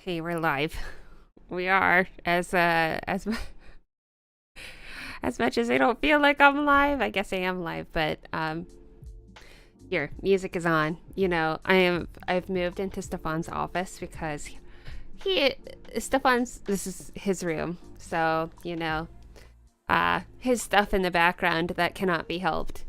Hey, we're live. We are. As much as I don't feel like I'm live, I guess I am live. But here, music is on. I've moved into Stefan's office because Stefan's, this is his room. So his stuff in the background that cannot be helped.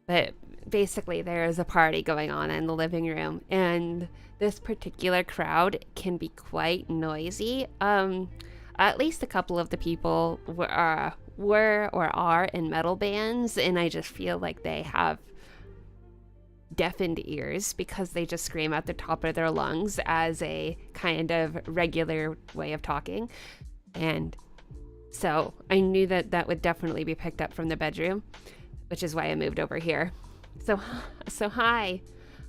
But basically, there is a party going on in the living room, and this particular crowd can be quite noisy. At least a couple of the people were or are in metal bands, and I just feel like they have deafened ears because they just scream at the top of their lungs as a kind of regular way of talking. And so I knew that that would definitely be picked up from the bedroom, which is why I moved over here. So hi.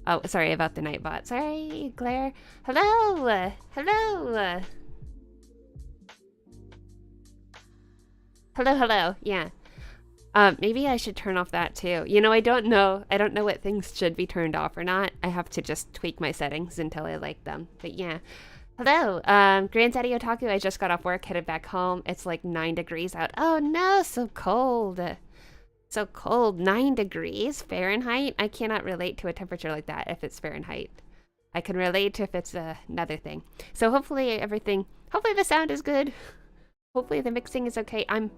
Oh, sorry about the Nightbot. Sorry, Claire. Hello. Hello. Hello. Yeah. Maybe I should turn off that too. I don't know. I don't know what things should be turned off or not. I have to just tweak my settings until I like them. But yeah. Hello. Granddaddy Otaku, I just got off work, headed back home. It's like 9 degrees out. Oh no, so cold. So cold. 9 degrees Fahrenheit. I cannot relate to a temperature like that if it's Fahrenheit. I can relate if it's another thing. So hopefully the sound is good. Hopefully the mixing is okay. I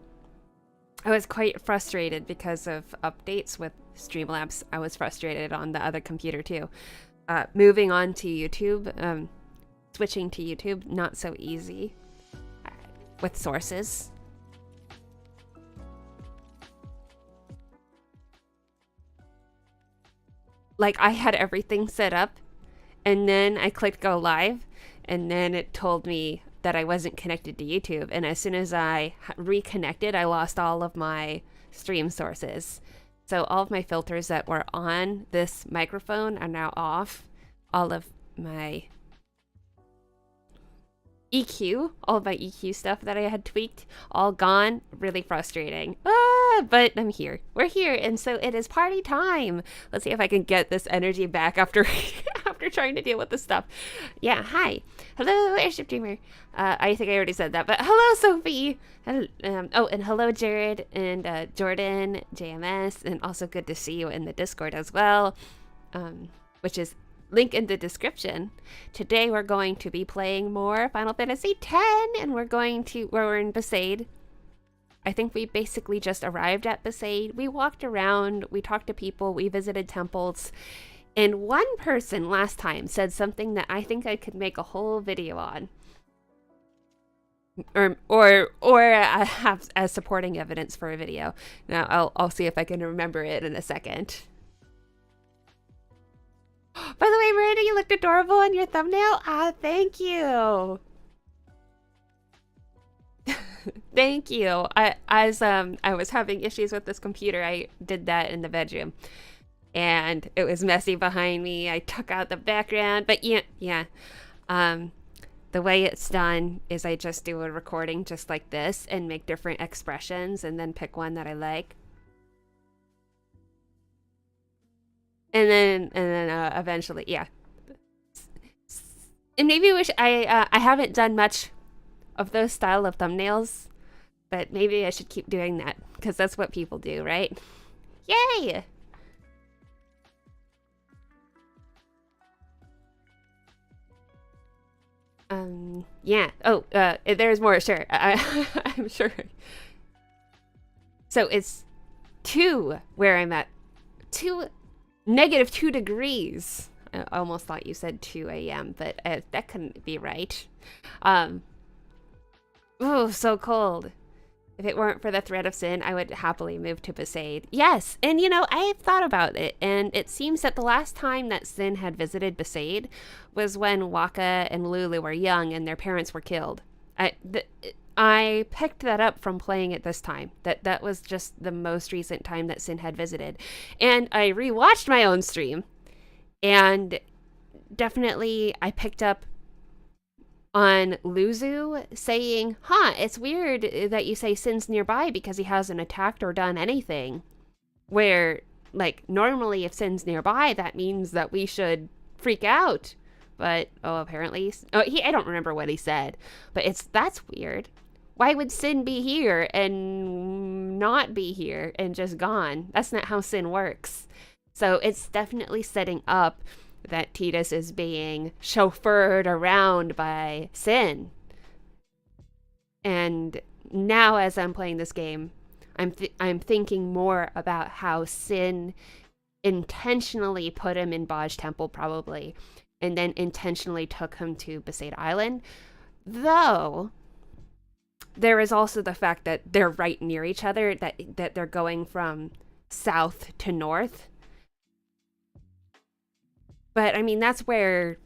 was quite frustrated because of updates with Streamlabs. I was frustrated on the other computer too. Moving on to YouTube, switching to YouTube, not so easy with sources. Like, I had everything set up, and then I clicked go live, and then it told me that I wasn't connected to YouTube. And as soon as I reconnected, I lost all of my stream sources. So all of my filters that were on this microphone are now off. All of my EQ stuff that I had tweaked, all gone. Really frustrating. But I'm here. We're here, and so it is party time. Let's see if I can get this energy back after after trying to deal with this stuff. Yeah, hi. Hello, Airship Dreamer. I think I already said that, but hello, Sophie. And hello, Jared and Jordan, JMS, and also good to see you in the Discord as well, which is link in the description. Today we're going to be playing more Final Fantasy X, and we're in Besaid. I think we basically just arrived at Besaid. We walked around, we talked to people, we visited temples, and one person last time said something that I think I could make a whole video on. Or have as supporting evidence for a video. Now I'll see if I can remember it in a second. By the way, Miranda, you looked adorable on your thumbnail. Thank you. Thank you. I was having issues with this computer. I did that in the bedroom, and it was messy behind me. I took out the background, but yeah. The way it's done is I just do a recording just like this and make different expressions, and then pick one that I like. And then eventually, yeah. And maybe I haven't done much of those style of thumbnails, but maybe I should keep doing that because that's what people do, right? Yay! Yeah. Oh, there's more. Sure, I'm sure. So it's 2 where I'm at. -2 degrees. I almost thought you said 2 a.m., but that couldn't be right. Oh, so cold. If it weren't for the threat of Sin, I would happily move to Besaid. Yes, and I've thought about it, and it seems that the last time that Sin had visited Besaid was when Waka and Lulu were young and their parents were killed. I picked that up from playing it this time. That was just the most recent time that Sin had visited. And I rewatched my own stream, and definitely I picked up on Luzu saying, it's weird that you say Sin's nearby because he hasn't attacked or done anything. Where, like, normally if Sin's nearby, that means that we should freak out. But, oh, apparently, oh, I don't remember what he said, but that's weird. Why would Sin be here and not be here and just gone? That's not how Sin works. So it's definitely setting up that Tidus is being chauffeured around by Sin. And now as I'm playing this game, I'm thinking more about how Sin intentionally put him in Baj Temple probably, and then intentionally took him to Besaid Island. Though there is also the fact that they're right near each other, that they're going from south to north. But I mean, that's where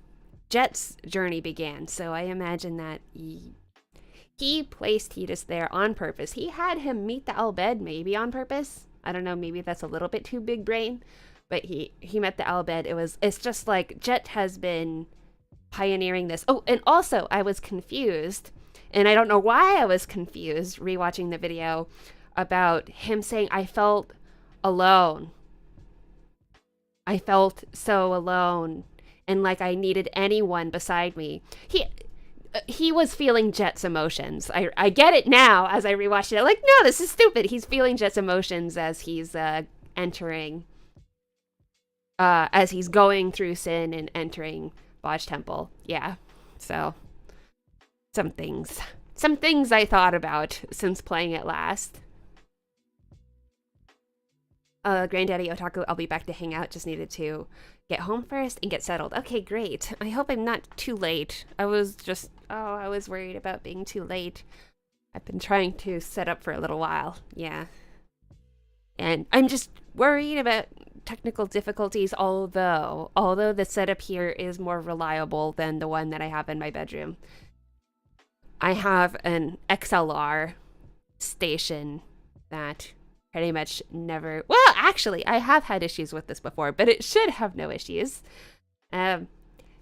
Jet's journey began. So I imagine that he placed Tidus there on purpose. He had him meet the Al Bhed maybe on purpose. I don't know, maybe that's a little bit too big brain. But he met the Al Bhed. It's just like Jet has been pioneering this. Oh, and also I was confused, and I don't know why I was confused rewatching the video about him saying, I felt alone. I felt so alone, and like I needed anyone beside me. He was feeling Jet's emotions. I get it now as I rewatched it. Like, no, this is stupid. He's feeling Jet's emotions as he's entering, as he's going through Sin and entering Baj Temple. Yeah, so some things I thought about since playing it last. Granddaddy Otaku, I'll be back to hang out. Just needed to get home first and get settled. Okay, great. I hope I'm not too late. I was worried about being too late. I've been trying to set up for a little while. Yeah. And I'm just worried about technical difficulties, although the setup here is more reliable than the one that I have in my bedroom. I have an XLR station that pretty much never... Well, actually, I have had issues with this before, but it should have no issues.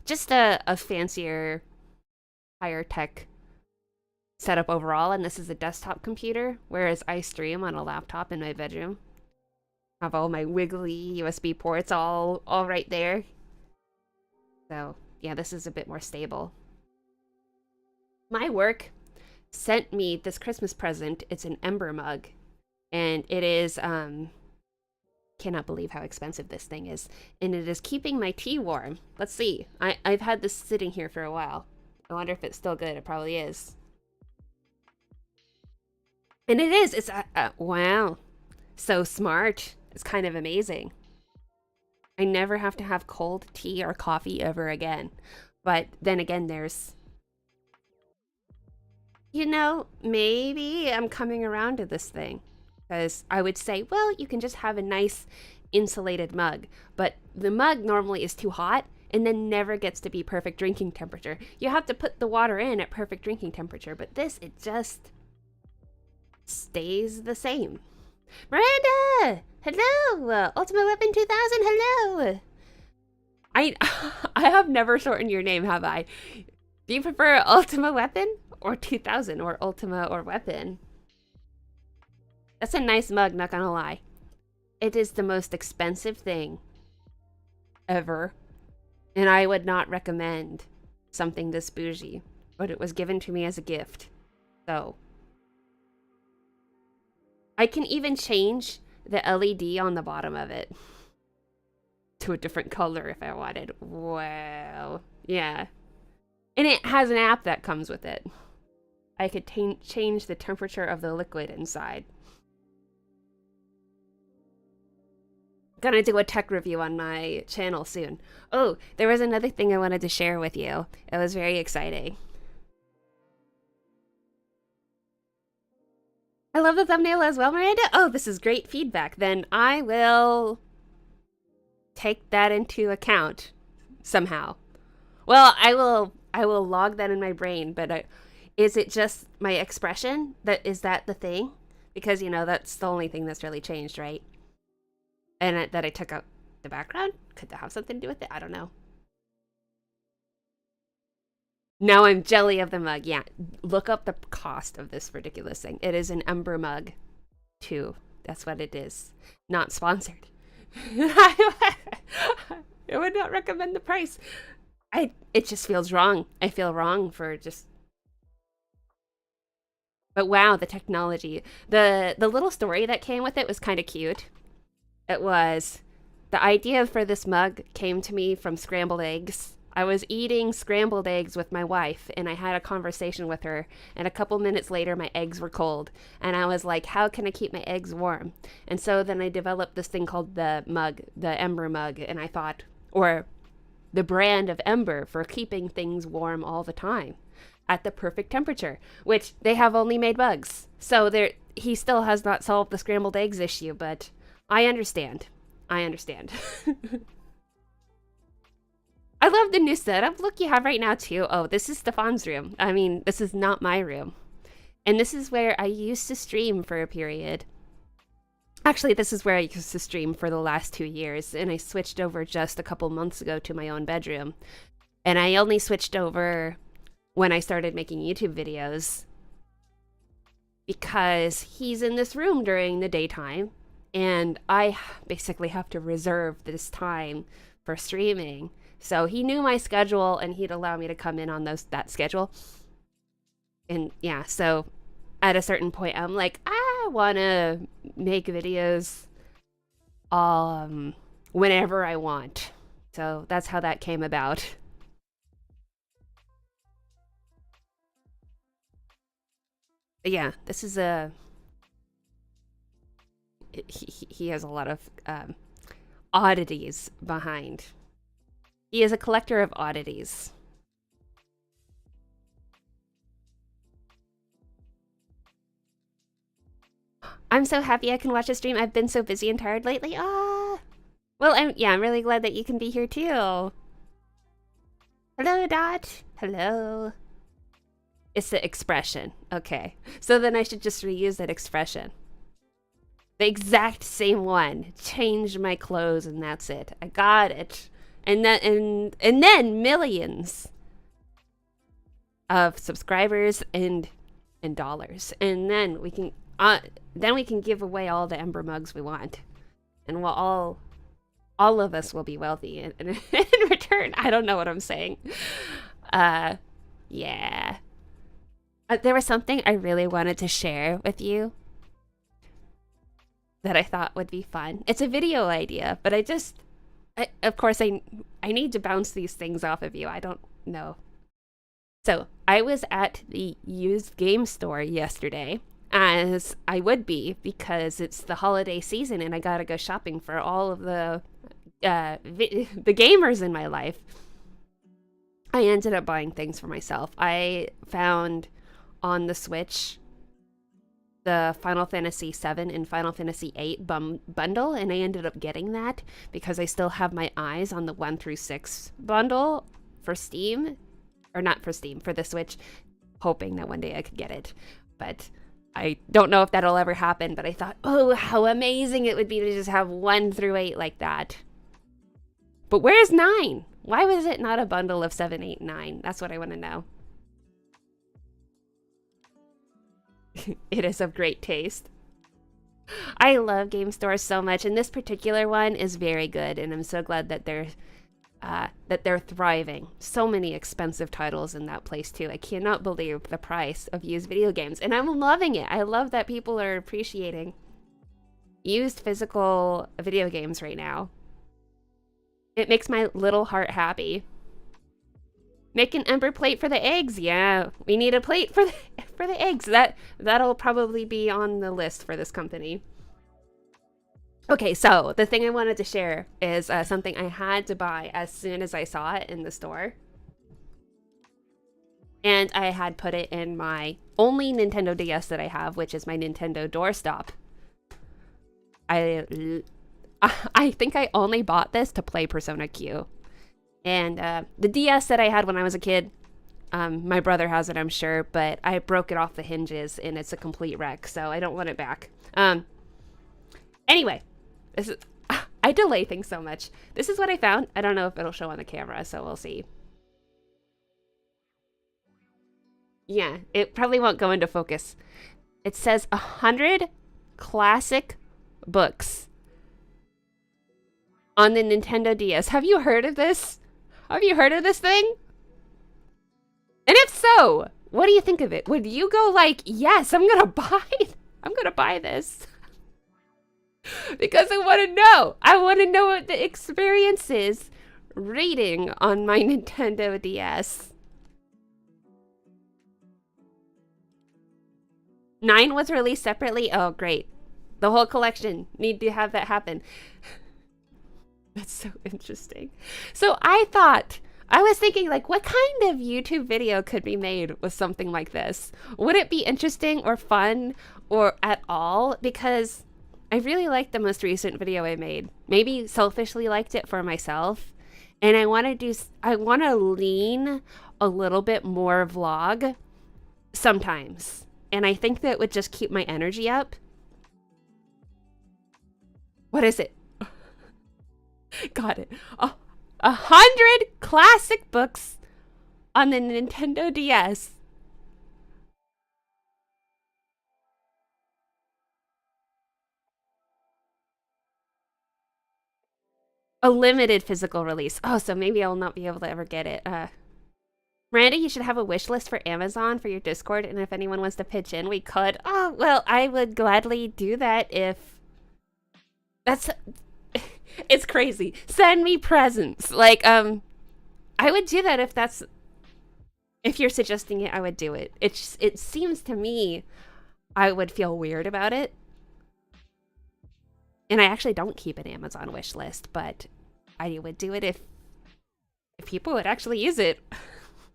Just a fancier, higher tech setup overall, and this is a desktop computer, whereas I stream on a laptop in my bedroom. I have all my wiggly USB ports all right there. So, yeah, this is a bit more stable. My work sent me this Christmas present. It's an Ember mug. And it is, cannot believe how expensive this thing is. And it is keeping my tea warm. Let's see. I've had this sitting here for a while. I wonder if it's still good. It probably is. And it is. It's, wow. So smart. It's kind of amazing. I never have to have cold tea or coffee ever again. But then again, there's... You know, maybe I'm coming around to this thing. Because I would say, well, you can just have a nice insulated mug. But the mug normally is too hot and then never gets to be perfect drinking temperature. You have to put the water in at perfect drinking temperature. But this, it just stays the same. Miranda! Hello! Ultimate Weapon 2000, hello! I have never shortened your name, have I? Do you prefer Ultima Weapon or 2000 or Ultima or Weapon? That's a nice mug, not gonna lie. It is the most expensive thing ever. And I would not recommend something this bougie. But it was given to me as a gift. So. I can even change the LED on the bottom of it to a different color if I wanted. Wow. Yeah. And it has an app that comes with it. I could change the temperature of the liquid inside. Gonna do a tech review on my channel soon. Oh, there was another thing I wanted to share with you. It was very exciting. I love the thumbnail as well, Miranda. Oh, this is great feedback. Then I will take that into account somehow. Well, I will log that in my brain, but is it just my expression? Is that the thing? Because, you know, that's the only thing that's really changed, right? And that I took out the background? Could that have something to do with it? I don't know. Now I'm jelly of the mug. Yeah, look up the cost of this ridiculous thing. It is an Ember mug, too. That's what it is. Not sponsored. I would not recommend the price. it just feels wrong. I feel wrong for just. But wow, the technology. The little story that came with it was kind of cute. It was the idea for this mug came to me from scrambled eggs. I was eating scrambled eggs with my wife, and I had a conversation with her, and a couple minutes later my eggs were cold, and I was like, how can I keep my eggs warm? And so then I developed this thing called the mug, the Ember mug, and I thought, or the brand of Ember for keeping things warm all the time at the perfect temperature, which they have only made mugs. So he still has not solved the scrambled eggs issue, but I understand. I understand. I love the new setup. Look, you have right now too. Oh, this is Stefan's room. I mean, this is not my room. And this is where I used to stream for a period. Actually, this is where I used to stream for the last 2 years, and I switched over just a couple months ago to my own bedroom. And I only switched over when I started making YouTube videos because he's in this room during the daytime, and I basically have to reserve this time for streaming. So he knew my schedule, and he'd allow me to come in on that schedule. And yeah, so at a certain point, I'm like, I want to make videos whenever I want. So that's how that came about. But yeah, this is he has a lot of oddities behind. He is a collector of oddities. I'm so happy I can watch a stream. I've been so busy and tired lately. Ah. Well, I'm really glad that you can be here too. Hello, Dot. Hello. It's the expression. Okay. So then I should just reuse that expression. The exact same one. Change my clothes and that's it. I got it. And then millions of subscribers and dollars. And then we can give away all the Ember mugs we want. And we'll all of us will be wealthy in return. I don't know what I'm saying. Yeah. There was something I really wanted to share with you that I thought would be fun. It's a video idea, but of course, I need to bounce these things off of you. I don't know. So I was at the used game store yesterday, as I would be because it's the holiday season and I gotta go shopping for all of the gamers in my life. I ended up buying things for myself. I found on the Switch the Final Fantasy VII and Final Fantasy VIII bundle, and I ended up getting that because I still have my eyes on the 1 through 6 bundle for Steam, or not for Steam, for the Switch, hoping that one day I could get it. But I don't know if that'll ever happen, but I thought, oh, how amazing it would be to just have 1 through 8 like that. But where's 9? Why was it not a bundle of 7, 8, 9? That's what I want to know. It is of great taste. I love game stores so much, and this particular one is very good, and I'm so glad that they're thriving. So many expensive titles in that place too. I cannot believe the price of used video games, and I'm loving it. I love that people are appreciating used physical video games right now. It makes my little heart happy. Make an Ember plate for the eggs. Yeah, we need a plate for the eggs. That'll probably be on the list for this company. Okay, so the thing I wanted to share is something I had to buy as soon as I saw it in the store. And I had put it in my only Nintendo DS that I have, which is my Nintendo doorstop. I think I only bought this to play Persona Q. And the DS that I had when I was a kid, my brother has it, I'm sure, but I broke it off the hinges and it's a complete wreck, so I don't want it back. Anyway, I delay things so much. This is what I found. I don't know if it'll show on the camera, so we'll see. Yeah, it probably won't go into focus. It says 100 classic books on the Nintendo DS. Have you heard of this? Have you heard of this thing? And if so, what do you think of it? Would you go like, yes, I'm gonna buy this? Because I want to know. I want to know what the experience is reading on my Nintendo DS. 9 was released separately? Oh, great. The whole collection. Need to have that happen. That's so interesting. So I was thinking, like, what kind of YouTube video could be made with something like this? Would it be interesting or fun or at all? Because I really liked the most recent video I made. Maybe selfishly liked it for myself. And I want to lean a little bit more vlog sometimes. And I think that would just keep my energy up. What is it? Got it. 100 classic books on the Nintendo DS. A limited physical release. Oh, so maybe I'll not be able to ever get it. Miranda, you should have a wish list for Amazon for your Discord, and if anyone wants to pitch in, we could. Oh, well, I would gladly do that if... That's... It's crazy. Send me presents. Like, I would do that if that's... If you're suggesting it, I would do it. It seems to me I would feel weird about it. And I actually don't keep an Amazon wish list, but I would do it if people would actually use it.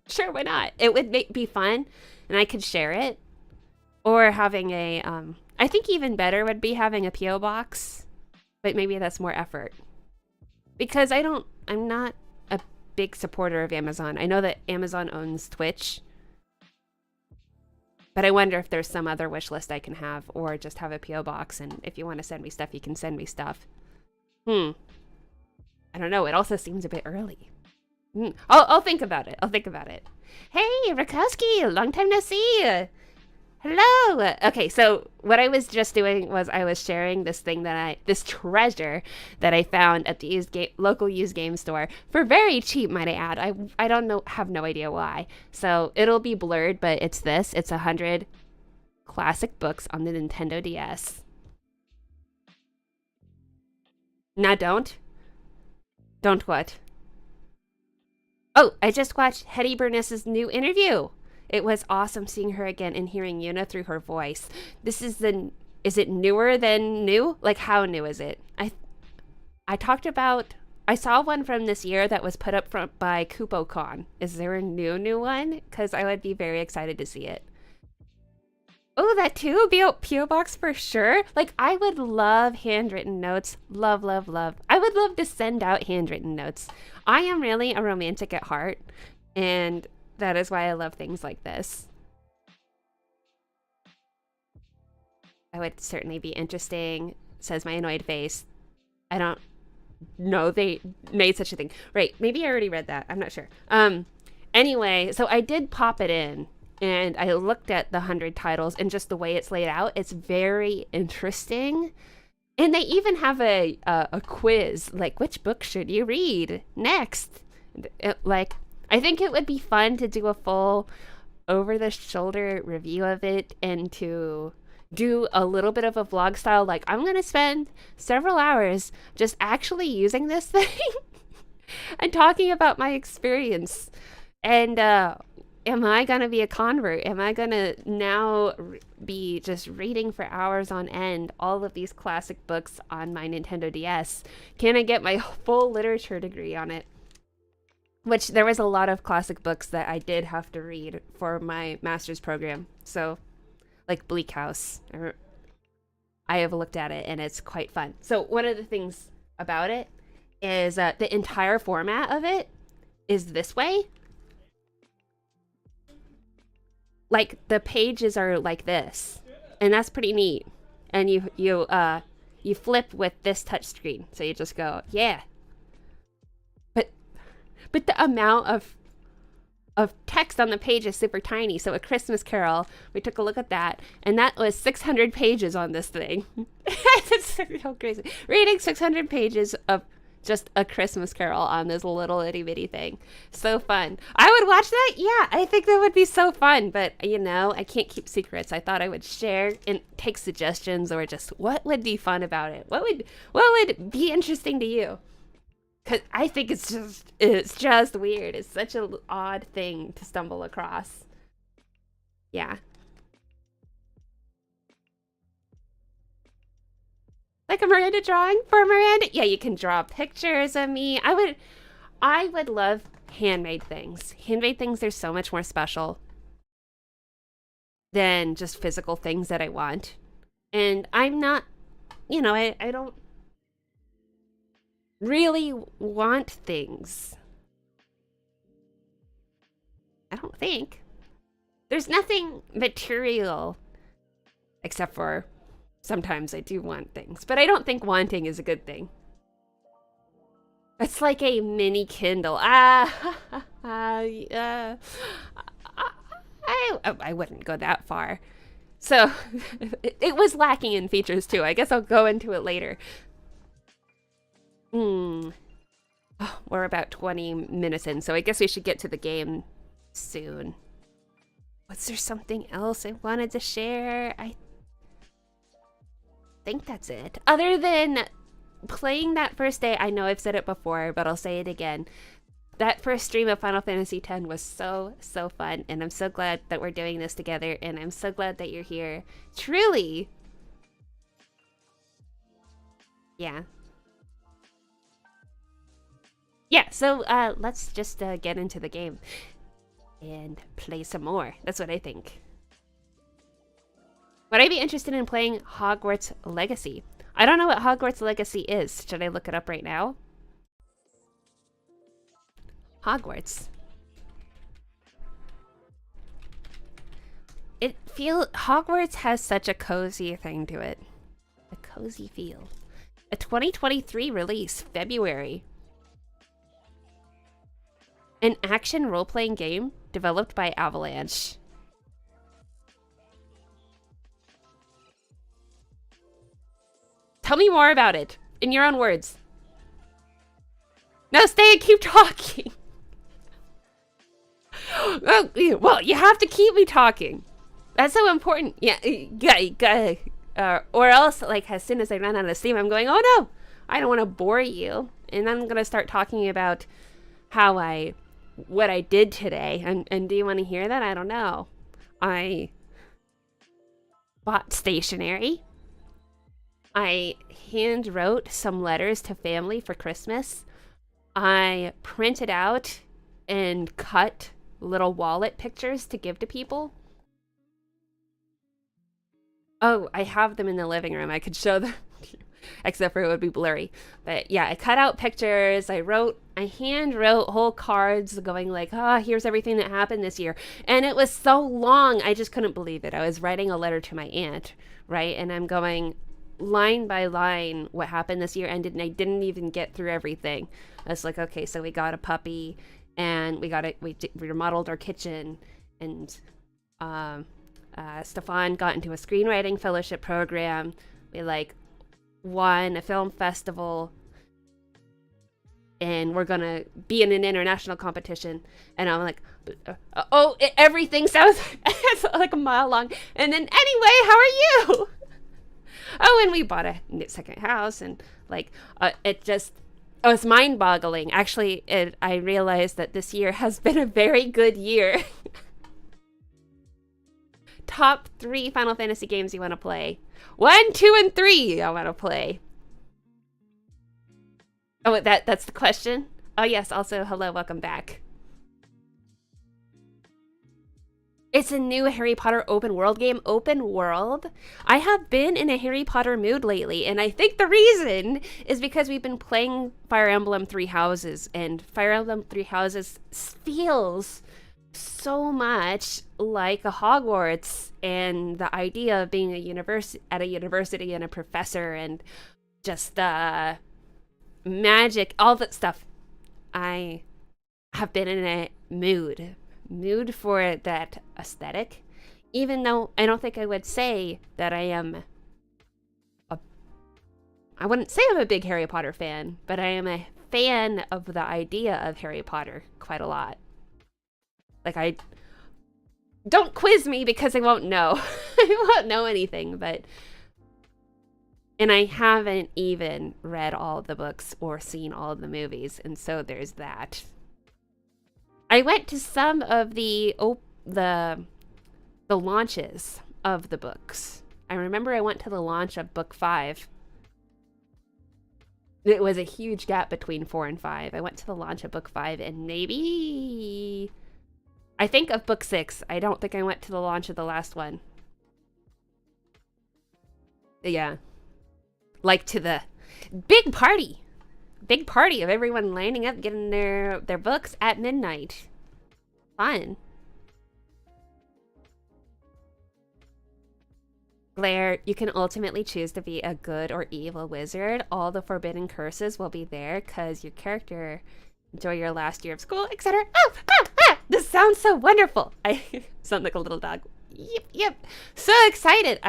Sure, why not? It would be fun, and I could share it. Or having a, I think even better would be having a P.O. box, but maybe that's more effort. Because I'm not a big supporter of Amazon. I know that Amazon owns Twitch, but I wonder if there's some other wish list I can have, or just have a P.O. box, and if you want to send me stuff, you can send me stuff. I don't know, it also seems a bit early. I'll think about it. Hey, Rakowski, long time no see. Hello. Okay, so what I was just doing was I was sharing this treasure that I found at the local used game store for very cheap, might I add. I have no idea why. So it'll be blurred, but it's 100 classic books on the Nintendo DS. Now don't what? Oh, I just watched Hetty Burness's new interview. It was awesome seeing her again and hearing Yuna through her voice. Is it newer than new? Like, how new is it? I saw one from this year that was put up by KupoCon. Is there a new one? Because I would be very excited to see it. Oh, that too? P.O. Box for sure. Like, I would love handwritten notes. Love, love, love. I would love to send out handwritten notes. I am really a romantic at heart, and that is why I love things like this. That would certainly be interesting, says my annoyed face. I don't know they made such a thing. Right, maybe I already read that. I'm not sure. Anyway, so I did pop it in, and I looked at the 100 titles, and just the way it's laid out, it's very interesting. And they even have a quiz, like, which book should you read next? I think it would be fun to do a full over-the-shoulder review of it, and to do a little bit of a vlog style, like, I'm going to spend several hours just actually using this thing and talking about my experience. And am I going to be a convert? Am I going to now be just reading for hours on end all of these classic books on my Nintendo DS? Can I get my full literature degree on it? Which, there was a lot of classic books that I did have to read for my master's program. So, like Bleak House, I have looked at it, and it's quite fun. So one of the things about it is the entire format of it is this way. Like, the pages are like this, and that's pretty neat. And you flip with this touch screen, so you just go, yeah. But the amount of text on the page is super tiny. So A Christmas Carol, we took a look at that, and that was 600 pages on this thing. It's so crazy. Reading 600 pages of just A Christmas Carol on this little itty bitty thing. So fun. I would watch that. Yeah, I think that would be so fun. But you know, I can't keep secrets. I thought I would share and take suggestions, or just what would be fun about it. What would be interesting to you? Cause I think it's just weird. It's such an odd thing to stumble across. Yeah. Like a Miranda drawing for Miranda? Yeah, you can draw pictures of me. I would love handmade things. Handmade things are so much more special than just physical things that I want. And I'm not, you know, I don't really want things. I don't think. There's nothing material except for sometimes I do want things, but I don't think wanting is a good thing. It's like a mini Kindle. I wouldn't go that far. So it was lacking in features too. I guess I'll go into it later. Oh, we're about 20 minutes in, so I guess we should get to the game soon. Was there something else I wanted to share? I think that's it. Other than playing that first day, I know I've said it before, but I'll say it again. That first stream of Final Fantasy X was so fun, and I'm so glad that we're doing this together, and I'm so glad that you're here. Truly. Yeah. Yeah, so let's just get into the game and play some more. That's what I think. Would I be interested in playing Hogwarts Legacy? I don't know what Hogwarts Legacy is. Should I look it up right now? Hogwarts. Hogwarts has such a cozy thing to it. A cozy feel. A 2023 release, February. An action role-playing game developed by Avalanche. Tell me more about it, in your own words. No, stay and keep talking. Well, you have to keep me talking. That's so important. Yeah, or else, like, as soon as I run out of steam, I'm going, oh no, I don't want to bore you. And I'm going to start talking about what I did today. And do you want to hear that? I don't know. I bought stationery. I hand wrote some letters to family for Christmas. I printed out and cut little wallet pictures to give to people. Oh, I have them in the living room. I could show them to you, except for it would be blurry. But yeah, I cut out pictures. I hand wrote whole cards going like, here's everything that happened this year. And it was so long, I just couldn't believe it. I was writing a letter to my aunt, right? And I'm going line by line what happened this year, and I didn't even get through everything. I was like, okay, so we got a puppy, and we remodeled our kitchen, and Stefan got into a screenwriting fellowship program. We won a film festival, and we're gonna be in an international competition. And I'm like, everything sounds like a mile long. And then anyway, how are you? Oh, and we bought a second house, and it was mind-boggling. Actually, I realized that this year has been a very good year. Top 3 Final Fantasy games you want to play. 1, 2, and 3 I want to play. Oh, that's the question? Oh, yes. Also, hello, welcome back. It's a new Harry Potter open world game. Open world? I have been in a Harry Potter mood lately, and I think the reason is because we've been playing Fire Emblem Three Houses, and Fire Emblem Three Houses feels so much like a Hogwarts, and the idea of being at a university and a professor, and just magic, all that stuff. I have been in a mood for that aesthetic, even though I don't think I would say that I wouldn't say I'm a big Harry Potter fan, but I am a fan of the idea of Harry Potter quite a lot. Like, I don't quiz me because I won't know. I won't know anything, but and I haven't even read all of the books or seen all of the movies, and so there's that. I went to some of the launches of the books. I remember I went to the launch of book 5. It was a huge gap between 4 and 5. I went to the launch of book 5 and maybe I think of book 6. I don't think I went to the launch of the last one. Yeah. Like to the big party of everyone lining up, getting their books at midnight. Fun. Blair, you can ultimately choose to be a good or evil wizard. All the forbidden curses will be there because your character enjoy your last year of school, etc. Oh, this sounds so wonderful. I sound like a little dog. Yep. So excited.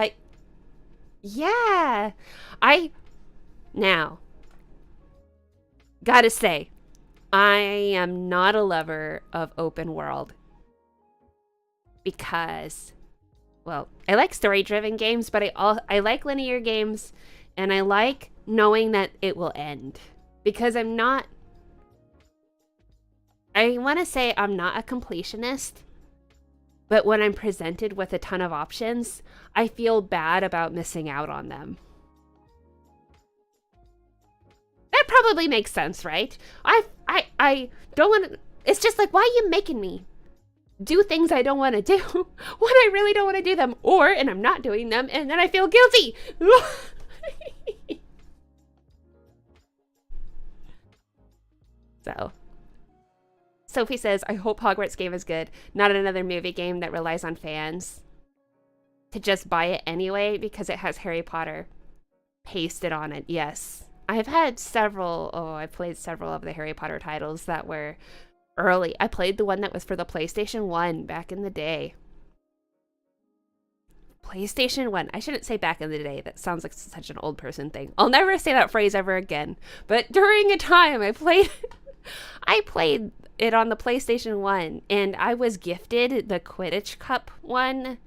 Yeah. Now, gotta say, I am not a lover of open world because, well, I like story-driven games, but I like linear games, and I like knowing that it will end because I want to say I'm not a completionist, but when I'm presented with a ton of options, I feel bad about missing out on them. That probably makes sense, right? I don't want to, it's just like, why are you making me do things I don't want to do when I really don't want to do them, and I'm not doing them, and then I feel guilty. So, Sophie says, I hope Hogwarts game is good, not another movie game that relies on fans to just buy it anyway because it has Harry Potter pasted on it. Yes. I've played several of the Harry Potter titles that were early. I played the one that was for the PlayStation 1 back in the day. PlayStation 1. I shouldn't say back in the day. That sounds like such an old person thing. I'll never say that phrase ever again. But during a time I played it on the PlayStation 1, and I was gifted the Quidditch Cup one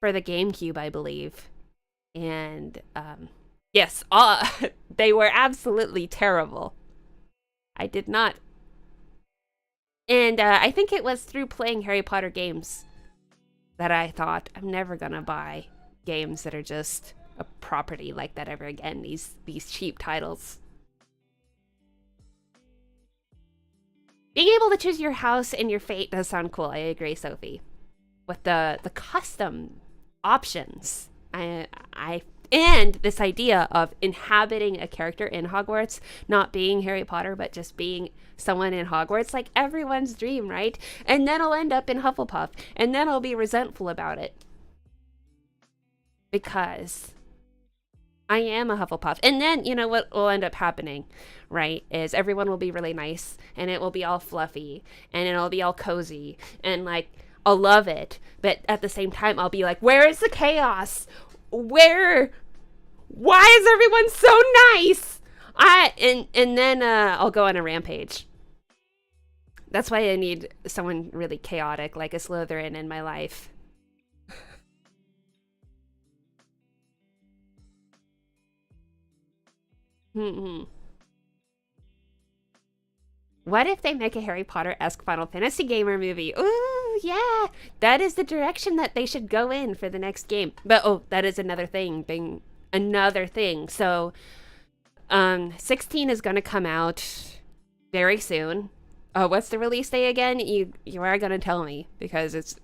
for the GameCube, I believe. And yes, they were absolutely terrible. I did not. And I think it was through playing Harry Potter games that I thought, I'm never gonna buy games that are just a property like that ever again. These cheap titles. Being able to choose your house and your fate does sound cool. I agree, Sophie. With the custom options, and this idea of inhabiting a character in Hogwarts, not being Harry Potter, but just being someone in Hogwarts, like everyone's dream, right? And then I'll end up in Hufflepuff, and then I'll be resentful about it because I am a Hufflepuff. And then, you know what will end up happening, right, is everyone will be really nice, and it will be all fluffy, and it'll be all cozy, and, like, I'll love it. But at the same time, I'll be like, where is the chaos? Why is everyone so nice? And then I'll go on a rampage. That's why I need someone really chaotic, like a Slytherin in my life. What if they make a Harry Potter-esque Final Fantasy gamer movie? Ooh, yeah! That is the direction that they should go in for the next game. But, that is another thing. So, 16 is going to come out very soon. Oh, what's the release day again? You are going to tell me, because it's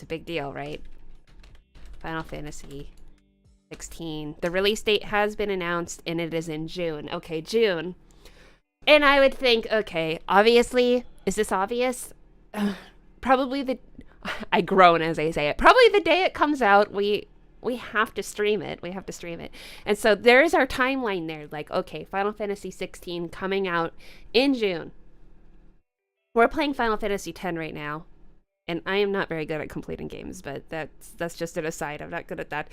a big deal, right? Final Fantasy 16. The release date has been announced, and it is in June. Okay, June. And I would think, okay, obviously, is this obvious? Probably I groan as I say it. Probably the day it comes out, we have to stream it. And so there is our timeline there. Like, okay, Final Fantasy 16 coming out in June. We're playing Final Fantasy 10 right now. And I am not very good at completing games, but that's just an aside. I'm not good at that.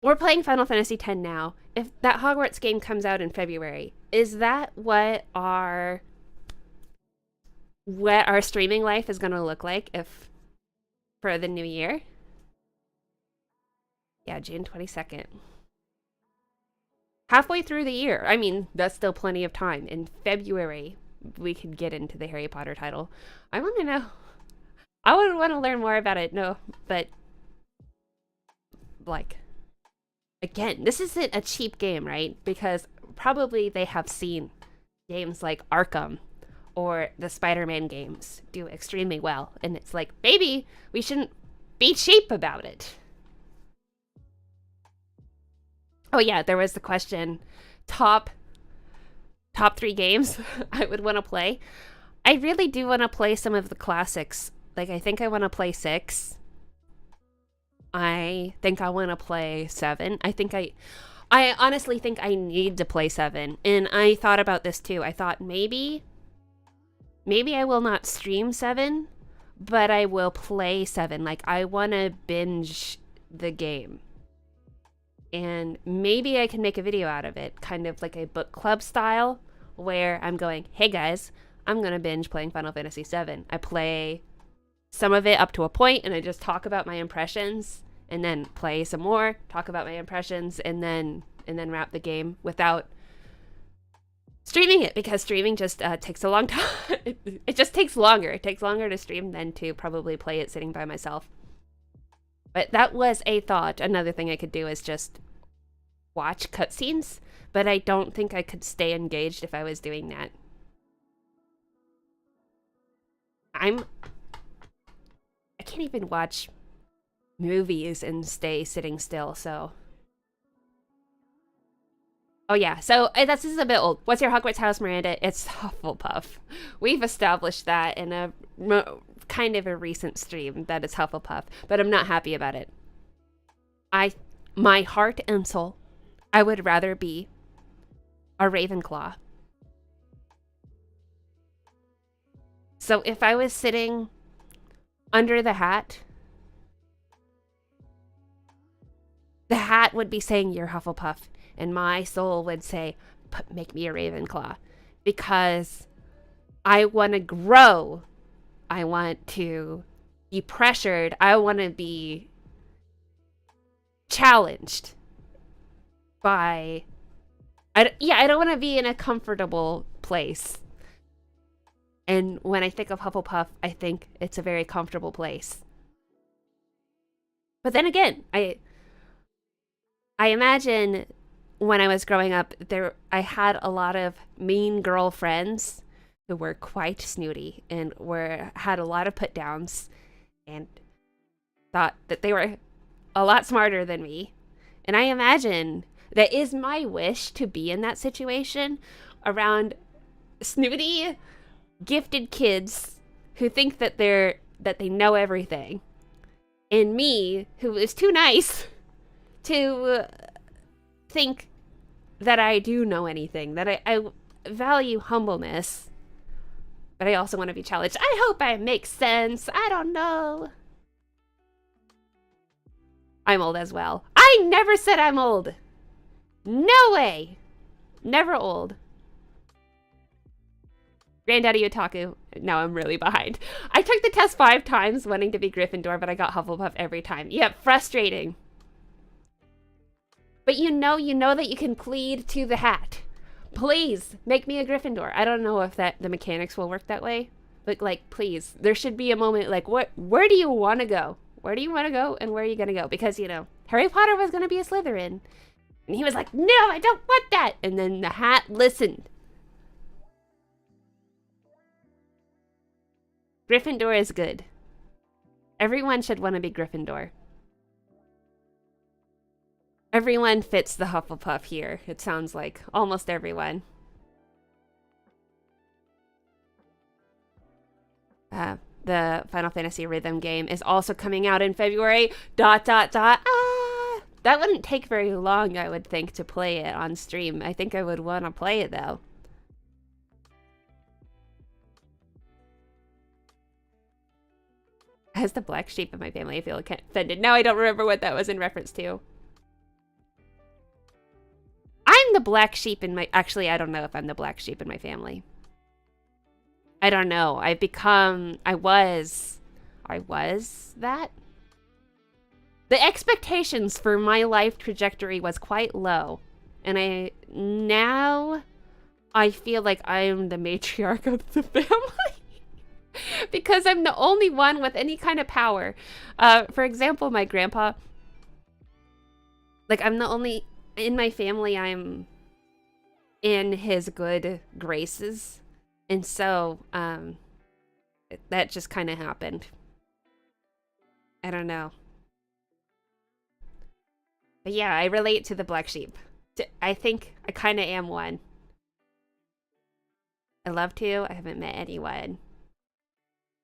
we're playing Final Fantasy X now. If that Hogwarts game comes out in February, is that what our streaming life is going to look like if for the new year? Yeah, June 22nd. Halfway through the year. I mean, that's still plenty of time. In February, we could get into the Harry Potter title. I want to know. I would want to learn more about it. No, but like, again, this isn't a cheap game, right? Because probably they have seen games like Arkham or the Spider-Man games do extremely well. And it's like, maybe we shouldn't be cheap about it. Oh yeah, there was the question, top 3 games I would want to play. I really do want to play some of the classics. Like, I think I want to play 6. I think I want to play 7. I honestly think I need to play 7. And I thought about this too. I thought maybe I will not stream 7, but I will play 7. Like, I want to binge the game. And maybe I can make a video out of it, kind of like a book club style, where I'm going, hey guys, I'm going to binge playing Final Fantasy VII. I play some of it up to a point, and I just talk about my impressions, and then play some more, talk about my impressions, and then wrap the game without streaming it, because streaming just takes a long time. It just takes longer. It takes longer to stream than to probably play it sitting by myself. But that was a thought. Another thing I could do is just watch cutscenes, but I don't think I could stay engaged if I was doing that. I can't even watch movies and stay sitting still, so. Oh yeah, so this is a bit old. What's your Hogwarts house, Miranda? It's Hufflepuff. We've established that in a kind of a recent stream that it's Hufflepuff, but I'm not happy about it. My heart and soul, I would rather be a Ravenclaw. So if I was sitting under the hat would be saying you're Hufflepuff, and my soul would say, make me a Ravenclaw, because I want to grow. I want to be pressured. I want to be challenged by... I don't want to be in a comfortable place. And when I think of Hufflepuff, I think it's a very comfortable place. But then again, I imagine when I was growing up, I had a lot of mean girl friends who were quite snooty and had a lot of put downs and thought that they were a lot smarter than me. And I imagine that is my wish, to be in that situation around snooty, gifted kids who think that they know everything, and me, who is too nice to think that I do know anything, that I value humbleness, but I also want to be challenged. I hope I make sense. I don't know. I'm old as well. I never said I'm old. No way. Never old. Granddaddy Otaku. Now I'm really behind. I took the test 5 times wanting to be Gryffindor, but I got Hufflepuff every time. Yep, frustrating. But you know that you can plead to the hat. Please, make me a Gryffindor. I don't know if the mechanics will work that way, but like, please, there should be a moment like, where do you want to go? Where do you want to go, and where are you going to go? Because, Harry Potter was going to be a Slytherin. And he was like, no, I don't want that. And then the hat listened. Gryffindor is good. Everyone should want to be Gryffindor. Everyone fits the Hufflepuff here. It sounds like almost everyone. The Final Fantasy rhythm game is also coming out in February. ... That wouldn't take very long, I would think, to play it on stream. I think I would want to play it, though. As the black sheep of my family, I feel offended. Now I don't remember what that was in reference to. black sheep in my... Actually, I don't know if I'm the black sheep in my family. I don't know. I've become... I was that? The expectations for my life trajectory was quite low. And now I feel like I'm the matriarch of the family. Because I'm the only one with any kind of power. For example, my grandpa... Like, I'm the only... In my family, I'm in his good graces. And so, that just kind of happened. I don't know. But yeah, I relate to the black sheep. I think I kind of am one. I love to. I haven't met anyone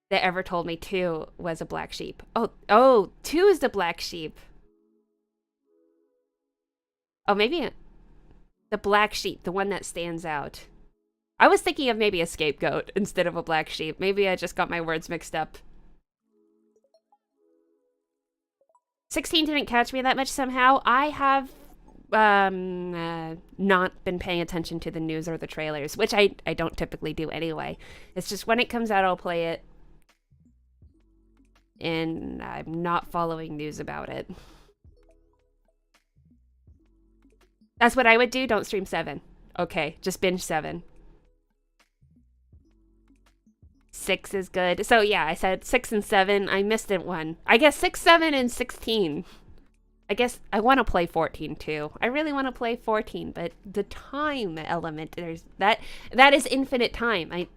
that ever told me 2 was a black sheep. Oh, 2 is the black sheep. Oh, maybe the black sheep, the one that stands out. I was thinking of maybe a scapegoat instead of a black sheep. Maybe I just got my words mixed up. 16 didn't catch me that much somehow. I have not been paying attention to the news or the trailers, which I don't typically do anyway. It's just when it comes out, I'll play it. And I'm not following news about it. That's what I would do. Don't stream 7. Okay, just binge 7. 6 is good. So yeah, I said 6 and 7. I missed it one. I guess 6, 7, and 16. I guess I want to play 14 too. I really want to play 14, but the time element, there's that is infinite time.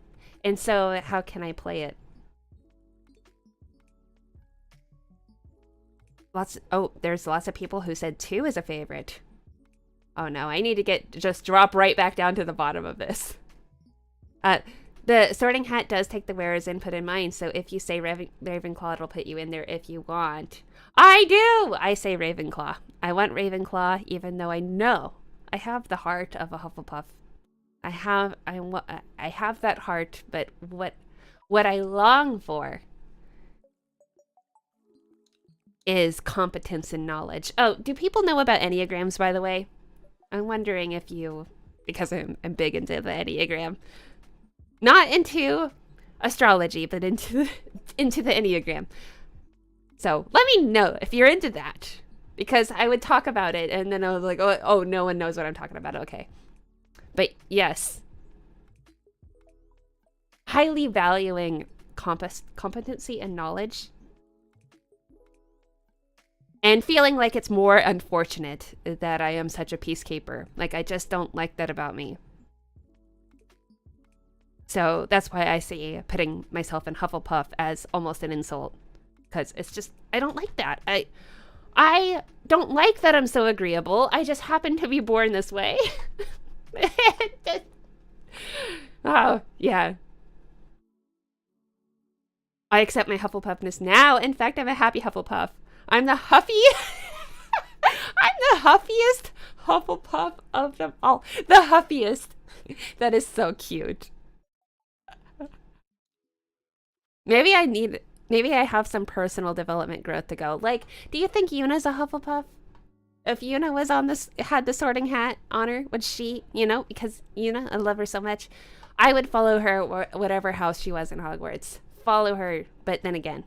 And so how can I play it? There's lots of people who said 2 is a favorite. Oh no, I need to just drop right back down to the bottom of this. The sorting hat does take the wearer's input in mind, so if you say Ravenclaw, it'll put you in there if you want. I do! I say Ravenclaw. I want Ravenclaw, even though I know I have the heart of a Hufflepuff. I have that heart, but what I long for is competence and knowledge. Oh, do people know about Enneagrams, by the way? I'm wondering if you, because I'm big into the Enneagram. Not into astrology, but into the Enneagram. So let me know if you're into that, because I would talk about it and then I was like, oh, no one knows what I'm talking about. Okay. But yes, highly valuing competency and knowledge, and feeling like it's more unfortunate that I am such a peacekeeper. Like, I just don't like that about me. So that's why I see putting myself in Hufflepuff as almost an insult. Because it's just, I don't like that. I don't like that I'm so agreeable. I just happen to be born this way. Oh, yeah. I accept my Hufflepuffness now. In fact, I'm a happy Hufflepuff. I'm the huffy. I'm the huffiest Hufflepuff of them all. The huffiest. That is so cute. Maybe I have some personal development growth to go. Like, do you think Yuna's a Hufflepuff? If Yuna was had the sorting hat on her, would she, because Yuna, I love her so much, I would follow her whatever house she was in Hogwarts. Follow her, but then again,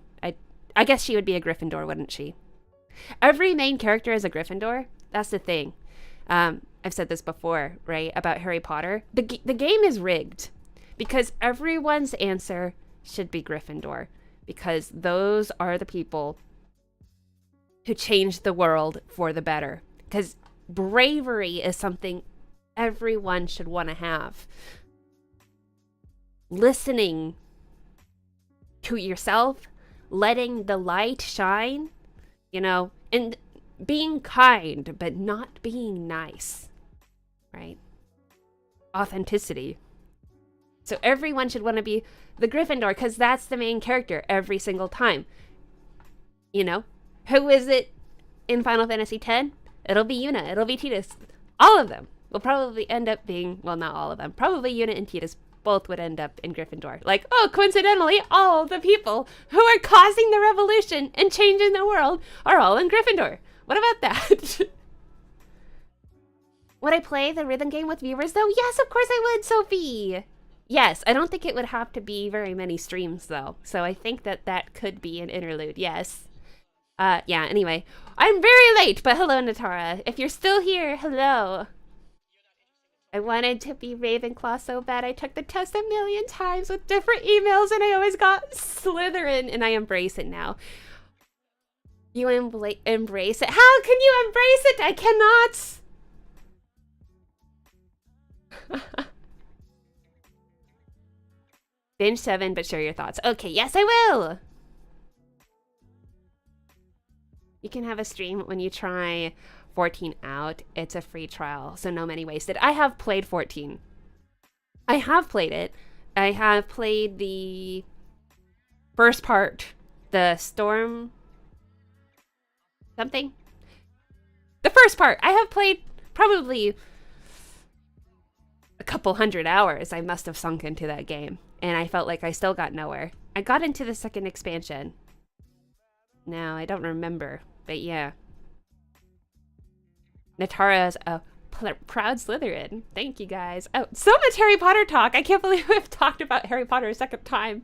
I guess she would be a Gryffindor, wouldn't she? Every main character is a Gryffindor. That's the thing. I've said this before, right, about Harry Potter. The game is rigged because everyone's answer should be Gryffindor, because those are the people who change the world for the better. Because bravery is something everyone should want to have. Listening to yourself, letting the light shine, and being kind, but not being nice, right? Authenticity. So everyone should want to be the Gryffindor, because that's the main character every single time. Who is it in Final Fantasy X? It'll be Yuna. It'll be Tidus. All of them will probably end up being, well, not all of them. Probably Yuna and Tidus both would end up in Gryffindor. Like, oh, coincidentally, all the people who are causing the revolution and changing the world are all in Gryffindor. What about that? Would I play the rhythm game with viewers though? Yes, of course I would, Sophie. Yes, I don't think it would have to be very many streams though. So I think that that could be an interlude. Yes. Yeah, anyway. I'm very late, but hello, Natara. If you're still here, hello. I wanted to be Ravenclaw so bad I took the test a million times with different emails and I always got Slytherin and I embrace it now. You embrace it? How can you embrace it? I cannot! Binge 7, but share your thoughts. Okay, yes I will! You can have a stream when you try 14 out. It's a free trial, so no money wasted. I have played 14. I have played it. I have played the first part, the storm something. The first part. I have played probably a couple hundred hours. I must have sunk into that game, and I felt like I still got nowhere. I got into the second expansion. Now, I don't remember, but yeah. Natara's a proud Slytherin. Thank you guys. Oh, so much Harry Potter talk. I can't believe we've talked about Harry Potter a second time.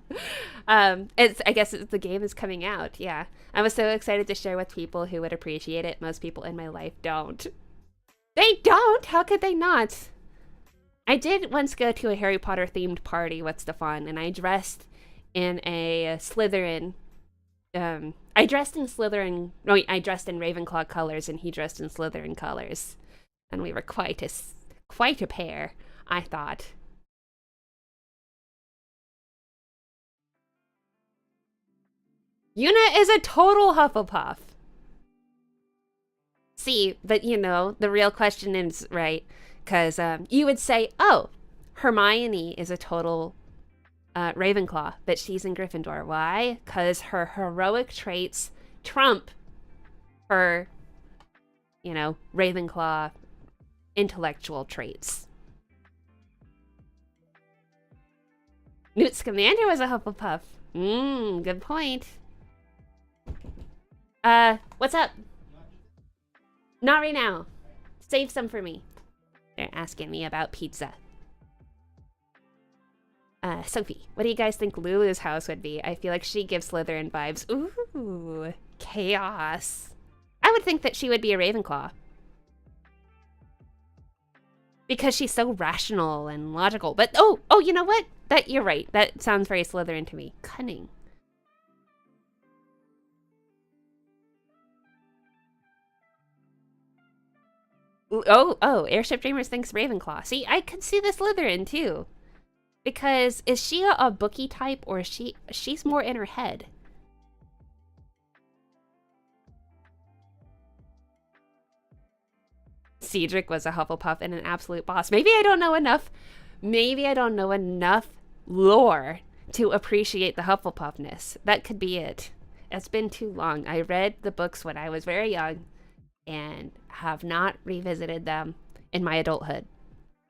I guess the game is coming out. Yeah. I was so excited to share with people who would appreciate it. Most people in my life don't. They don't? How could they not? I did once go to a Harry Potter themed party with Stefan, and I dressed in a Slytherin. I dressed in Ravenclaw colors, and he dressed in Slytherin colors, and we were quite a pair, I thought. Yuna is a total Hufflepuff. See, but you know, the real question is, right, because you would say, oh, Hermione is a total Ravenclaw, but she's in Gryffindor. Why? Because her heroic traits trump her, you know, Ravenclaw intellectual traits. Newt Scamander was a Hufflepuff. Good point. What's up? Not right now. Save some for me. They're asking me about pizza. Sophie, what do you guys think Lulu's house would be? I feel like she gives Slytherin vibes. Ooh, chaos. I would think that she would be a Ravenclaw. Because she's so rational and logical. But, oh, you know what? You're right. That sounds very Slytherin to me. Cunning. Oh, Airship Dreamers thinks Ravenclaw. See, I could see the Slytherin, too. Because is she a bookie type, or is she's more in her head? Cedric was a Hufflepuff and an absolute boss. Maybe I don't know enough. Maybe I don't know enough lore to appreciate the Hufflepuffness. That could be it. It's been too long. I read the books when I was very young and have not revisited them in my adulthood.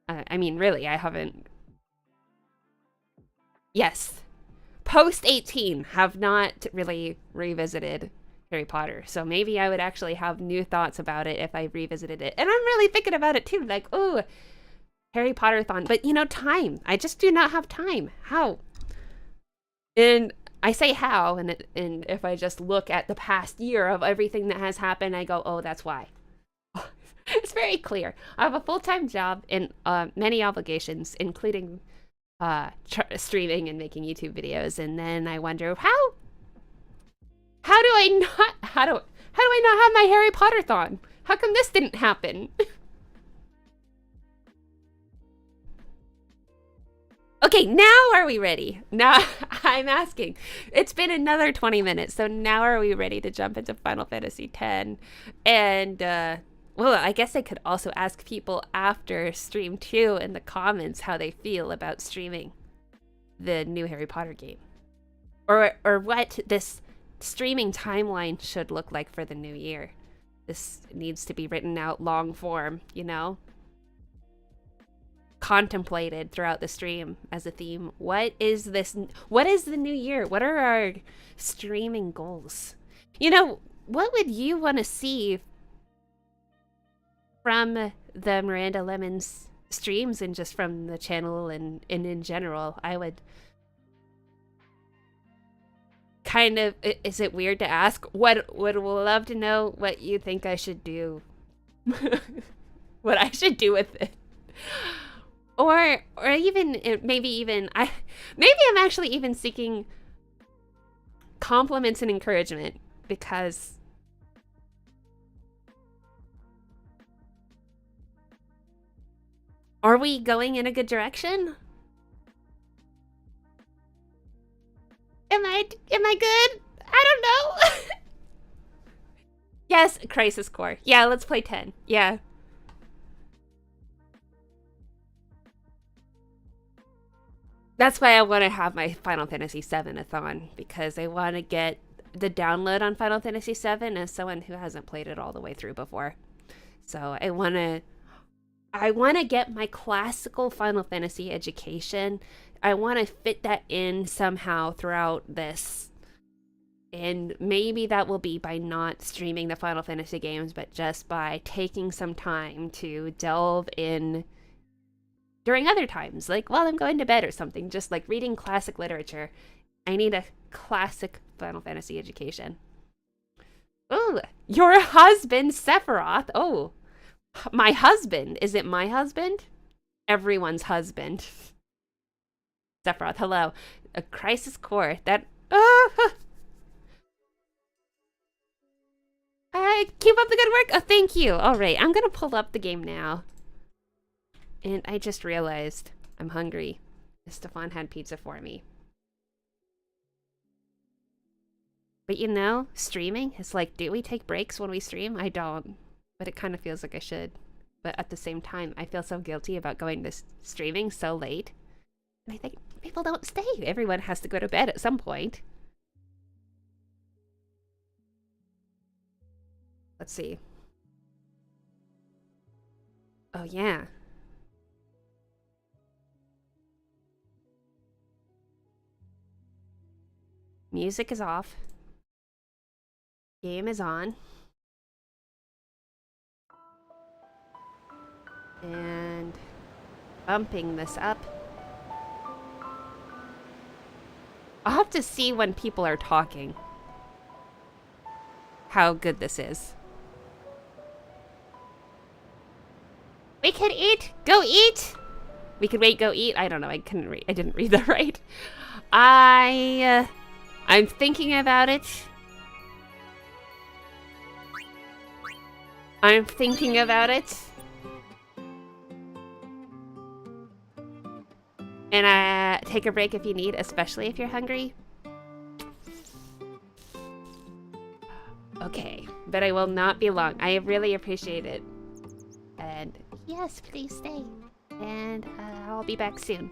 I mean, really, I haven't. Yes. Post 18, have not really revisited Harry Potter. So maybe I would actually have new thoughts about it if I revisited it. And I'm really thinking about it too. Like, oh, Harry Potter-thon. But, you know, time. I just do not have time. How? And I say how, and if I just look at the past year of everything that has happened, I go, oh, that's why. It's very clear. I have a full-time job and many obligations, including streaming and making YouTube videos. And then I wonder, how do I not have my Harry Potter-thon? How come this didn't happen? Okay, now are we ready? Now I'm asking. It's been another 20 minutes, so now are we ready to jump into Final Fantasy X? And, well, I guess I could also ask people after stream 2 in the comments how they feel about streaming the new Harry Potter game. Or what this streaming timeline should look like for the new year. This needs to be written out long form, you know? Contemplated throughout the stream as a theme. What is the new year? What are our streaming goals? You know, what would you want to see from the Miranda Lemons streams and just from the channel and in general, I would kind of, is it weird to ask? Would love to know what you think I should do. What I should do with it. Or even, maybe I'm actually even seeking compliments and encouragement, because are we going in a good direction? Am I good? I don't know. Yes, Crisis Core. Yeah, let's play 10. Yeah. That's why I want to have my Final Fantasy VII-a-thon, because I want to get the download on Final Fantasy VII as someone who hasn't played it all the way through before. So I want to get my classical Final Fantasy education. I want to fit that in somehow throughout this. And maybe that will be by not streaming the Final Fantasy games, but just by taking some time to delve in during other times, like while I'm going to bed or something, just like reading classic literature. I need a classic Final Fantasy education. Oh, your husband, Sephiroth. Oh, my husband. Is it my husband? Everyone's husband. Sephiroth, hello. A Crisis Core. That... keep up the good work. Oh, thank you. All right, I'm going to pull up the game now. And I just realized I'm hungry. Stefan had pizza for me. But you know, streaming is like, do we take breaks when we stream? I don't. But it kind of feels like I should. But at the same time, I feel so guilty about going to streaming so late. And I think people don't stay. Everyone has to go to bed at some point. Let's see. Oh, yeah. Music is off. Game is on. And bumping this up. I'll have to see when people are talking how good this is. We can eat! Go eat! We can wait, go eat? I don't know, I didn't read that right. I'm thinking about it. I'm thinking about it. And take a break if you need, especially if you're hungry. Okay, but I will not be long. I really appreciate it. And yes, please stay. And I'll be back soon.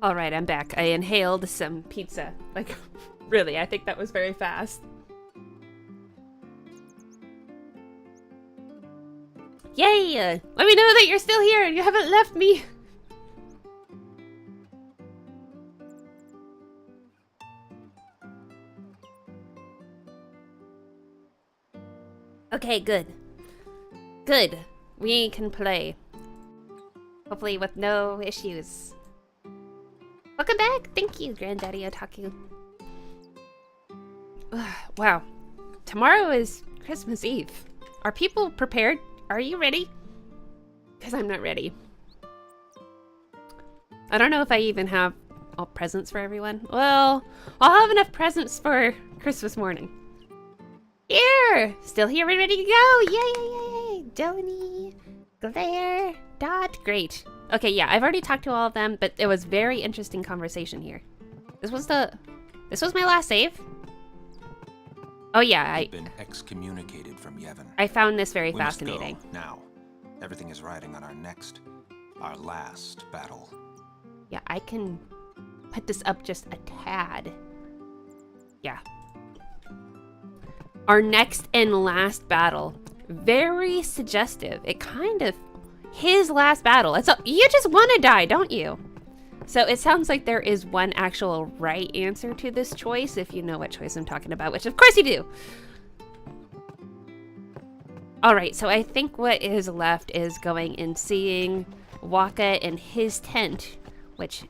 All right, I'm back. I inhaled some pizza. Like, really, I think that was very fast. Yay! Let me know that you're still here and you haven't left me. Okay, good. Good. We can play. Hopefully with no issues. Welcome back! Thank you, Granddaddy Otaku. Wow. Tomorrow is Christmas Eve. Are people prepared? Are you ready? Because I'm not ready. I don't know if I even have all presents for everyone. Well, I'll have enough presents for Christmas morning. Here! Still here and ready to go! Yay! Donnie, Glare, Dot. Great. Okay, yeah, I've already talked to all of them, but it was very interesting conversation here. This was my last save? Oh yeah, I've been excommunicated from Yevon. I found this very We fascinating. must go now. Everything is riding on our last battle. Yeah, I can put this up just a tad. Yeah. Our next and last battle. Very suggestive. It kind of... His last battle. You just want to die, don't you? So it sounds like there is one actual right answer to this choice, if you know what choice I'm talking about, which of course you do. Alright, so I think what is left is going and seeing Waka in his tent, of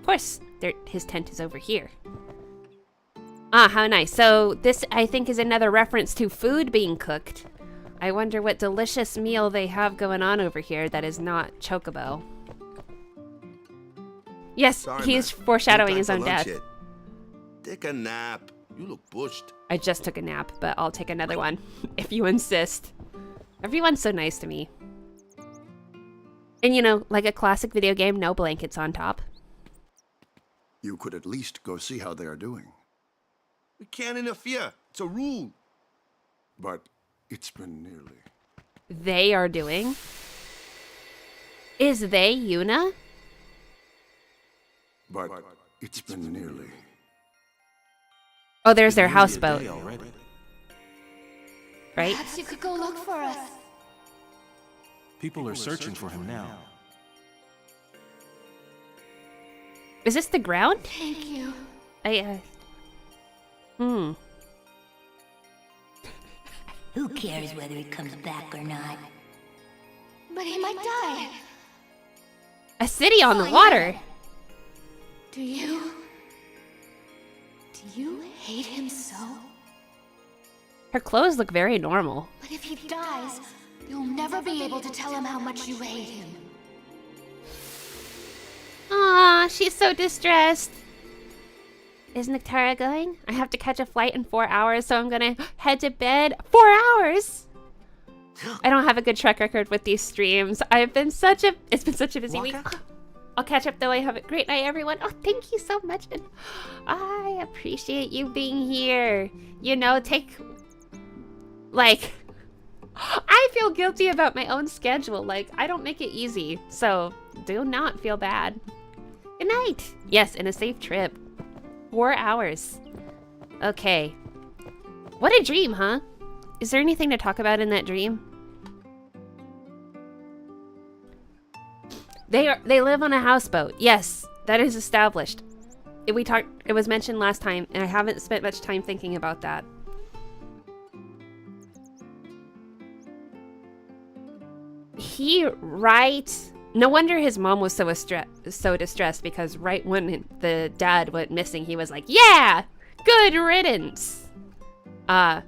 course, his tent is over here. Ah, how nice. So this, I think, is another reference to food being cooked. I wonder what delicious meal they have going on over here that is not Chocobo. Yes, Sorry, he's man. foreshadowing No time his own for lunch death. yet. Take a nap. You look pushed. I just took a nap, but I'll take another one, if you insist. Everyone's so nice to me. And you know, like a classic video game, no blankets on top. You could at least go see how they are doing. We can't interfere. It's a rule. But it's been nearly. They are doing? Is they Yuna? But it's been nearly. Oh, there's their Nearly a houseboat, day already. right? Perhaps you could go look for us. People are searching for him now. Is this the ground? Thank you. Who cares whether he comes back or not? But he might die. A city on the water. Do you hate him so? Her clothes look very normal. But if he dies, you'll never be able to tell him how much you hate him. Aw, she's so distressed. Is Nectara going? I have to catch a flight in 4 hours, so I'm gonna head to bed. 4 hours? I don't have a good track record with these streams. It's been such a busy week. I'll catch up though. I have a great night, everyone. Oh, thank you so much. And I appreciate you being here. You know, I feel guilty about my own schedule. Like, I don't make it easy. So do not feel bad. Good night. Yes, and a safe trip. 4 hours. Okay. What a dream, huh? Is there anything to talk about in that dream? They live on a houseboat. Yes, that is established. It was mentioned last time, and I haven't spent much time thinking about that. No wonder his mom was so distressed, because right when the dad went missing, he was like, yeah, good riddance. For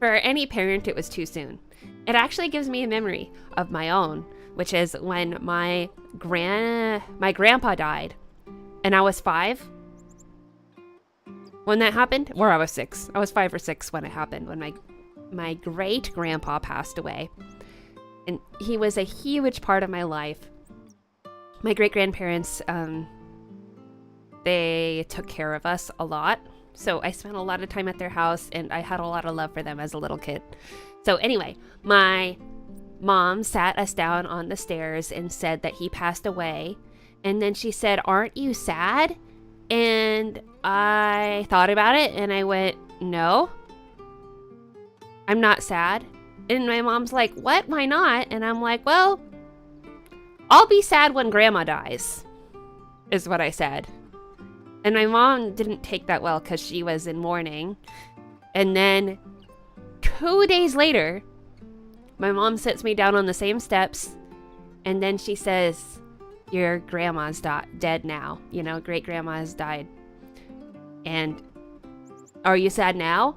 any parent, it was too soon. It actually gives me a memory of my own, which is when my grandpa died, and I was 5 when that happened, or I was 6. I was 5 or 6 when it happened, when my great grandpa passed away. And he was a huge part of my life. My great-grandparents, they took care of us a lot. So I spent a lot of time at their house, and I had a lot of love for them as a little kid. So anyway, my mom sat us down on the stairs and said that he passed away, And then she said, "Aren't you sad?" And I thought about it and I went, "No, I'm not sad." And my mom's like, "What? Why not?" And I'm like, "Well, I'll be sad when grandma dies," is what I said. And my mom didn't take that well because she was in mourning. And then 2 days later, my mom sits me down on the same steps. And then she says, "Your grandma's dead now. You know, great grandma has died. And are you sad now?"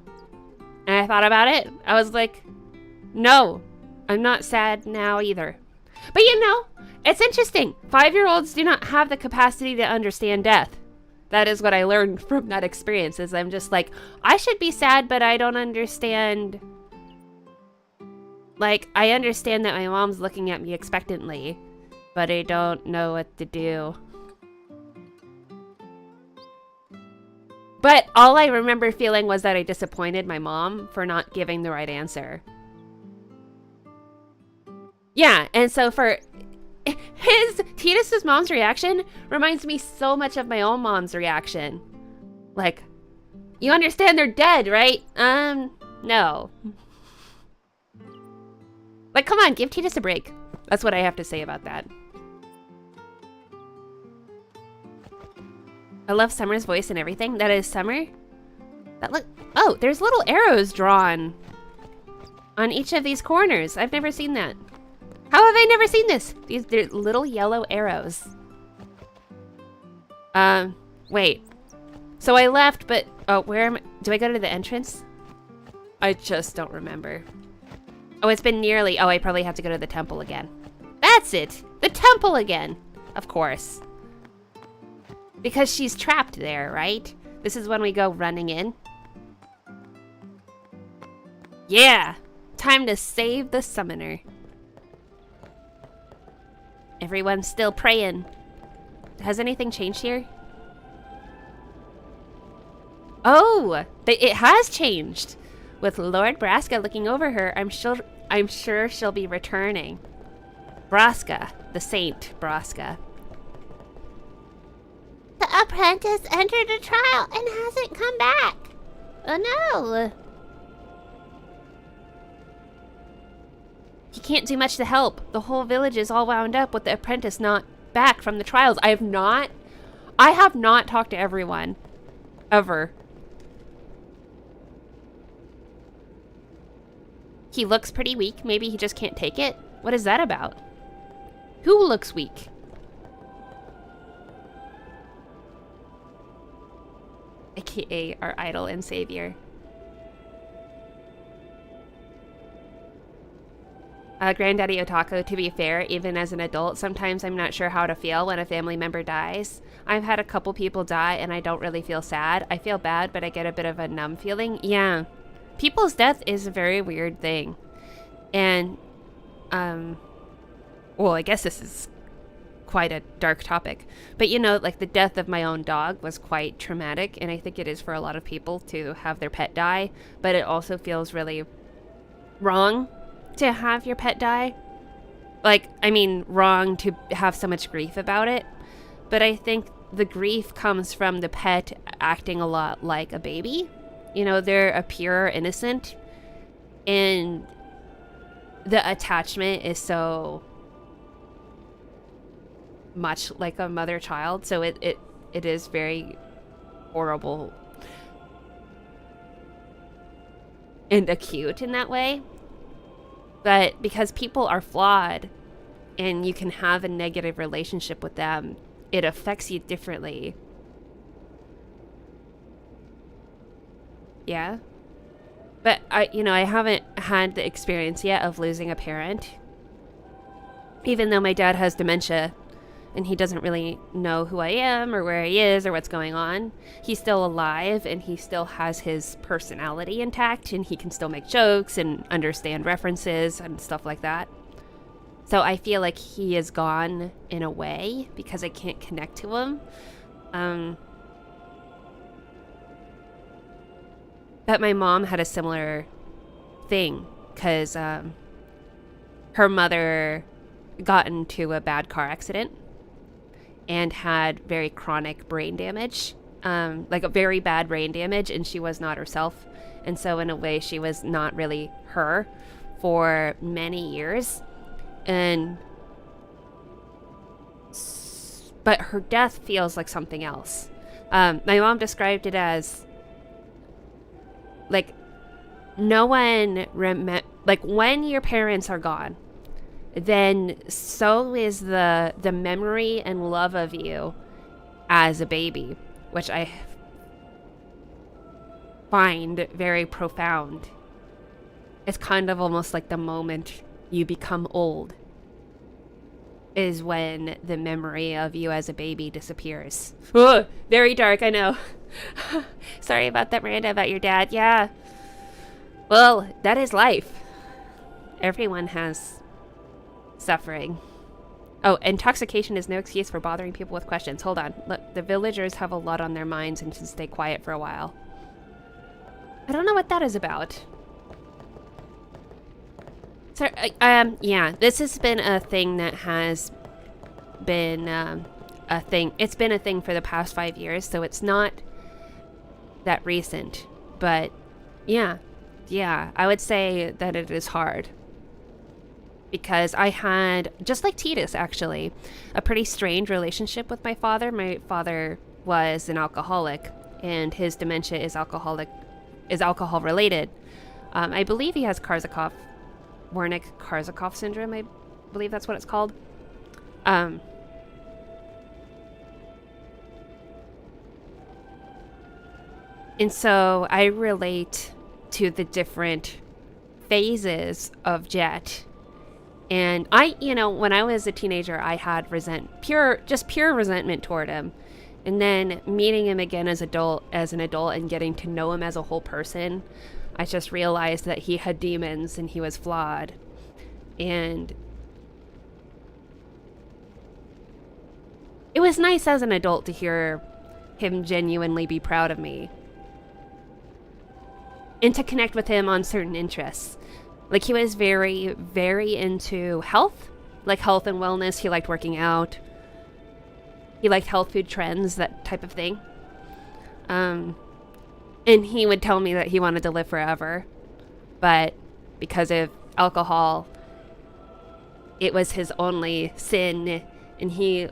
And I thought about it. I was like, "No, I'm not sad now either." But you know, it's interesting. 5-year-olds do not have the capacity to understand death. That is what I learned from that experience, is I'm just like, I should be sad, but I don't understand. Like, I understand that my mom's looking at me expectantly, but I don't know what to do. But all I remember feeling was that I disappointed my mom for not giving the right answer. Yeah, and so for Titus's mom's reaction reminds me so much of my own mom's reaction. Like, "You understand they're dead, right?" No. Like, come on, give Titus a break. That's what I have to say about that. I love Summer's voice and everything. That is Summer. Oh, there's little arrows drawn on each of these corners. I've never seen that. How have I never seen this? They're little yellow arrows. Wait. So I left, but where am I? Do I go to the entrance? I just don't remember. Oh, it's been nearly. Oh, I probably have to go to the temple again. That's it. The temple again. Of course. Because she's trapped there, right? This is when we go running in. Yeah. Time to save the summoner. Everyone's still praying. Has anything changed here? Oh, it has changed. With Lord Braska looking over her, I'm sure she'll be returning. Braska, the Saint Braska. The apprentice entered a trial and hasn't come back. Oh no. He can't do much to help. The whole village is all wound up with the apprentice not back from the trials. I have not talked to everyone. Ever. He looks pretty weak. Maybe he just can't take it. What is that about? Who looks weak? AKA our idol and savior. Granddaddy Otaku, to be fair, even as an adult, sometimes I'm not sure how to feel when a family member dies. I've had a couple people die and I don't really feel sad. I feel bad, but I get a bit of a numb feeling. Yeah. People's death is a very weird thing. And, well, I guess this is quite a dark topic. But, you know, like the death of my own dog was quite traumatic, and I think it is for a lot of people to have their pet die. But it also feels really wrong to have your pet die. Like, I mean, wrong to have so much grief about it. But I think the grief comes from the pet acting a lot like a baby. You know, they're a pure innocent. And the attachment is so much like a mother-child. So it is very horrible and acute in that way. But because people are flawed and you can have a negative relationship with them, it affects you differently. Yeah. But I haven't had the experience yet of losing a parent. Even though my dad has dementia and he doesn't really know who I am or where he is or what's going on, he's still alive and he still has his personality intact and he can still make jokes and understand references and stuff like that. So I feel like he is gone in a way because I can't connect to him. But my mom had a similar thing because her mother got into a bad car accident and had very chronic brain damage, like a very bad brain damage, and she was not herself. And so in a way, she was not really her for many years. But her death feels like something else. My mom described it as like no one like when your parents are gone, then so is the memory and love of you as a baby, which I find very profound. It's kind of almost like the moment you become old is when the memory of you as a baby disappears. Ugh, very dark, I know. Sorry about that, Miranda, about your dad. Yeah. Well, that is life. Everyone has suffering. Oh, intoxication is no excuse for bothering people with questions. Hold on. Look, the villagers have a lot on their minds and should stay quiet for a while. I don't know what that is about. So, yeah, this has been a thing that has been a thing. It's been a thing for the past 5 years, so it's not that recent. But, yeah, I would say that it is hard. Because I had, just like Titus, actually, a pretty strange relationship with my father. My father was an alcoholic, and his dementia is alcohol related. I believe he has Wernicke-Korsakoff syndrome. I believe that's what it's called. And so I relate to the different phases of Jet. And when I was a teenager, I had pure resentment toward him. And then meeting him again as an adult and getting to know him as a whole person, I just realized that he had demons and he was flawed. And it was nice as an adult to hear him genuinely be proud of me. And to connect with him on certain interests. Like, he was very, very into health. Like, health and wellness. He liked working out. He liked health food trends, that type of thing. And he would tell me that he wanted to live forever. But because of alcohol, it was his only sin. And he,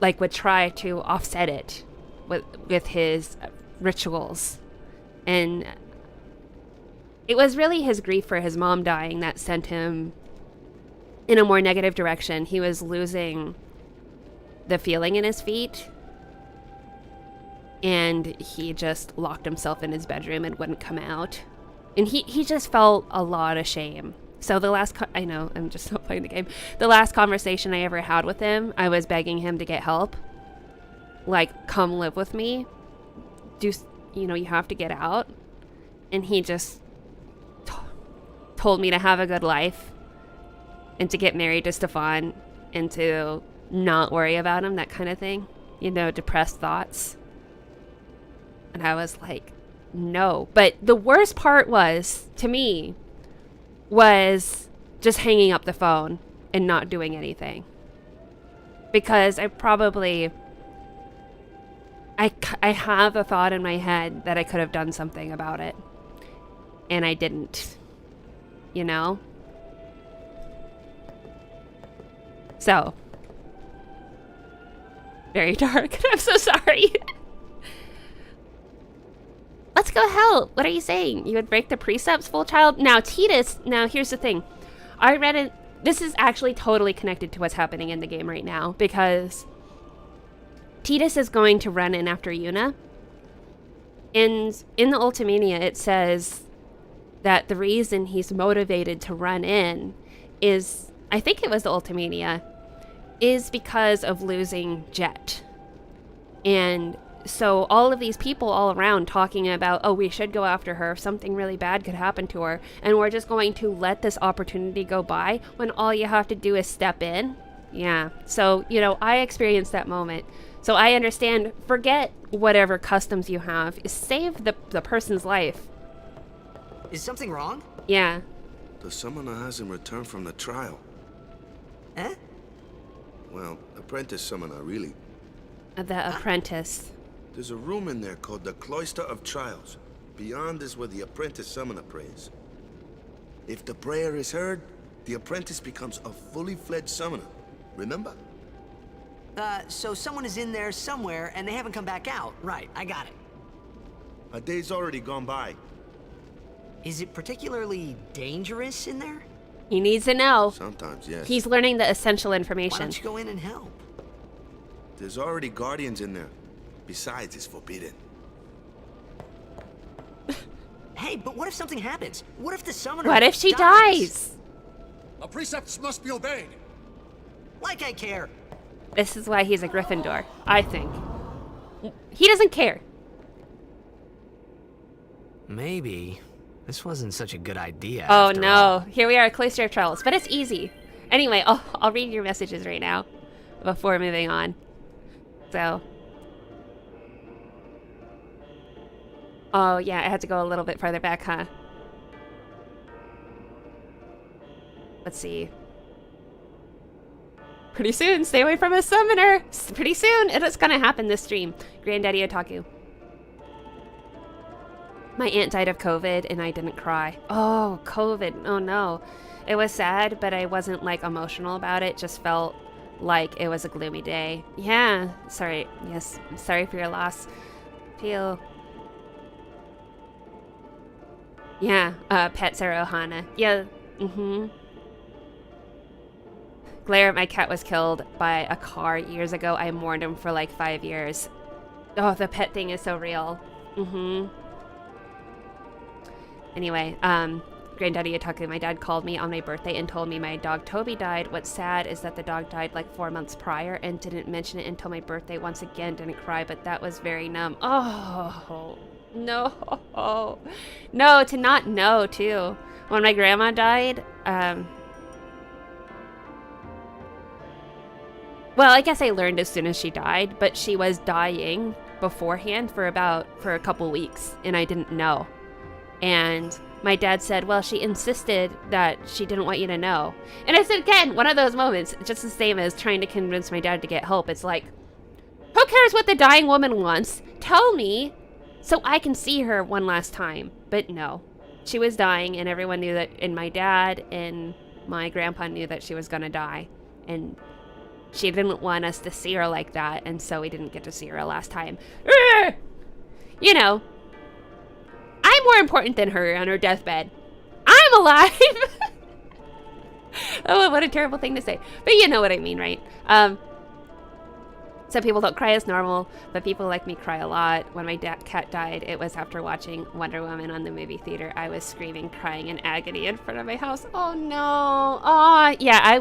would try to offset it with his rituals. And it was really his grief for his mom dying that sent him in a more negative direction. He was losing the feeling in his feet. And he just locked himself in his bedroom and wouldn't come out. And he just felt a lot of shame. So I know, I'm just not playing the game. The last conversation I ever had with him, I was begging him to get help. Like, come live with me. You have to get out. And he just told me to have a good life and to get married to Stefan and to not worry about him, that kind of thing. Depressed thoughts. And I was like, no. But the worst part was, to me, was just hanging up the phone and not doing anything. Because I have a thought in my head that I could have done something about it. And I didn't. So. Very dark. I'm so sorry. Let's go help. What are you saying? You would break the precepts, full child? Now, Titus, here's the thing. I read it. This is actually totally connected to what's happening in the game right now, because Titus is going to run in after Yuna. And in the Ultimania, it says that the reason he's motivated to run in is, I think it was the Ultimania, is because of losing Jet. And so all of these people all around talking about, oh, we should go after her, something really bad could happen to her, and we're just going to let this opportunity go by when all you have to do is step in. Yeah, so, I experienced that moment. So I understand, forget whatever customs you have, save the person's life. Is something wrong? Yeah. The summoner hasn't returned from the trial. Eh? Well, apprentice summoner, really. The apprentice. There's a room in there called the Cloister of Trials. Beyond is where the apprentice summoner prays. If the prayer is heard, the apprentice becomes a fully fledged summoner. Remember? So someone is in there somewhere and they haven't come back out. Right, I got it. A day's already gone by. Is it particularly dangerous in there? He needs to know. Sometimes, yes. He's learning the essential Why information. don't you go in and help? There's already guardians in there. Besides, it's forbidden. Hey, but what if something happens? What if the summoner What if she dies? Our precepts must be obeyed. Like I care. This is why he's a Gryffindor, I think. He doesn't care. Maybe this wasn't such a good idea. Oh after no, all. here we are, Cloister of Trials, but it's easy. Anyway, I'll read your messages right now before moving on. So. Oh yeah, I had to go a little bit farther back, huh? Let's see. Pretty soon, stay away from a summoner. Pretty soon, it's gonna happen this stream. Granddaddy Otaku. My aunt died of COVID and I didn't cry. Oh, COVID. Oh no. It was sad, but I wasn't like emotional about it. Just felt like it was a gloomy day. Yeah. Sorry. Yes. I'm sorry for your loss. Feel. Yeah. Pet Sarah Ohana. Yeah. Mm-hmm. Glare, my cat was killed by a car years ago. I mourned him for like 5 years. Oh, the pet thing is so real. Mm-hmm. Anyway, Granddaddy Otaku, my dad called me on my birthday and told me my dog Toby died. What's sad is that the dog died like 4 months prior and didn't mention it until my birthday. Once again, didn't cry, but that was very numb. Oh, no. No, to not know, too. When my grandma died, well, I guess I learned as soon as she died, but she was dying beforehand for a couple weeks, and I didn't know. And my dad said, well, she insisted that she didn't want you to know. And I said, again, one of those moments, just the same as trying to convince my dad to get help. It's like, who cares what the dying woman wants? Tell me so I can see her one last time. But no, she was dying, and everyone knew that, and my dad and my grandpa knew that she was going to die. And she didn't want us to see her like that, and so we didn't get to see her last time. You know. I'm more important than her on her deathbed. I'm alive! Oh, what a terrible thing to say. But you know what I mean, right? Some people don't cry as normal, but people like me cry a lot. When my cat died, it was after watching Wonder Woman on the movie theater. I was screaming, crying in agony in front of my house. Oh no. Oh, yeah, I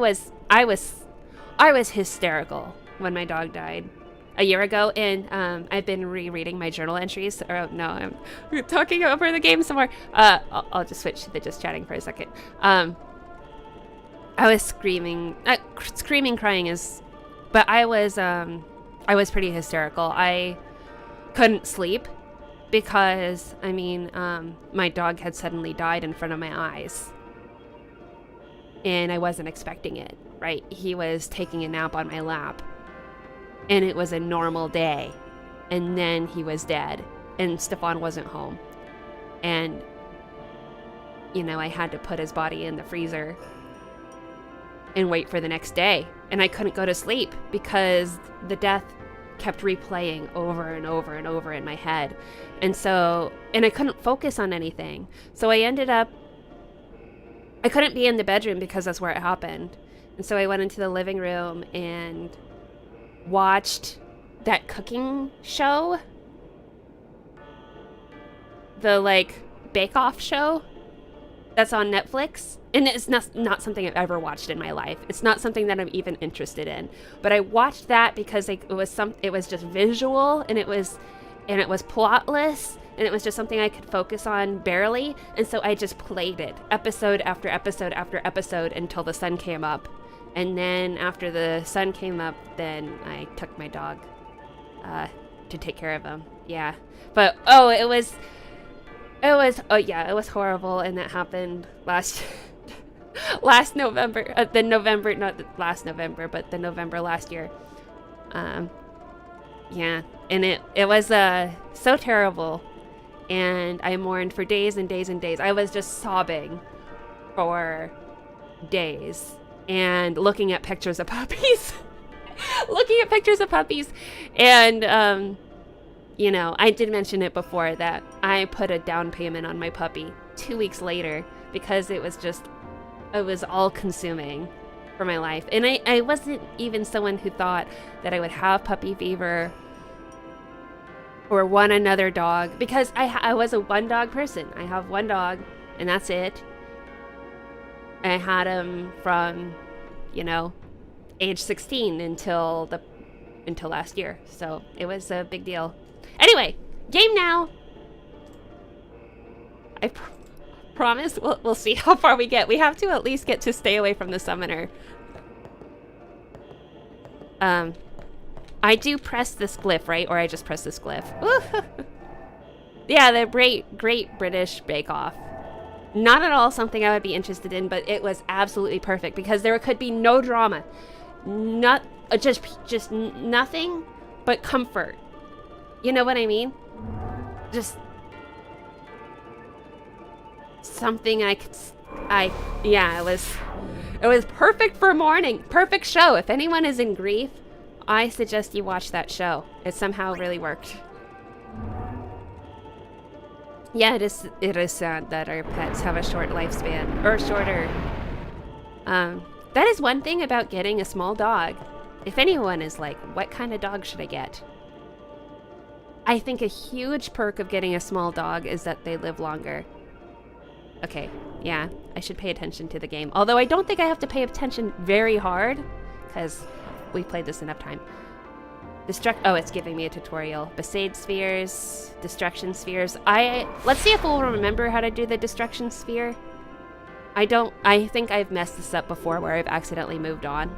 was hysterical when my dog died a year ago, and I've been rereading my journal entries. Or no, I'm talking over the game some more. I'll just switch to the just chatting for a second. I was screaming, crying is, but I was pretty hysterical. I couldn't sleep because, I mean, my dog had suddenly died in front of my eyes, and I wasn't expecting it. Right, he was taking a nap on my lap, and it was a normal day, and then he was dead, and Stefan wasn't home, and you know, I had to put his body in the freezer and wait for the next day, and I couldn't go to sleep because the death kept replaying over and over and over in my head, and I couldn't focus on anything, so I couldn't be in the bedroom because that's where it happened. And so I went into the living room and watched that cooking show. The, like, bake-off show that's on Netflix. And it's not something I've ever watched in my life. It's not something that I'm even interested in. But I watched that because it was just visual, and it was plotless, and it was just something I could focus on barely. And so I just played it episode after episode after episode until the sun came up. And then after the sun came up, then I took my dog to take care of him. Yeah. But, it was horrible. And that happened last November. Not last November, but the November last year. Yeah, and it was so terrible, and I mourned for days and days and days. I was just sobbing for days and looking at pictures of puppies. Looking at pictures of puppies. And you know, I did mention it before that I put a down payment on my puppy 2 weeks later because it was all consuming for my life. And I wasn't even someone who thought that I would have puppy fever or want another dog, because I was a one dog person. I have one dog and that's it. I had him from, you know, age 16 until last year. So it was a big deal. Anyway, game now. I promise we'll see how far we get. We have to at least get to stay away from the summoner. I do press this glyph, right? Or I just press this glyph. Yeah, the Great British Bake Off. Not at all something I would be interested in, but it was absolutely perfect because there could be no drama. Not just nothing but comfort. You know what I mean? Just something yeah, it was perfect for morning. Perfect show. If anyone is in grief, I suggest you watch that show. It somehow really worked. Yeah, it is sad that our pets have a short lifespan, or shorter. That is one thing about getting a small dog. If anyone is like, what kind of dog should I get? I think a huge perk of getting a small dog is that they live longer. Okay, yeah, I should pay attention to the game. Although I don't think I have to pay attention very hard, because we've played this enough time. Oh, it's giving me a tutorial. Besaid spheres, destruction spheres. Let's see if we'll remember how to do the destruction sphere. I think I've messed this up before where I've accidentally moved on.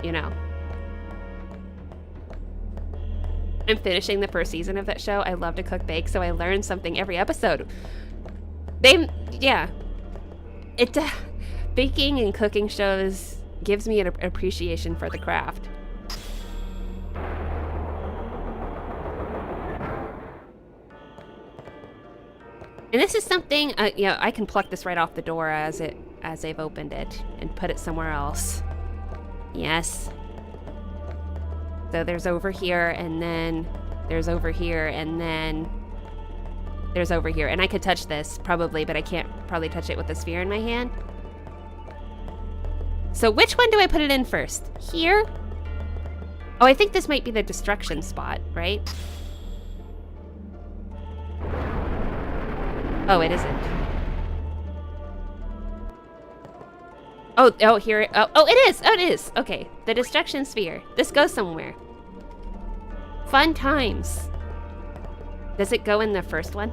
You know. I'm finishing the first season of that show. I love to cook bake, so I learn something every episode. Yeah. Baking and cooking shows gives me an appreciation for the craft. And this is something, you know, I can pluck this right off the door as I've opened it and put it somewhere else. Yes. So there's over here, and then there's over here, and then there's over here. And I could touch this, probably, but I can't probably touch it with the sphere in my hand. So which one do I put it in first? Here? Oh, I think this might be the destruction spot, right? Oh, it isn't. Oh, here. Oh, it is. Oh, it is. Okay, the destruction sphere. This goes somewhere. Fun times. Does it go in the first one?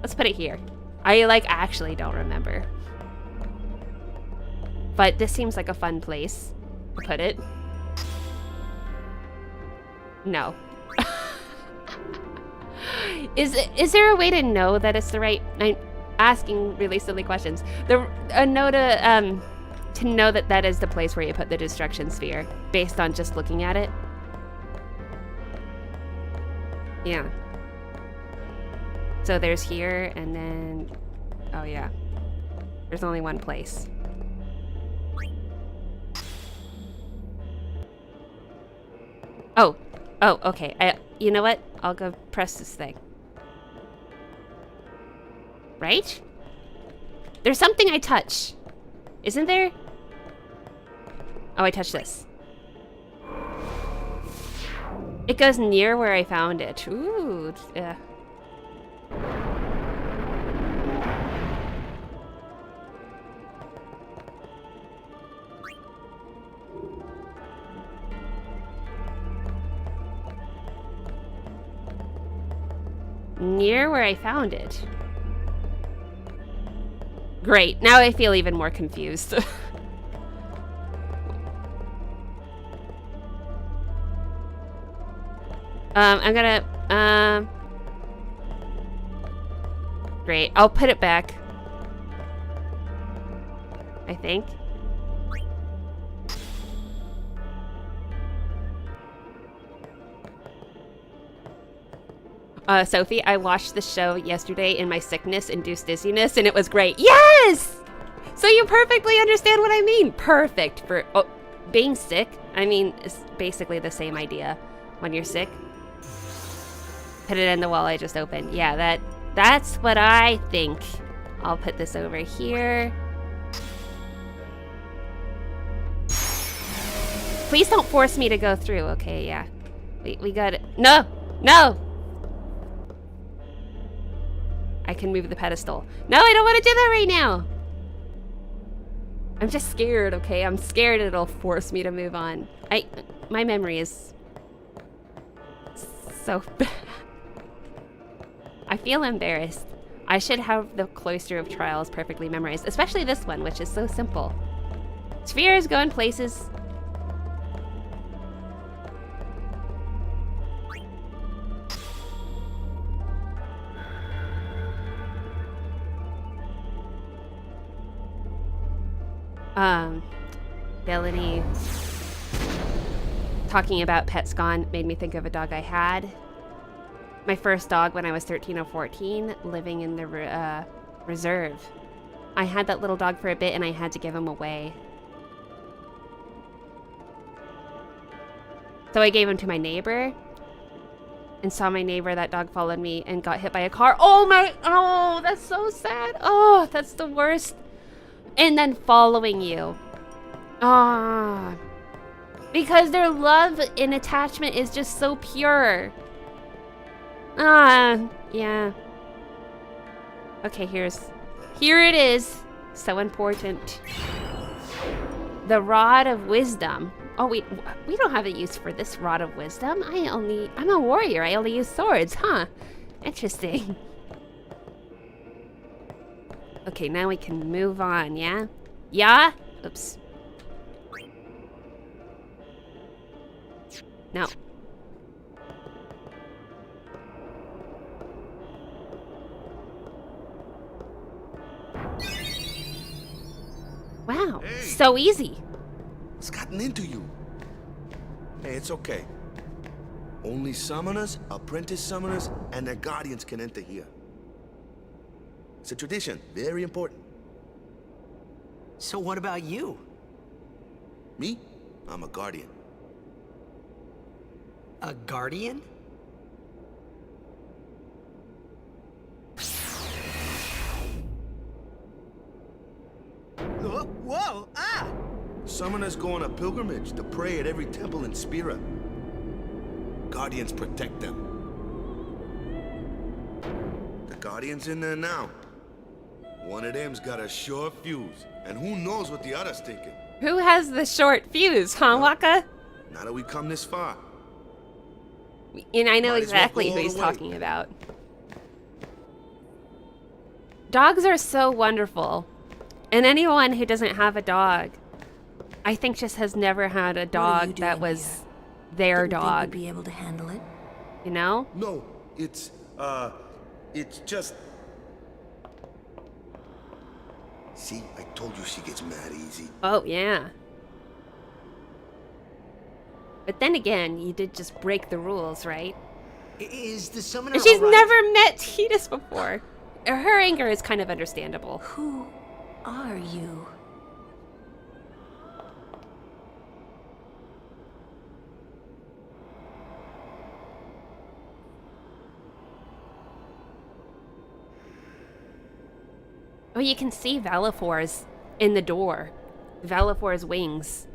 Let's put it here. I actually don't remember. But this seems like a fun place to put it. No. Is there a way to know that it's the right? I'm asking really silly questions. A know to know that that is the place where you put the destruction sphere based on just looking at it. Yeah. So there's here, and then oh yeah, there's only one place. Oh, okay. You know what? I'll go press this thing. Right? There's something I touch. Isn't there? Oh, I touched this. It goes near where I found it. Ooh, yeah. Near where I found it. Great, now I feel even more confused. I'm gonna, great, I'll put it back. I think. Sophie, I watched the show yesterday in my sickness-induced dizziness, and it was great. Yes! So you perfectly understand what I mean. Perfect for being sick. I mean, it's basically the same idea. When you're sick, put it in the wall I just opened. Yeah, that's what I think. I'll put this over here. Please don't force me to go through. Okay, yeah. We got it. No! No! I can move the pedestal. No, I don't want to do that right now. I'm just scared, okay? I'm scared it'll force me to move on. My memory is so bad. I feel embarrassed. I should have the Cloister of Trials perfectly memorized, especially this one, which is so simple. Spheres go in places. Melanie talking about pets gone made me think of a dog I had. My first dog when I was 13 or 14, living in the reserve. I had that little dog for a bit and I had to give him away. So I gave him to my neighbor and saw my neighbor, that dog followed me and got hit by a car. Oh, that's so sad. Oh, that's the worst. And then following you. Ah. Because their love and attachment is just so pure. Yeah. Okay, here it is. So important. The Rod of Wisdom. Oh, we don't have a use for this Rod of Wisdom. I'm a warrior. I only use swords, huh? Interesting. Okay, now we can move on, yeah? Yeah? Oops. No. Wow, Hey. so easy. What's gotten into you? Hey, it's okay. Only summoners, apprentice summoners, and their guardians can enter here. It's a tradition, very important. So what about you? Me? I'm a guardian. A guardian? Whoa! Ah! Summoners go on a pilgrimage to pray at every temple in Spira. Guardians protect them. The Guardian's in there now. One of them's got a short fuse, and who knows what the other's thinking. Who has the short fuse, huh, Waka? Now that we've come this far. And I know Might as well exactly go who all he's the way. talking about. Dogs are so wonderful. And anyone who doesn't have a dog, I think just has never had a dog that was their Didn't think dog. you'd be able to handle it. You know? No, it's just... See, I told you she gets mad easy. Oh, yeah. But then again, you did just break the rules, right? Is the summoner And she's all right? never met Tidus before. Her anger is kind of understandable. Who are you? Oh, you can see Valifor's in the door. Valifor's wings.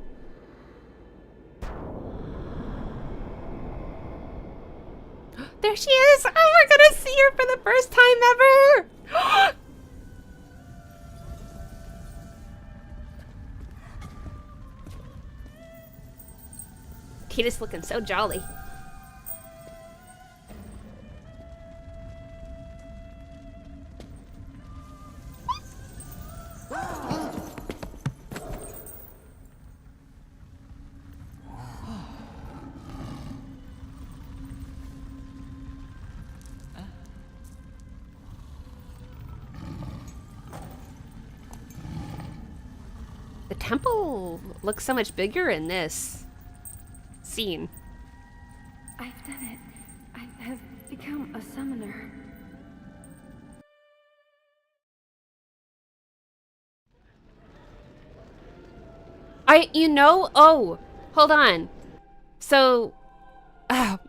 There she is! Oh, we're gonna see her for the first time ever! Tidus looking so jolly. The temple looks so much bigger in this scene. I've done it. I have become a summoner. Oh, hold on. So,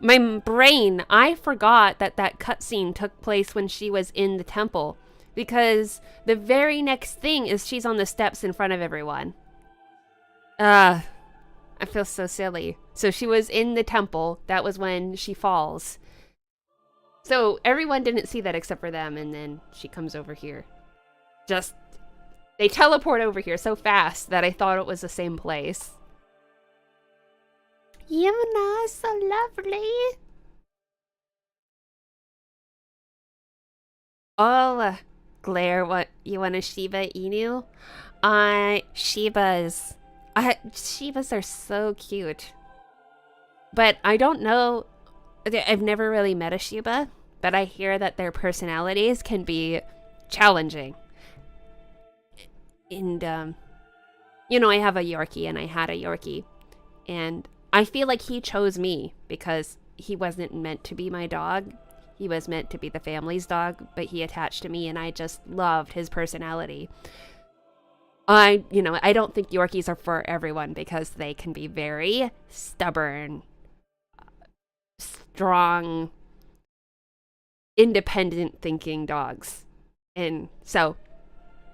my brain, I forgot that that cutscene took place when she was in the temple. Because the very next thing is she's on the steps in front of everyone. I feel so silly. So she was in the temple. That was when she falls. So everyone didn't see that except for them, and then she comes over here. They teleport over here so fast that I thought it was the same place. Yuna, so lovely. Oh, Claire, what, you want a Shiba Inu? Shibas are so cute. But I don't know, I've never really met a Shiba, but I hear that their personalities can be challenging. And, I have a Yorkie and I had a Yorkie. And I feel like he chose me because he wasn't meant to be my dog. He was meant to be the family's dog, but he attached to me and I just loved his personality. I don't think Yorkies are for everyone because they can be very stubborn, strong, independent thinking dogs. And so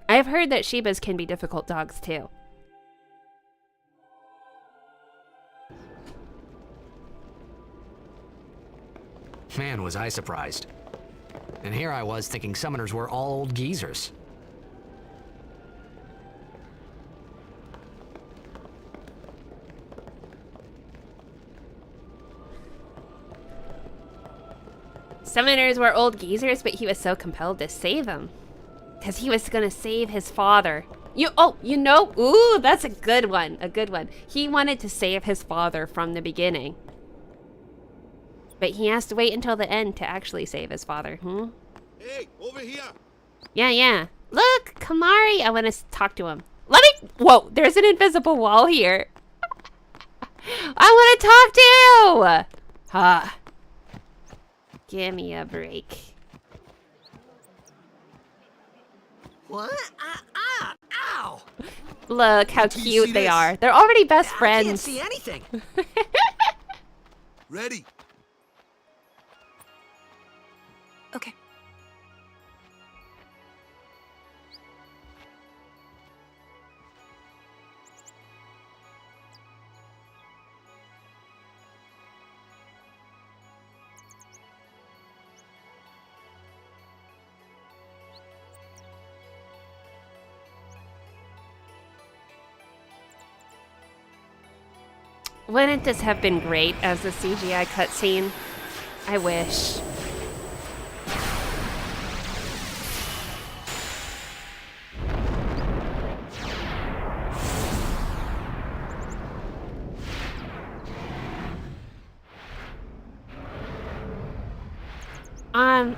I've heard that Shibas can be difficult dogs too. Man, was I surprised. And here I was thinking summoners were all old geezers. Summoners were old geezers, but he was so compelled to save them. Because he was going to save his father. Ooh, that's a good one. He wanted to save his father from the beginning. But he has to wait until the end to actually save his father. Hey, over here. Yeah. Look, Kamari. I want to talk to him. Whoa, there's an invisible wall here. I want to talk to you. Give me a break. What? Ow! Look how cute they are. They're already best friends. I can't see anything. Ready. Okay. Wouldn't this have been great as a CGI cutscene? I wish.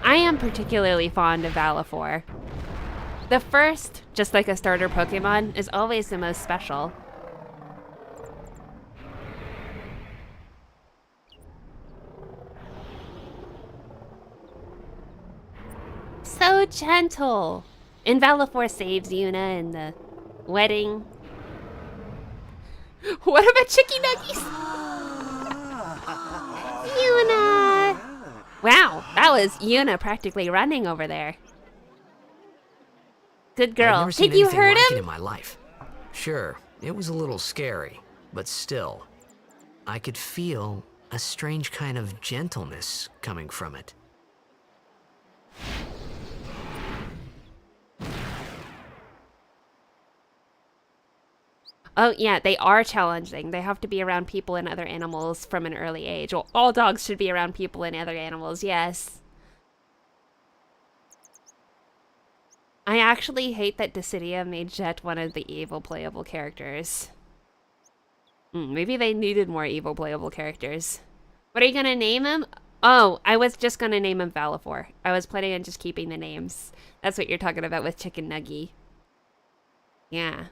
I am particularly fond of Valifor. The first, just like a starter Pokemon, is always the most special. So gentle. And Valifor saves Yuna in the wedding. What about Chicky Nuggies? Yuna! Wow, that was Yuna practically running over there. Good girl. Did you hurt him? In my life. Sure, it was a little scary, but still, I could feel a strange kind of gentleness coming from it. Oh, yeah, they are challenging. They have to be around people and other animals from an early age. Well, all dogs should be around people and other animals, yes. I actually hate that Dissidia made Jet one of the evil playable characters. Maybe they needed more evil playable characters. What are you gonna name him? Oh, I was just gonna name him Valifor. I was planning on just keeping the names. That's what you're talking about with Chicken Nuggy. Yeah.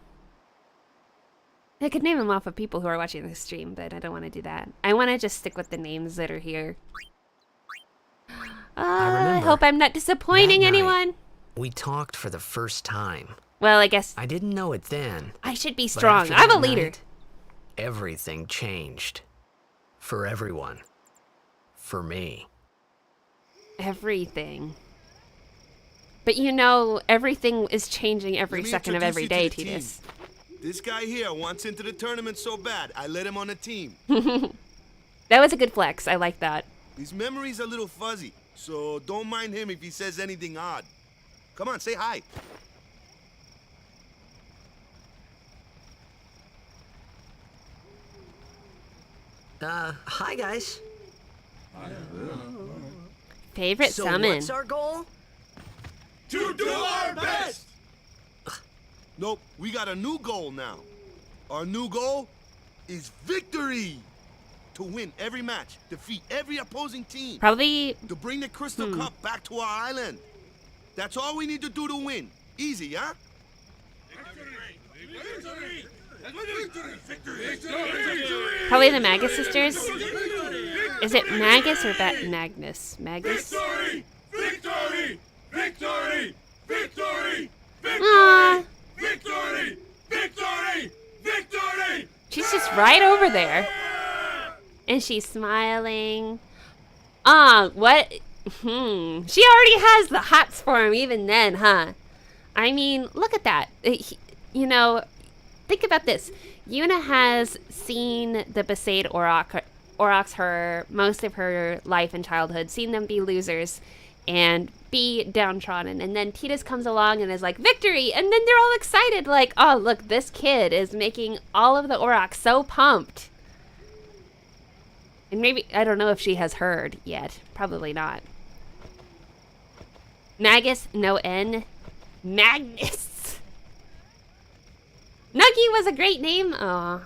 I could name them off of people who are watching the stream, but I don't want to do that. I want to just stick with the names that are here. hope I'm not disappointing that night, anyone. we talked for the first time. Well, I guess I didn't know it then. I should be but strong. after I'm a that leader. night, everything changed. For everyone. For me. Everything. But you know, everything is changing every Let me second of introduce every you day, to the team. Titus. This guy here wants into the tournament so bad, I let him on the team. That was a good flex. I like that. His memory's a little fuzzy, so don't mind him if he says anything odd. Come on, say hi. Hi guys. Favorite So summon. what's our goal? To do our best! Nope, we got a new goal now. Our new goal is victory! To win every match, defeat every opposing team. Probably. To bring the Crystal Cup back to our island. That's all we need to do to win. Easy, huh? Probably the Magus sisters. Is it Magus or Magnus? Magus? Victory! Victory! Victory! Victory! Aww. Victory! Victory! Victory! She's just right over there. And she's smiling. What? She already has the hots for him even then, huh? I mean, look at that. You know, think about this. Yuna has seen the Besaid Aurochs her most of her life and childhood, seen them be losers and be downtrodden. And then Titus comes along and is like, victory! And then they're all excited, like, oh, look, this kid is making all of the Aurochs so pumped. And maybe, I don't know if she has heard yet. Probably not. Magus, no N. Magnus. Nuggy was a great name. Aw.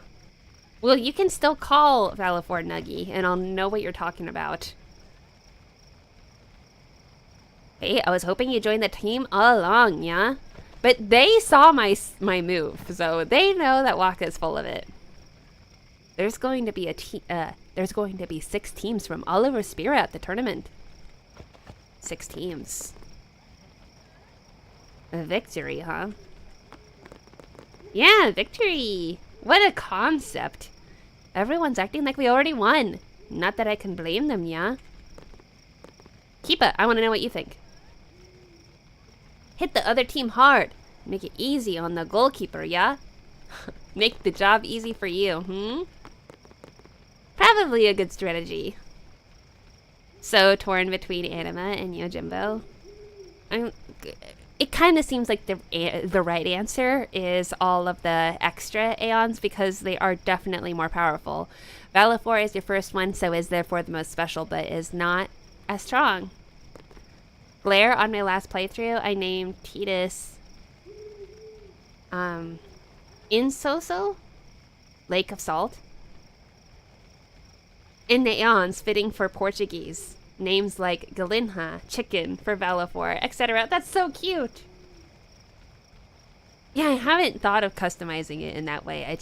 Well, you can still call Valifor Nuggy, and I'll know what you're talking about. Hey, I was hoping you joined the team all along, yeah? But they saw my move, so they know that Waka's full of it. There's going to be there's going to be 6 teams from all over Spira at the tournament. 6 teams. A victory, huh? Yeah, victory! What a concept. Everyone's acting like we already won. Not that I can blame them, yeah? Keepa, I want to know what you think. Hit the other team hard. Make it easy on the goalkeeper, yeah? Make the job easy for you, Probably a good strategy. So torn between Anima and Yojimbo. It kind of seems like the right answer is all of the extra Aeons because they are definitely more powerful. Valifor is your first one, so is therefore the most special, but is not as strong. Glare, on my last playthrough, I named Titus Insoso, Lake of Salt. In the Aeons, fitting for Portuguese. Names like Galinha, Chicken for Valifor, etc. That's so cute. Yeah, I haven't thought of customizing it in that way. I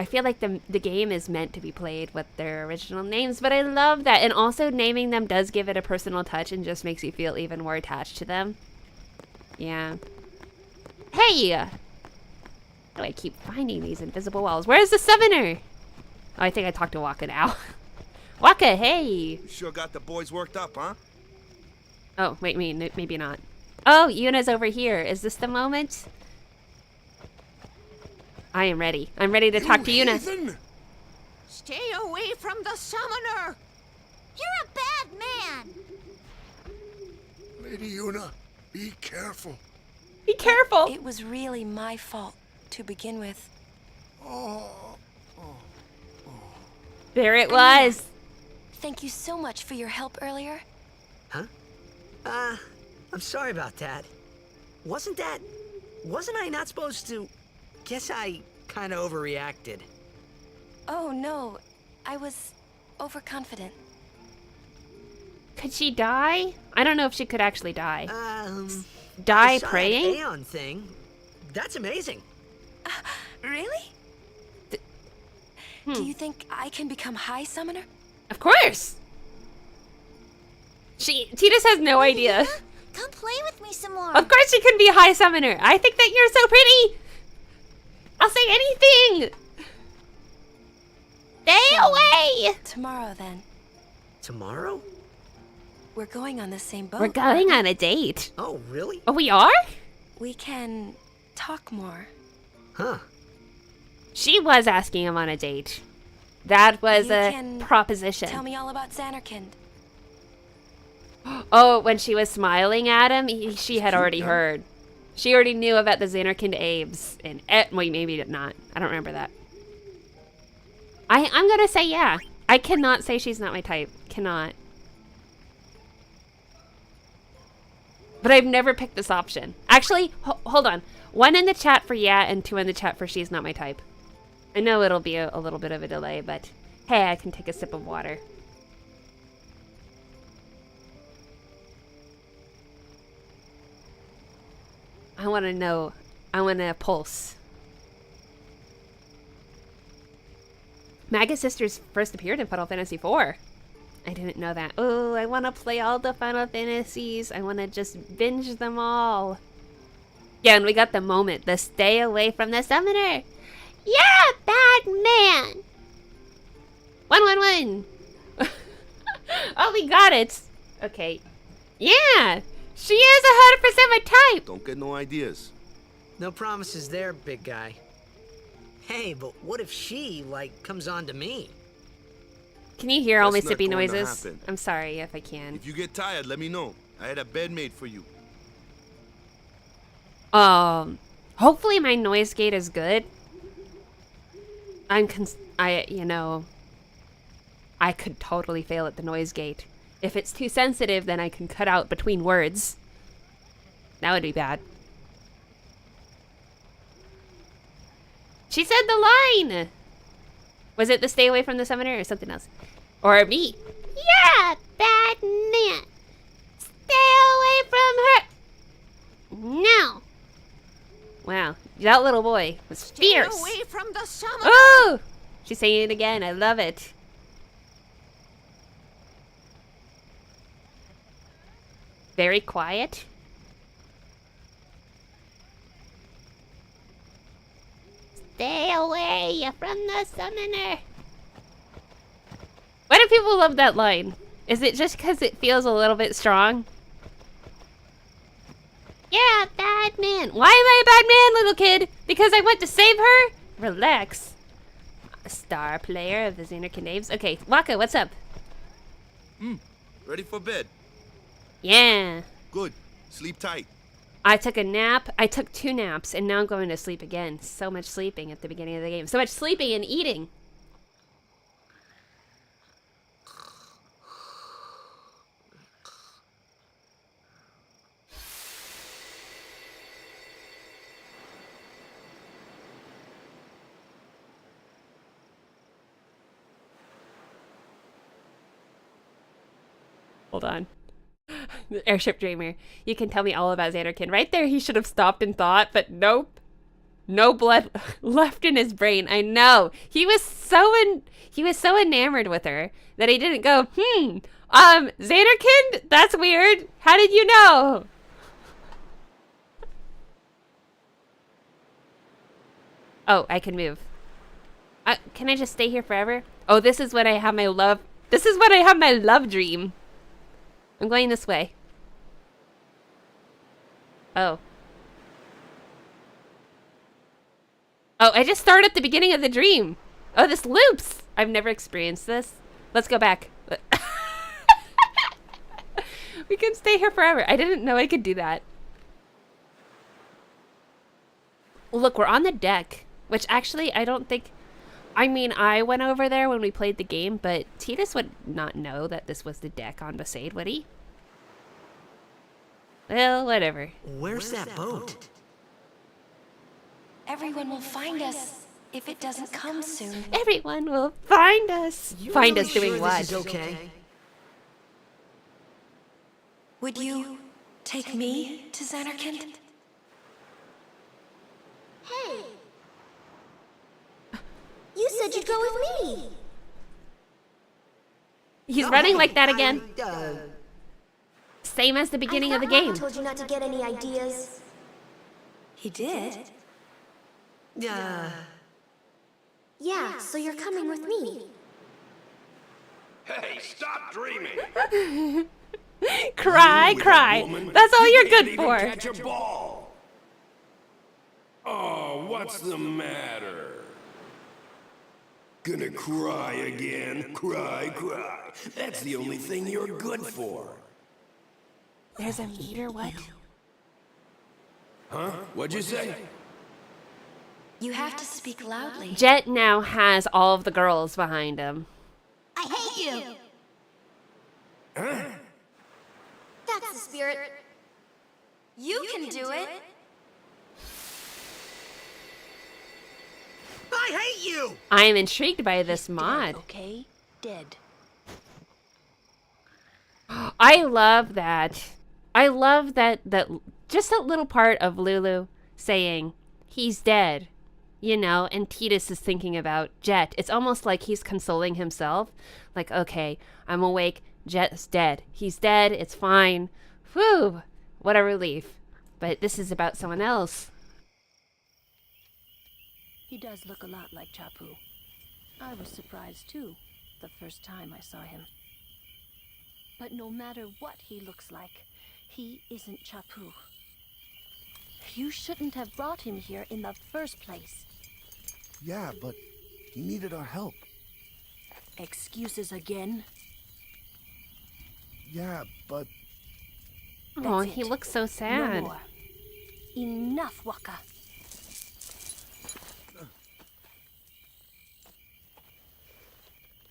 feel like the game is meant to be played with their original names, but I love that. And also naming them does give it a personal touch and just makes you feel even more attached to them. Yeah. Hey! How do I keep finding these invisible walls? Where's the summoner? Oh, I think I talked to Waka now. Waka, hey! You sure got the boys worked up, huh? Oh, wait, maybe not. Oh, Yuna's over here. Is this the moment? I am ready. I'm ready to talk to Yuna. Heathen! Stay away from the summoner! You're a bad man! Lady Yuna, be careful. Be careful! It was really my fault to begin with. There it was. Thank you so much for your help earlier. Huh? I'm sorry about that. Wasn't I not supposed to? Guess I kind of overreacted. Oh no, I was overconfident. Could she die? I don't know if she could actually die. Die Die praying? That Aeon thing. That's amazing. Really? Do you think I can become High Summoner? Of course! Titus has no idea. Come play with me some more. Of course she can be a high summoner. I think that you're so pretty. I'll say anything. Stay away. Tomorrow, then. Tomorrow? We're going on the same boat. We're going on a date. Oh, really? Oh, we are? We can talk more. Huh. She was asking him on a date. That was You a can proposition. Tell me all about Xanarkand. Oh, when she was smiling at him, she had cute, already yeah. heard. She already knew about the Xanarkand Abes. And wait, maybe not. I don't remember that. I'm gonna say yeah. I cannot say she's not my type. Cannot. But I've never picked this option. Actually, hold on. 1 in the chat for yeah, and 2 in the chat for she's not my type. I know it'll be a little bit of a delay, but hey, I can take a sip of water. I want to know. I want to pulse. Maga's sisters first appeared in Final Fantasy IV. I didn't know that. Oh, I want to play all the Final Fantasies. I want to just binge them all. Yeah, and we got the moment. The stay away from the summoner. Yeah, bad man. 111. Oh, we got it. Okay. Yeah, she is 100% my type. Don't get no ideas. No promises there, big guy. Hey, but what if she, like, comes on to me? Can you hear all my That's not sippy going to noises? happen. I'm sorry if I can. If you get tired, let me know. I had a bed made for you. Hopefully my noise gate is good. I could totally fail at the noise gate. If it's too sensitive, then I can cut out between words. That would be bad. She said the line! Was it the stay away from the summoner or something else? Or me? Yeah, bad man. Stay away from her. No. Wow, that little boy was fierce. Stay away from the summoner. Oh! She's saying it again. I love it. Very quiet. Stay away from the summoner. Why do people love that line? Is it just because it feels a little bit strong? Yeah, bad man. Why am I a bad man, little kid? Because I went to save her? Relax. A star player of the Xanarkand Abes. Okay, Waka, what's up? Ready for bed? Yeah. Good. Sleep tight. I took a nap. I took 2 naps, and now I'm going to sleep again. So much sleeping at the beginning of the game. So much sleeping and eating. Hold on. The Airship Dreamer. You can tell me all about Xanarkand. Right there, he should have stopped and thought, but nope. No blood left in his brain. I know. He was so enamored with her that he didn't go, Xanarkand? That's weird. How did you know? Oh, I can move. Can I just stay here forever? Oh, this is when I have my love. This is when I have my love dream. I'm going this way. Oh. Oh, I just started at the beginning of the dream. Oh, this loops. I've never experienced this. Let's go back. We can stay here forever. I didn't know I could do that. Look, we're on the deck, which actually I don't think... I mean, I went over there when we played the game, but Titus would not know that this was the deck on Besaid, would he? Well, whatever. Where's that boat? Everyone will find us if it doesn't come soon. Everyone will find us. Find us doing Sure what? this is okay? Would you take me to Xanarkand? Hey. You said you'd go with me. He's running like that again. Same as the beginning of the Papa game. told you not to get any ideas. He did? Yeah, so you're coming with me. Hey, stop dreaming! Cry, cry. That's all you're good for. Catch a ball! Oh, what's the matter? Gonna cry again? Cry, cry. That's the only thing you're good for. There's a meter, what? Huh? What'd you say? You have to speak loudly. Jet now has all of the girls behind him. I hate you! Huh? That's the spirit. You can do it. I hate you! I am intrigued by this mod. Okay, dead. I love that. I love that just that little part of Lulu saying he's dead, you know, and Tidus is thinking about Jet. It's almost like he's consoling himself. Like, okay, I'm awake. Jet's dead. He's dead. It's fine. Whew, what a relief. But this is about someone else. He does look a lot like Chapu. I was surprised too, the first time I saw him. But no matter what he looks like, he isn't Chapu. You shouldn't have brought him here in the first place. Yeah, but he needed our help. Excuses again? Yeah, but Oh, That's he it. looks so No sad. more. Enough, Waka.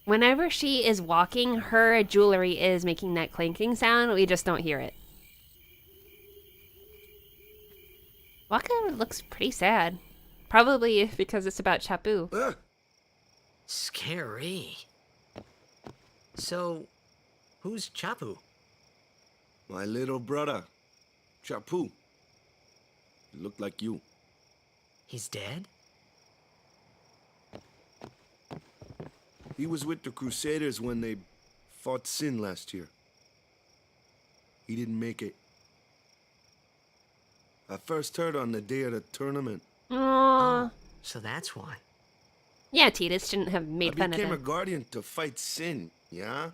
Whenever she is walking, her jewelry is making that clinking sound. We just don't hear it. Waka looks pretty sad. Probably because it's about Chapu. Scary. So, who's Chapu? My little brother, Chapu. He looked like you. He's dead? He was with the Crusaders when they fought Sin last year. He didn't make it. I first heard on the day of the tournament. Aww. So that's why. Yeah, Tidus shouldn't have I made fun of became a it. guardian to fight Sin, yeah?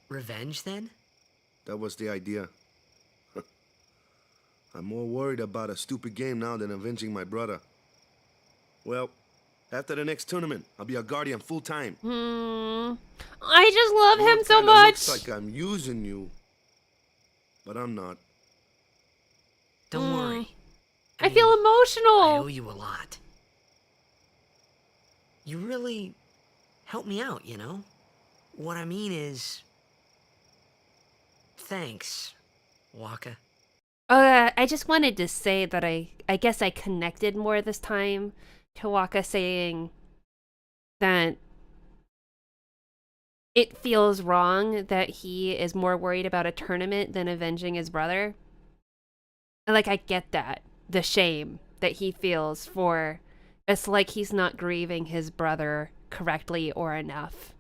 Revenge then? That was the idea. I'm more worried about a stupid game now than avenging my brother. Well, after the next tournament, I'll be a guardian full time. I just love him so much. Looks like I'm using you, but I'm not. Don't worry. I feel I emotional. owe you a lot. You really helped me out, you know? What I mean is... Thanks, Waka. I just wanted to say that I guess I connected more this time to Waka saying that it feels wrong that he is more worried about a tournament than avenging his brother. And like, I get that. The shame that he feels for, it's like he's not grieving his brother correctly or enough.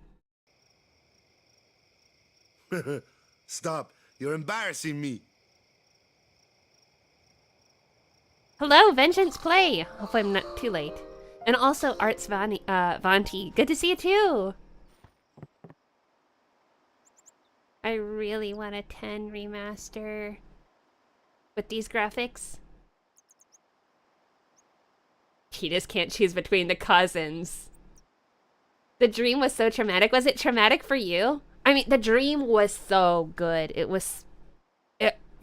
Stop. You're embarrassing me. Hello, Vengeance Play. Hopefully I'm not too late. And also Arts Vanti. Good to see you too. I really want a 10 remaster with these graphics. He just can't choose between the cousins. The dream was so traumatic. Was it traumatic for you? I mean, the dream was so good. It was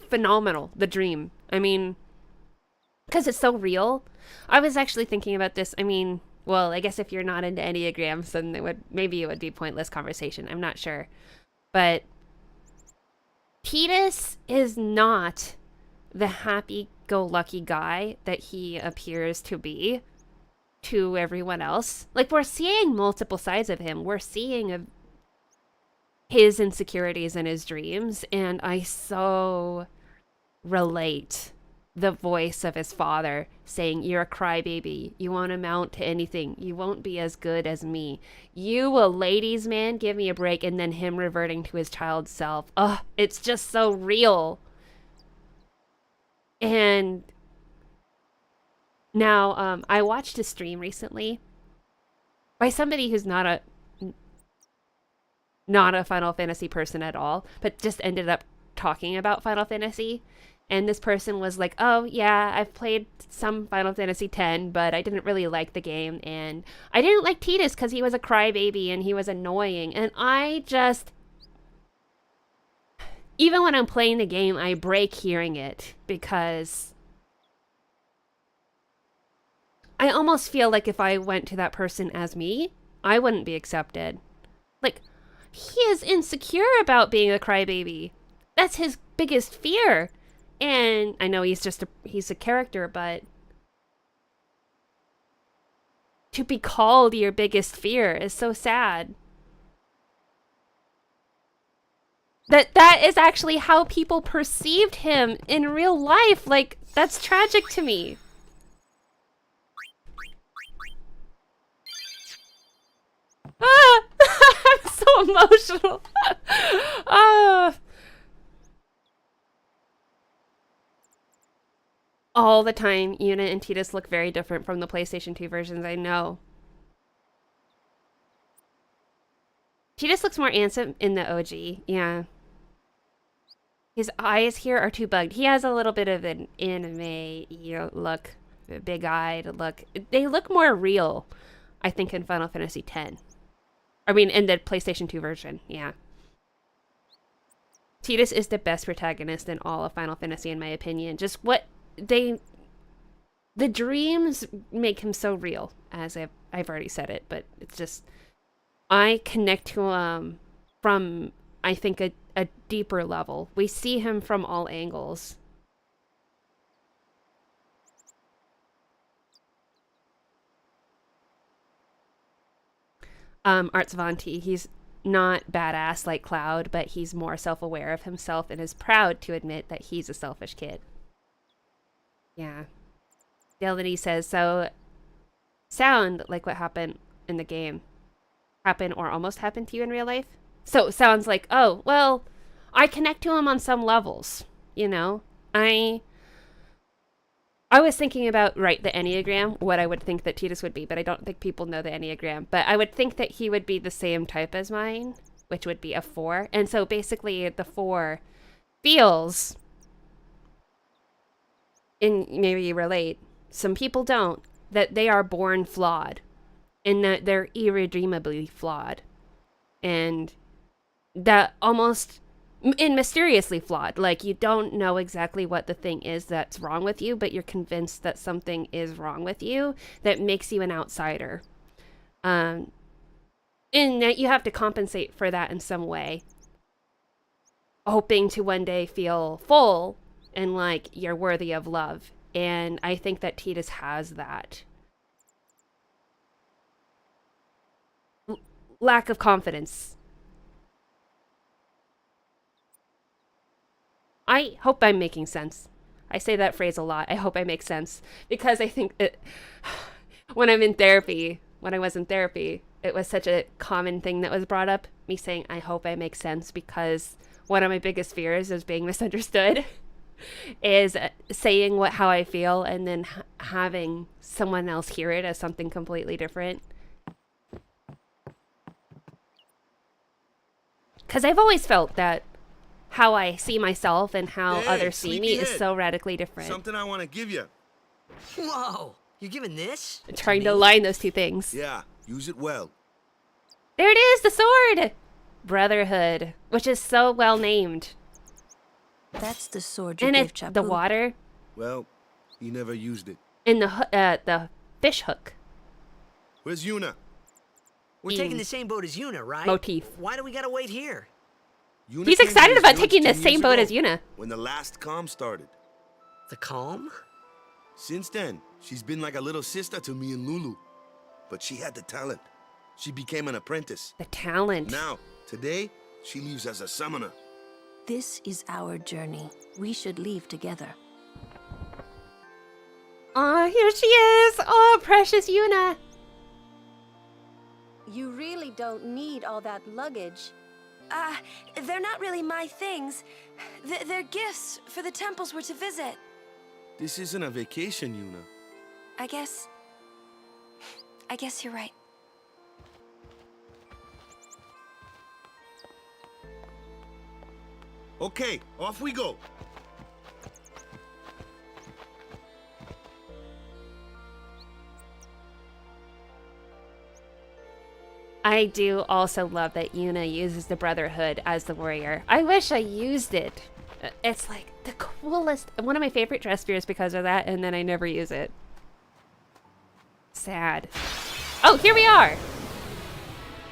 phenomenal, the dream. I mean, because it's so real. I was actually thinking about this. I mean, well, I guess if you're not into Enneagrams, then maybe it would be pointless conversation. I'm not sure. But Tidus is not the happy-go-lucky guy that he appears to be to everyone else. Like, we're seeing multiple sides of him. We're seeing his insecurities and his dreams, and I so relate the voice of his father saying, "You're a crybaby. You won't amount to anything. You won't be as good as me. You a ladies' man? Give me a break." And then him reverting to his child self. Ugh, it's just so real. And now, I watched a stream recently by somebody who's not a Final Fantasy person at all, but just ended up talking about Final Fantasy. And this person was like, "Oh yeah, I've played some Final Fantasy X, but I didn't really like the game, and I didn't like Tidus because he was a crybaby and he was annoying." And I just, even when I'm playing the game, I break hearing it because I almost feel like if I went to that person as me, I wouldn't be accepted. Like, he is insecure about being a crybaby. That's his biggest fear. And I know he's a character, but to be called your biggest fear is so sad. That is actually how people perceived him in real life. Like, that's tragic to me. Ah! I'm so emotional. Ah. All the time, Yuna and Tidus look very different from the PlayStation 2 versions, I know. Tidus looks more handsome in the OG, yeah. His eyes here are too bugged. He has a little bit of an anime, look, big-eyed look. They look more real, I think, in Final Fantasy X. I mean, in the PlayStation 2 version, yeah. Tidus is the best protagonist in all of Final Fantasy, in my opinion. Just what the dreams make him so real, as I've already said it, but it's just, I connect to him from, I think, a deeper level. We see him from all angles. Arts Vanti, he's not badass like Cloud, but he's more self-aware of himself and is proud to admit that he's a selfish kid. Yeah. Delany says, so sound like what happened in the game happened or almost happened to you in real life? So it sounds like, oh, well, I connect to him on some levels, I was thinking about, the Enneagram, what I would think that Tidus would be, but I don't think people know the Enneagram. But I would think that he would be the same type as mine, which would be a 4. And so basically the 4 feels, and maybe you relate, some people don't, that they are born flawed and that they're irredeemably flawed. And that almost, and mysteriously flawed. Like, you don't know exactly what the thing is that's wrong with you, but you're convinced that something is wrong with you that makes you an outsider. And that you have to compensate for that in some way, hoping to one day feel full and like you're worthy of love. And I think that Tidus has that. Lack of confidence. I hope I'm making sense. I say that phrase a lot. I hope I make sense. Because I think that when I was in therapy, it was such a common thing that was brought up. Me saying, I hope I make sense, because one of my biggest fears is being misunderstood. Is saying how I feel and then having someone else hear it as something completely different. Because I've always felt that how I see myself and how others see me is so radically different. Something I want to give you. Whoa, you're giving this? I'm trying to align those two things. Yeah, use it well. There it is, the sword! Brotherhood, which is so well named. That's the sword you And gave it's Chapu. the water. Well, he never used it. And the fish hook. Where's Yuna? We're taking the same boat as Yuna, right? Motif. Why do we gotta wait here? Yuna He's came to excited this about village taking the 10 same years boat ago, as Yuna. when the last calm started. The calm? Since then, she's been like a little sister to me and Lulu. But she had the talent. She became an apprentice. The talent. Now, today, she leaves as a summoner. This is our journey. We should leave together. Aw, here she is! Oh, precious Yuna! You really don't need all that luggage. They're not really my things. They're gifts for the temples we're to visit. This isn't a vacation, Yuna. I guess you're right. Okay, off we go. I do also love that Yuna uses the Brotherhood as the warrior. I wish I used it. It's like the coolest, one of my favorite dress spears because of that, and then I never use it. Sad. Oh, here we are!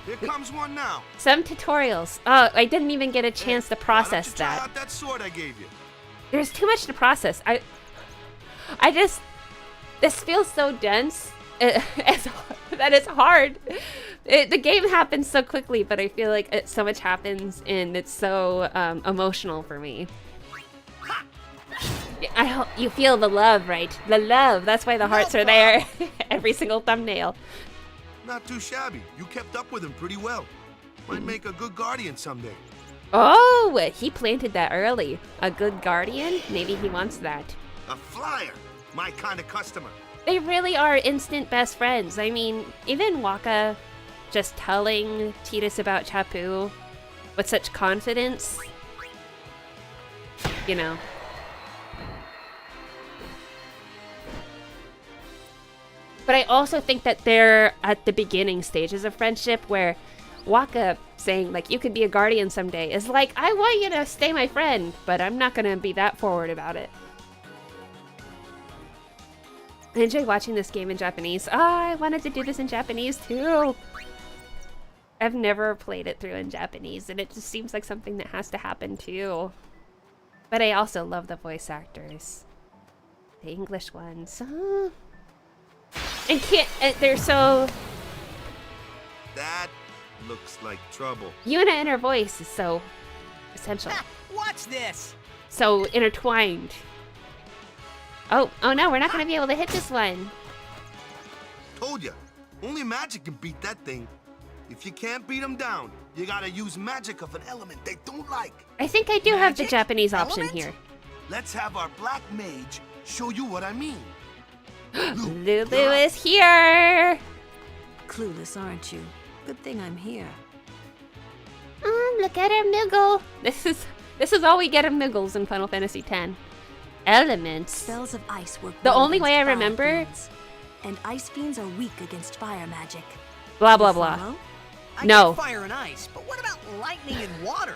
Here comes one now. Some tutorials. Oh, I didn't even get a chance to process Why don't you try that. out that sword I gave you? There's too much to process. I just, this feels so dense. That it's hard. The game happens so quickly, but I feel like so much happens and it's so emotional for me. I hope you feel the love, right? The love. That's why the hearts are there. Every single thumbnail. Not too shabby. You kept up with him pretty well. Might make a good guardian someday. Oh, he planted that early. A good guardian? Maybe he wants that. A flyer. My kind of customer. They really are instant best friends. I mean, even Waka just telling Tidus about Chapu with such confidence, you know. But I also think that they're at the beginning stages of friendship where Waka saying, like, you could be a guardian someday is like, I want you to stay my friend, but I'm not going to be that forward about it. I enjoy watching this game in Japanese. I wanted to do this in Japanese too. I've never played it through in Japanese, and it just seems like something that has to happen too. But I also love the voice actors. The English ones. They're so... That looks like trouble. Yuna and her voice is so essential. Watch this! So intertwined. Oh no, we're not gonna be able to hit this one. Told ya. Only magic can beat that thing. If you can't beat them down, you gotta use magic of an element they don't like. I think I do have the Japanese option here. Let's have our black mage show you what I mean. Lulu is here! Clueless, aren't you? Good thing I'm here. Look at her Moogle. This is all we get of Muggles in Final Fantasy X. Elements. Spells of ice work The well only way I against fire remember... fiends, and ice fiends are weak against fire magic. Blah, blah, You blah. follow? I No. get fire and ice, but what about lightning and water?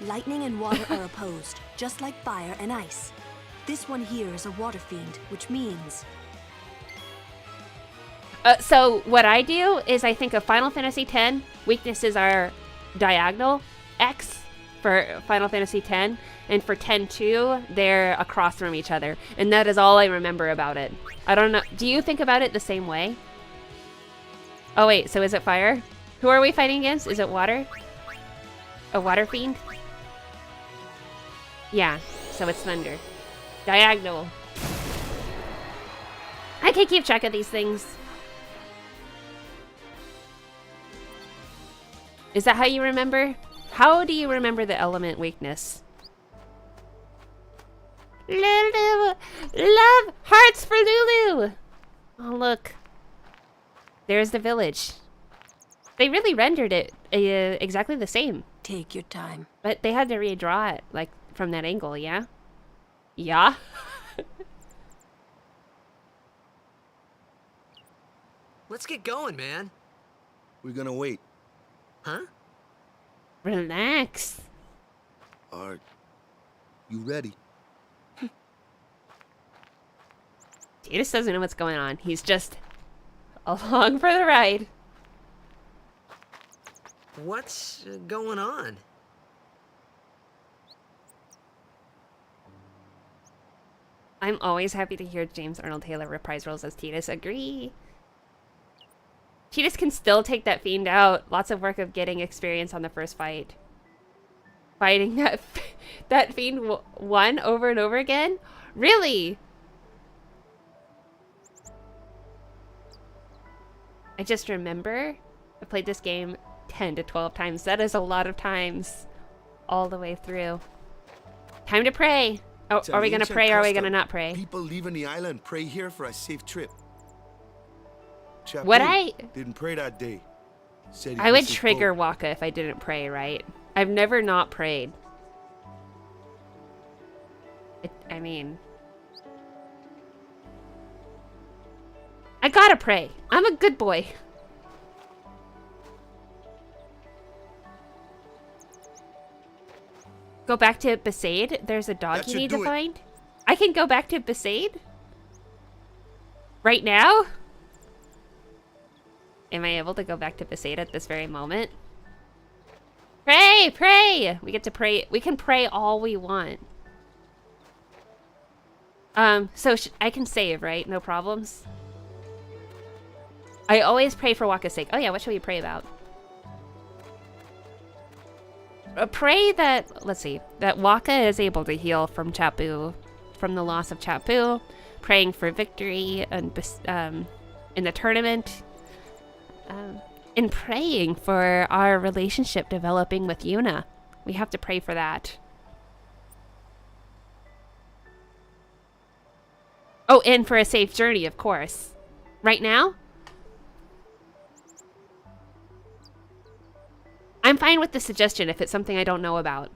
Lightning and water are opposed, just like fire and ice. This one here is a water fiend, which means... So what I do is I think of Final Fantasy X, weaknesses are diagonal, X for Final Fantasy X, and for X-2, they're across from each other. And that is all I remember about it. I don't know. Do you think about it the same way? Oh wait, so is it fire? Who are we fighting against? Is it water? A water fiend? Yeah, so it's thunder. Diagonal. I can keep track of these things. Is that how you remember? How do you remember the element weakness? Lulu! Love! Hearts for Lulu! Oh, look. There's the village. They really rendered it exactly the same. Take your time. But they had to redraw it, like, from that angle, yeah? Yeah? Let's get going, man. We're gonna wait. Huh? Relax. Are you ready? Tidus doesn't know what's going on. He's just along for the ride. What's going on? I'm always happy to hear James Arnold Taylor reprise roles as Tidus. Agree. Tidus can still take that fiend out. Lots of work of getting experience on the first fight. Fighting that fiend one over and over again? Really? I just remember I played this game 10 to 12 times. That is a lot of times all the way through. Time to pray. Oh, It's are we an going to ancient pray or are we custom. going to not pray? People leaving the island pray here for a safe trip. Would Chapu I? didn't pray that day. Said he I would missed his trigger boat. Waka if I didn't pray, right? I've never not prayed. I mean... I gotta pray. I'm a good boy. Go back to Besaid. There's a dog That you should need to do it. find. I can go back to Besaid? Right now? Am I able to go back to Besaid at this very moment? Pray! Pray! We get to pray. We can pray all we want. So I can save, right? No problems? I always pray for Waka's sake. Oh yeah, what should we pray about? Pray that, let's see, that Waka is able to heal from Chapu, from the loss of Chapu. Praying for victory and in the tournament. And praying for our relationship developing with Yuna. We have to pray for that. Oh, and for a safe journey, of course. Right now? I'm fine with the suggestion if it's something I don't know about.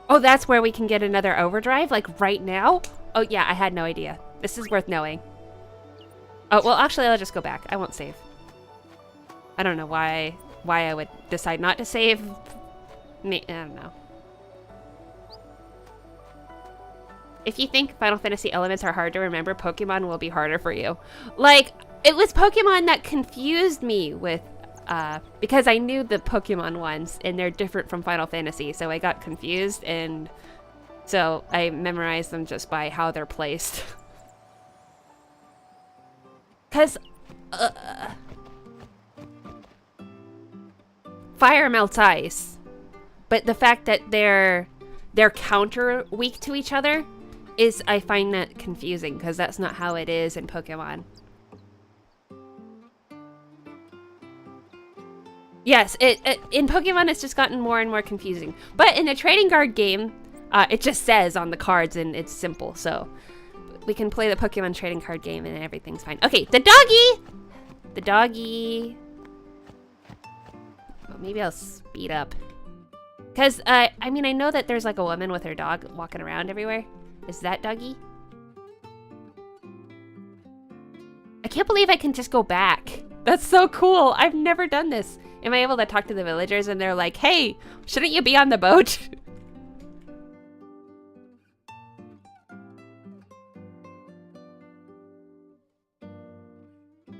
Oh, that's where we can get another overdrive? Like right now? Oh yeah, I had no idea. This is worth knowing. Oh, well actually I'll just go back. I won't save. I don't know why I would decide not to save. I don't know. If you think Final Fantasy elements are hard to remember, Pokemon will be harder for you. Like, it was Pokemon that confused me with, because I knew the Pokemon ones, and they're different from Final Fantasy, so I got confused, and so I memorized them just by how they're placed. Because, fire melts ice, but the fact that they're counter weak to each other is, I find that confusing, because that's not how it is in Pokemon. Yes, in Pokemon it's just gotten more and more confusing. But in the trading card game, it just says on the cards and it's simple, so we can play the Pokemon trading card game and everything's fine. Okay, the doggy! The doggy... Well, maybe I'll speed up. Because, I mean, I know that there's like a woman with her dog walking around everywhere. Is that doggy? I can't believe I can just go back. That's so cool. I've never done this. Am I able to talk to the villagers and they're like, hey, shouldn't you be on the boat?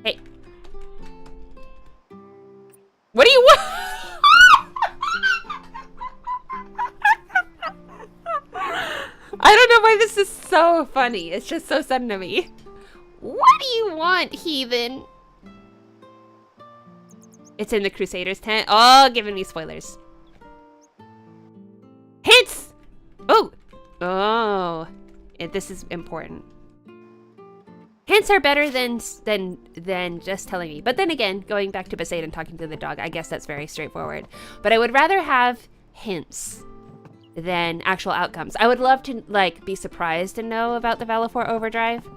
Hey. What do you want? I don't know why this is so funny. It's just so sudden to me. What do you want, heathen? It's in the Crusaders tent. Oh, giving me spoilers. Hints! Oh! Oh. This is important. Hints are better than just telling me. But then again, going back to Besaid and talking to the dog, I guess that's very straightforward. But I would rather have hints than actual outcomes. I would love to, like, be surprised to know about the Valifor Overdrive.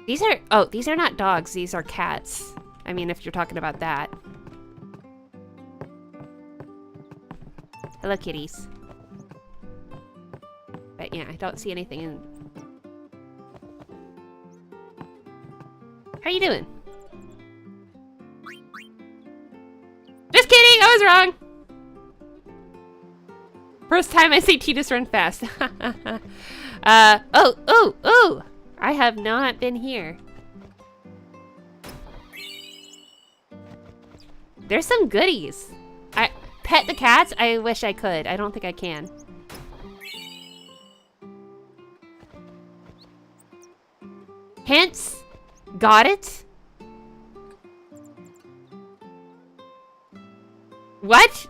These are not dogs, these are cats. I mean, if you're talking about that. Hello, kitties. But yeah, I don't see anything in... How you doing? Just kidding, I was wrong! First time I see Tidus run fast. Oh! I have not been here. There's some goodies. I pet the cats? I wish I could. I don't think I can. Hints? Got it? What?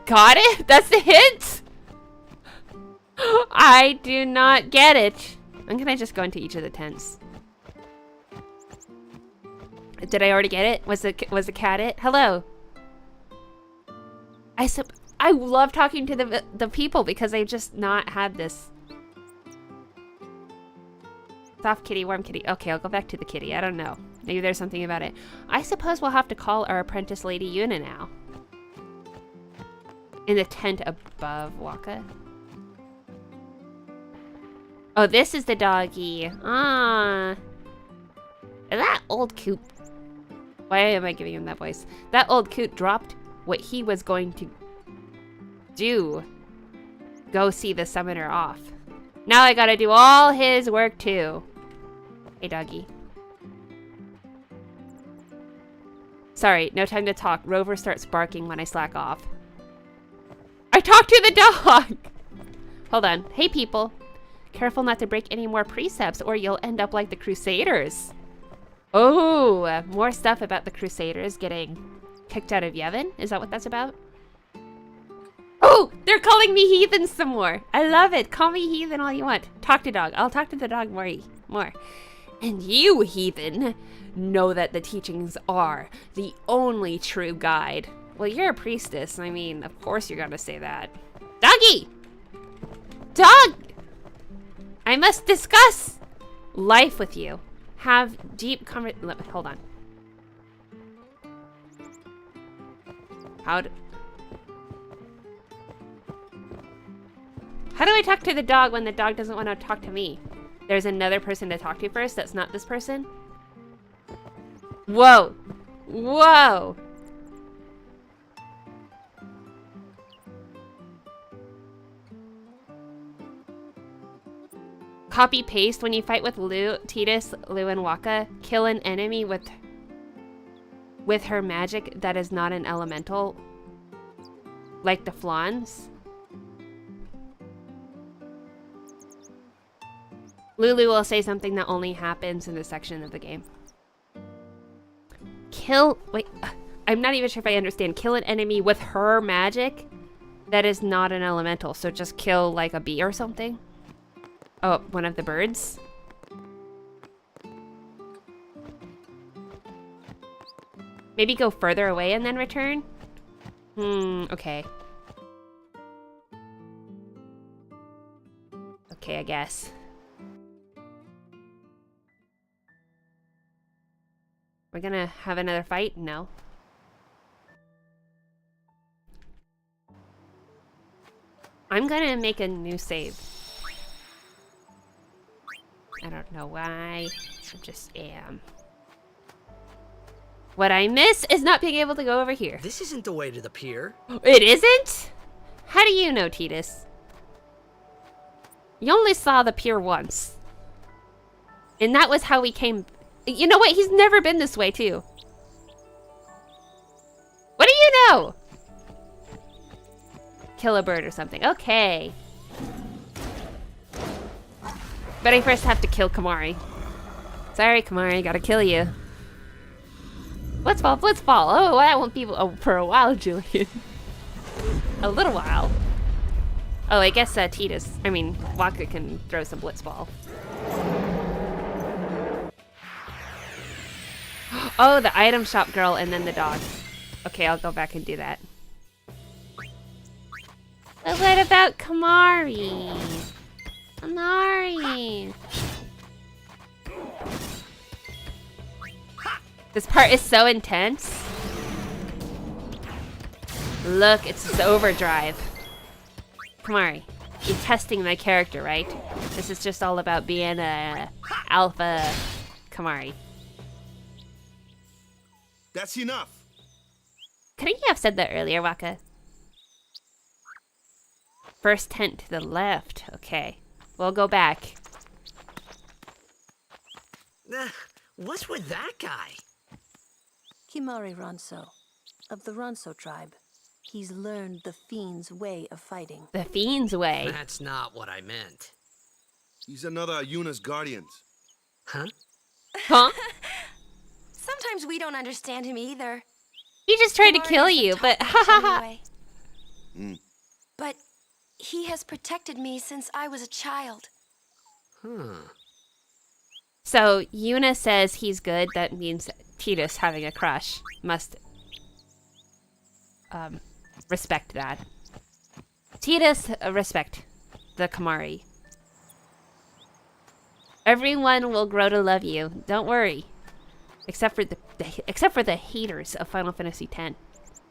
got it? That's the hint? I do not get it. When can I just go into each of the tents? Did I already get it? Was the cat it? Hello. I love talking to the people because they've just not had this. Soft kitty, warm kitty. Okay, I'll go back to the kitty. I don't know. Maybe there's something about it. I suppose we'll have to call our apprentice lady Yuna now. In the tent above Waka. Oh, this is the doggy. Ah. That old coot. Why am I giving him that voice? That old coot dropped what he was going to do. Go see the summoner off. Now I gotta do all his work too. Hey, doggy. Sorry, no time to talk. Rover starts barking when I slack off. I talked to the dog! Hold on. Hey, people. Careful not to break any more precepts or you'll end up like the Crusaders. Oh, more stuff about the Crusaders getting kicked out of Yevon? Is that what that's about? Oh, they're calling me heathen some more. I love it. Call me heathen all you want. Talk to dog. I'll talk to the dog more. And you, heathen, know that the teachings are the only true guide. Well, you're a priestess. I mean, of course you're gonna say that. Doggy! Dog! I must discuss life with you. Have deep hold on. How do I talk to the dog when the dog doesn't want to talk to me? There's another person to talk to first that's not this person? Whoa. Whoa. Copy paste when you fight with Tidus, Lu, and Waka. Kill an enemy with her magic that is not an elemental, like the Flans. Lulu will say something that only happens in this section of the game. Wait, I'm not even sure if I understand. Kill an enemy with her magic that is not an elemental. So just kill like a bee or something. Oh, one of the birds. Maybe go further away and then return? Okay. Okay, I guess. We're gonna have another fight? No. I'm gonna make a new save. I don't know why. I just am. What I miss is not being able to go over here. This isn't the way to the pier. It isn't? How do you know, Tidus? You only saw the pier once. And that was how we came... You know what? He's never been this way, too. What do you know? Kill a bird or something. Okay. But I first have to kill Kamari. Sorry, Kamari. Gotta kill you. Blitzball, Blitzball. Oh, that won't be for a while, Julian. A little while. Oh, I guess Waka can throw some Blitzball. Oh, the item shop girl and then the dog. Okay, I'll go back and do that. But what about Kamari? Kamari. This part is so intense. Look, it's overdrive. Kamari, you're testing my character, right? This is just all about being a alpha Kamari. That's enough. Couldn't you have said that earlier, Waka? First tent to the left. Okay. We'll go back. What's with that guy? Kimari Ronso, of the Ronso tribe. He's learned the Fiend's way of fighting. The Fiend's way? That's not what I meant. He's another of Yuna's guardians. Huh? Huh? Sometimes we don't understand him either. He just tried to kill you, but ha ha ha. But he has protected me since I was a child. So Yuna says he's good. That means Titus having a crush must respect that. Titus, respect the Kamari. Everyone will grow to love you. Don't worry. Except for the haters of Final Fantasy X.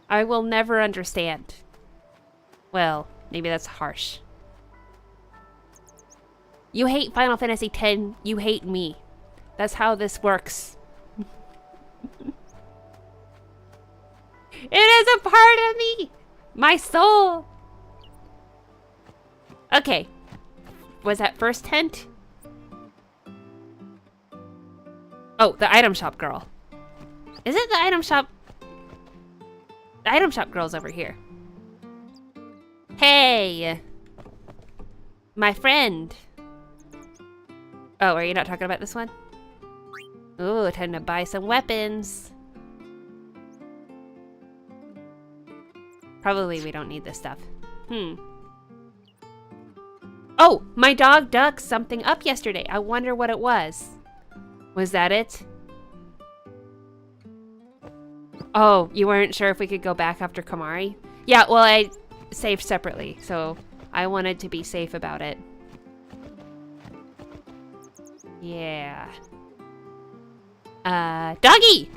I will never understand. Well, maybe that's harsh. You hate Final Fantasy X, you hate me. That's how this works. It is a part of me! My soul! Okay. Was that first tent? Oh, the item shop girl. Is it the item shop? The item shop girl's over here. Hey! My friend. Oh, are you not talking about this one? Ooh, time to buy some weapons. Probably we don't need this stuff. Oh, my dog dug something up yesterday. I wonder what it was. Was that it? Oh, you weren't sure if we could go back after Kamari? Yeah, well, I saved separately, so I wanted to be safe about it. Yeah. Doggy!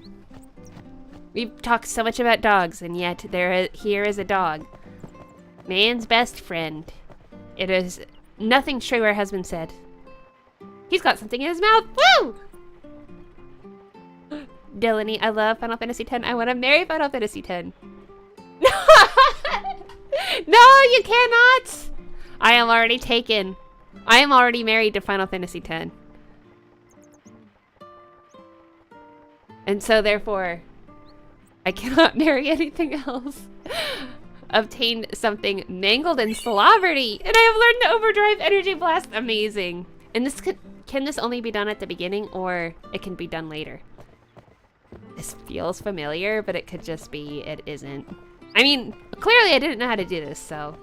We've talked so much about dogs, and yet here is a dog. Man's best friend. It is nothing truer has been said. He's got something in his mouth. Woo! Delaney, I love Final Fantasy X. I want to marry Final Fantasy X. No, you cannot! I am already taken. I am already married to Final Fantasy X. And so therefore, I cannot marry anything else. Obtained something mangled in Slaverty, and I have learned the overdrive energy blast. Amazing. And this can this only be done at the beginning, or it can be done later? This feels familiar, but it could just be it isn't. I mean, clearly I didn't know how to do this, so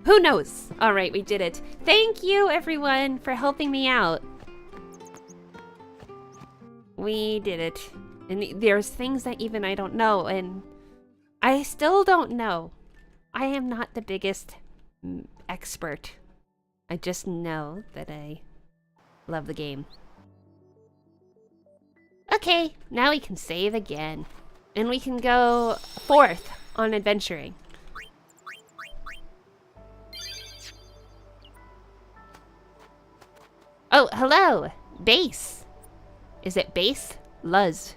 who knows? All right, we did it. Thank you, everyone, for helping me out. We did it. And there's things that even I don't know, and I still don't know. I am not the biggest expert. I just know that I love the game. Okay, now we can save again. And we can go forth on adventuring. Oh, hello! Base. Is it Base? Luz.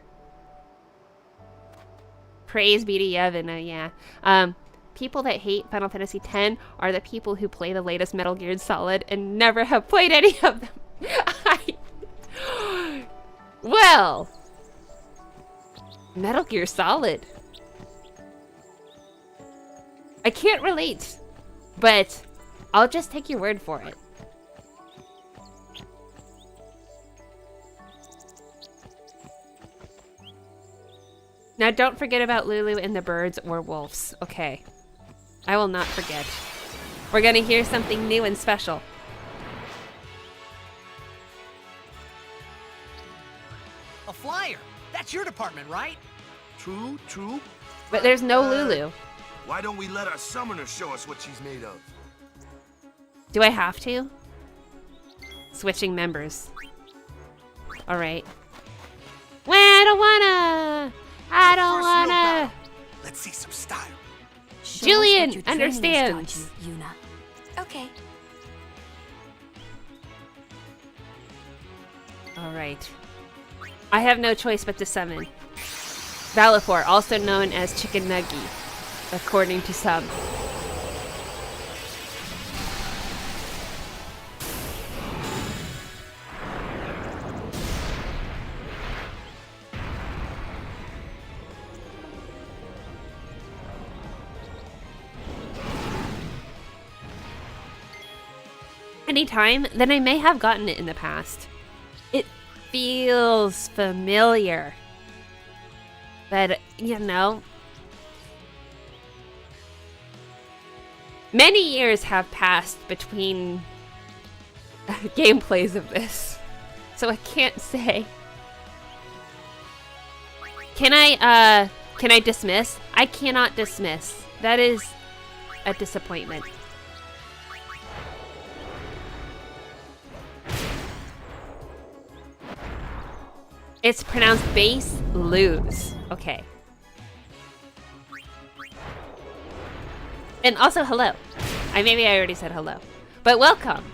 Praise be to Yevon, yeah. People that hate Final Fantasy X are the people who play the latest Metal Gear Solid and never have played any of them. Well, Metal Gear Solid. I can't relate, but I'll just take your word for it. Now don't forget about Lulu and the birds or wolves, okay? I will not forget. We're gonna hear something new and special. A flyer! That's your department, right? True, true. But there's no Lulu. Why don't we let our summoner show us what she's made of? Do I have to? Switching members. Alright. Well, I don't wanna. Let's see some style. Julian understands. Yuna. Okay. Alright. I have no choice but to summon Valifor, also known as Chicken Nuggy, according to some. Anytime, then I may have gotten it in the past. It feels familiar. But, you know, Many years have passed between gameplays of this, so I can't say. Can I dismiss? I cannot dismiss. That is a disappointment. It's pronounced base lose. Okay. And also hello. Maybe I already said hello. But welcome.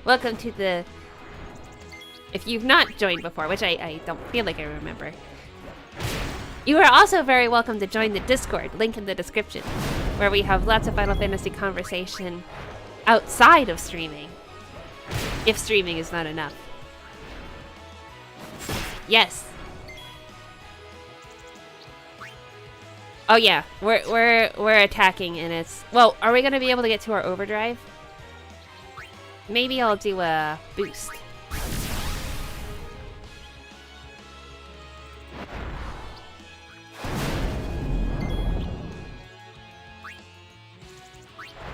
Welcome to the... If you've not joined before, which I don't feel like I remember. You are also very welcome to join the Discord, link in the description, where we have lots of Final Fantasy conversation outside of streaming. If streaming is not enough. Yes. Oh yeah, we're attacking and it's... Well, are we gonna be able to get to our overdrive? Maybe I'll do a boost.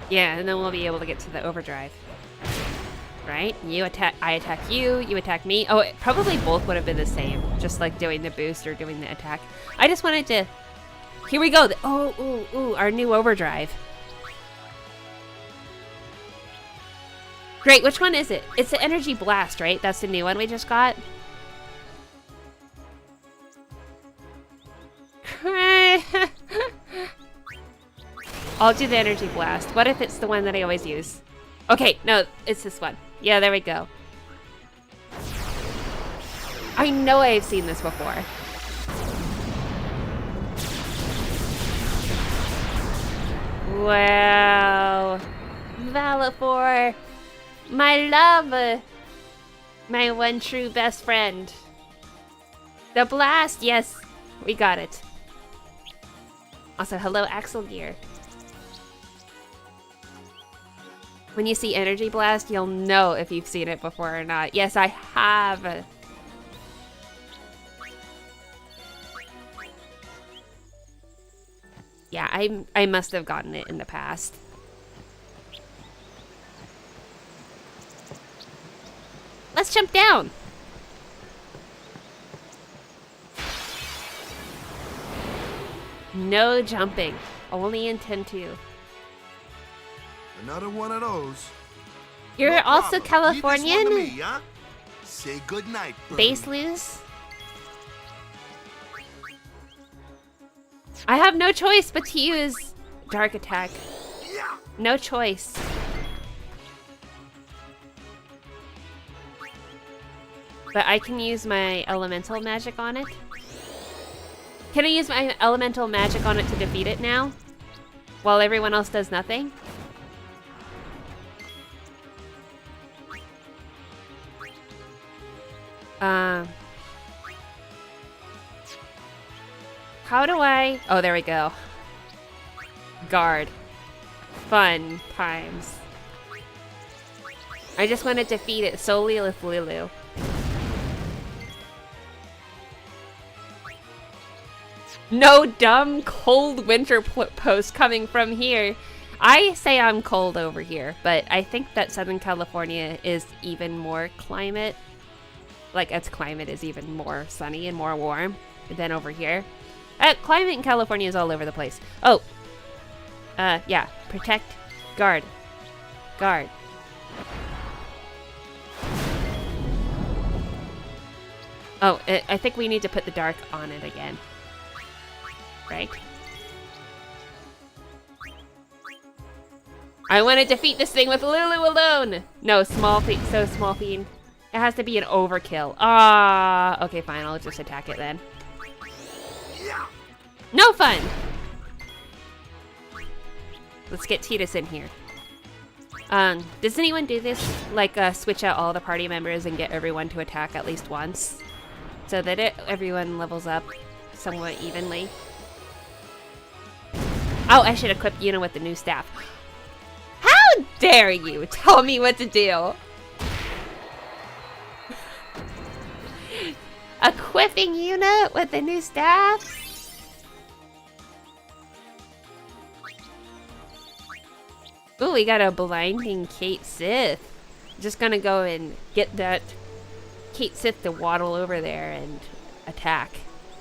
Yeah, and then we'll be able to get to the overdrive. Right? You attack, I attack you, you attack me. Oh, it probably both would have been the same. Just like doing the boost or doing the attack. I just wanted to... Here we go! Ooh, our new overdrive. Great, which one is it? It's the Energy Blast, right? That's the new one we just got? I'll do the Energy Blast. What if it's the one that I always use? Okay, no, it's this one. Yeah, there we go. I know I've seen this before. Wow. Valifor. My love. My one true best friend. The blast, yes. We got it. Also, hello, Axel Gear. When you see Energy Blast, you'll know if you've seen it before or not. Yes, I have. Yeah, I must have gotten it in the past. Let's jump down. No jumping. Only intend to. Another one of those. You're No also problem. Leave this one to Californian? me, huh? Say goodnight, Base lose? I have no choice but to use Dark Attack. No choice. But I can use my elemental magic on it. Can I use my elemental magic on it to defeat it now? While everyone else does nothing? How do I... Oh, there we go. Guard. Fun times. I just want to defeat it solely with Lulu. No dumb cold winter post coming from here. I say I'm cold over here, but I think that Southern California is even more climate. Like, its climate is even more sunny and more warm than over here. Climate in California is all over the place. Oh. Yeah. Protect. Guard. Guard. Oh, I think we need to put the dark on it again. Right? I want to defeat this thing with Lulu alone! No, small fiend. So small fiend. It has to be an overkill. Ah, okay, fine. I'll just attack it then. No fun! Let's get Titus in here. Does anyone do this? Like, switch out all the party members and get everyone to attack at least once? So that everyone levels up somewhat evenly. Oh, I should equip Yuna with the new staff. How dare you tell me what to do? Equipping Yuna with the new staff? Ooh, we got a blinding Kate Sith. Just gonna go and get that Kate Sith to waddle over there and attack.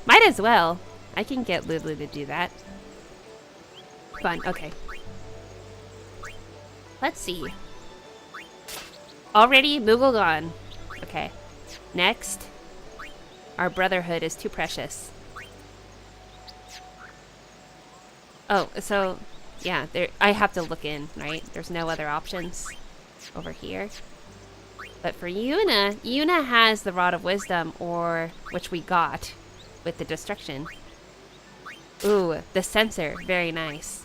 Might as well. I can get Lulu to do that. Fun, okay. Let's see. Already Moogle gone. Okay. Next. Our brotherhood is too precious. Oh, so yeah, there I have to look in, right? There's no other options over here. But for Yuna, Yuna has the Rod of Wisdom, or which we got with the destruction. Ooh, the sensor, very nice.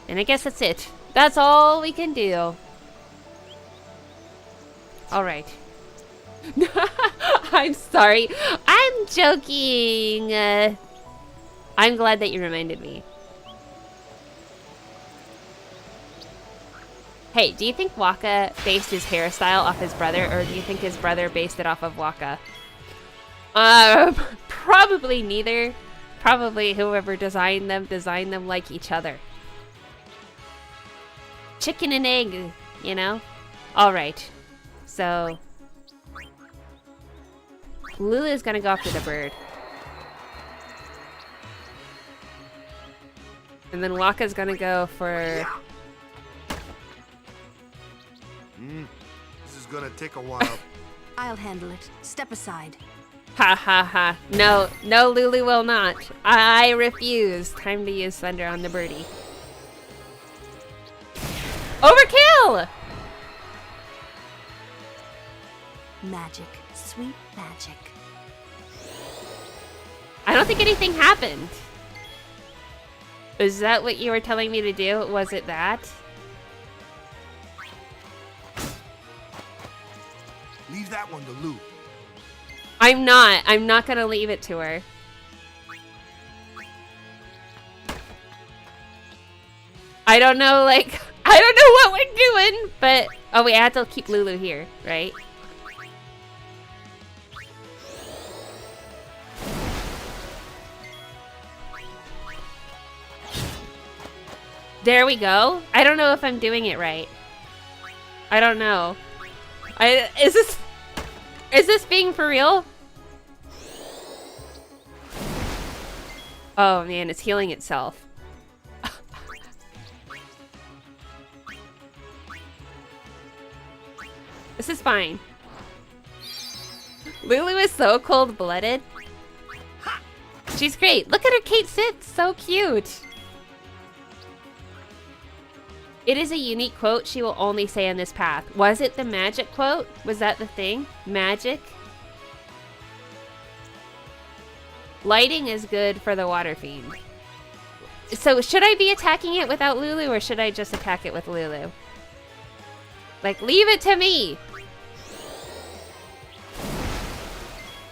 And I guess that's it. That's all we can do. All right. I'm sorry. I'm joking. I'm glad that you reminded me. Hey, do you think Waka based his hairstyle off his brother, or do you think his brother based it off of Waka? Probably neither. Probably whoever designed them like each other. Chicken and egg, you know? Alright. So Lulu's gonna go after the bird. And then Waka's gonna go for... This is gonna take a while. I'll handle it. Step aside. Ha ha ha. No, no, Lulu will not. I refuse. Time to use thunder on the birdie. Overkill! Magic. Sweet magic. I don't think anything happened. Is that what you were telling me to do? Was it that? Leave that one to Lou. I'm not gonna leave it to her. I don't know, like, I don't know what we're doing, but... Oh, wait, I have to keep Lulu here, right? There we go. I don't know if I'm doing it right. I don't know. Is this being for real? Oh man, it's healing itself. This is fine. Lulu is so cold-blooded. She's great. Look at her Kate Sith, so cute. It is a unique quote she will only say on this path. Was it the magic quote? Was that the thing? Magic? Lighting is good for the water fiend. So should I be attacking it without Lulu, or should I just attack it with Lulu? Like, leave it to me!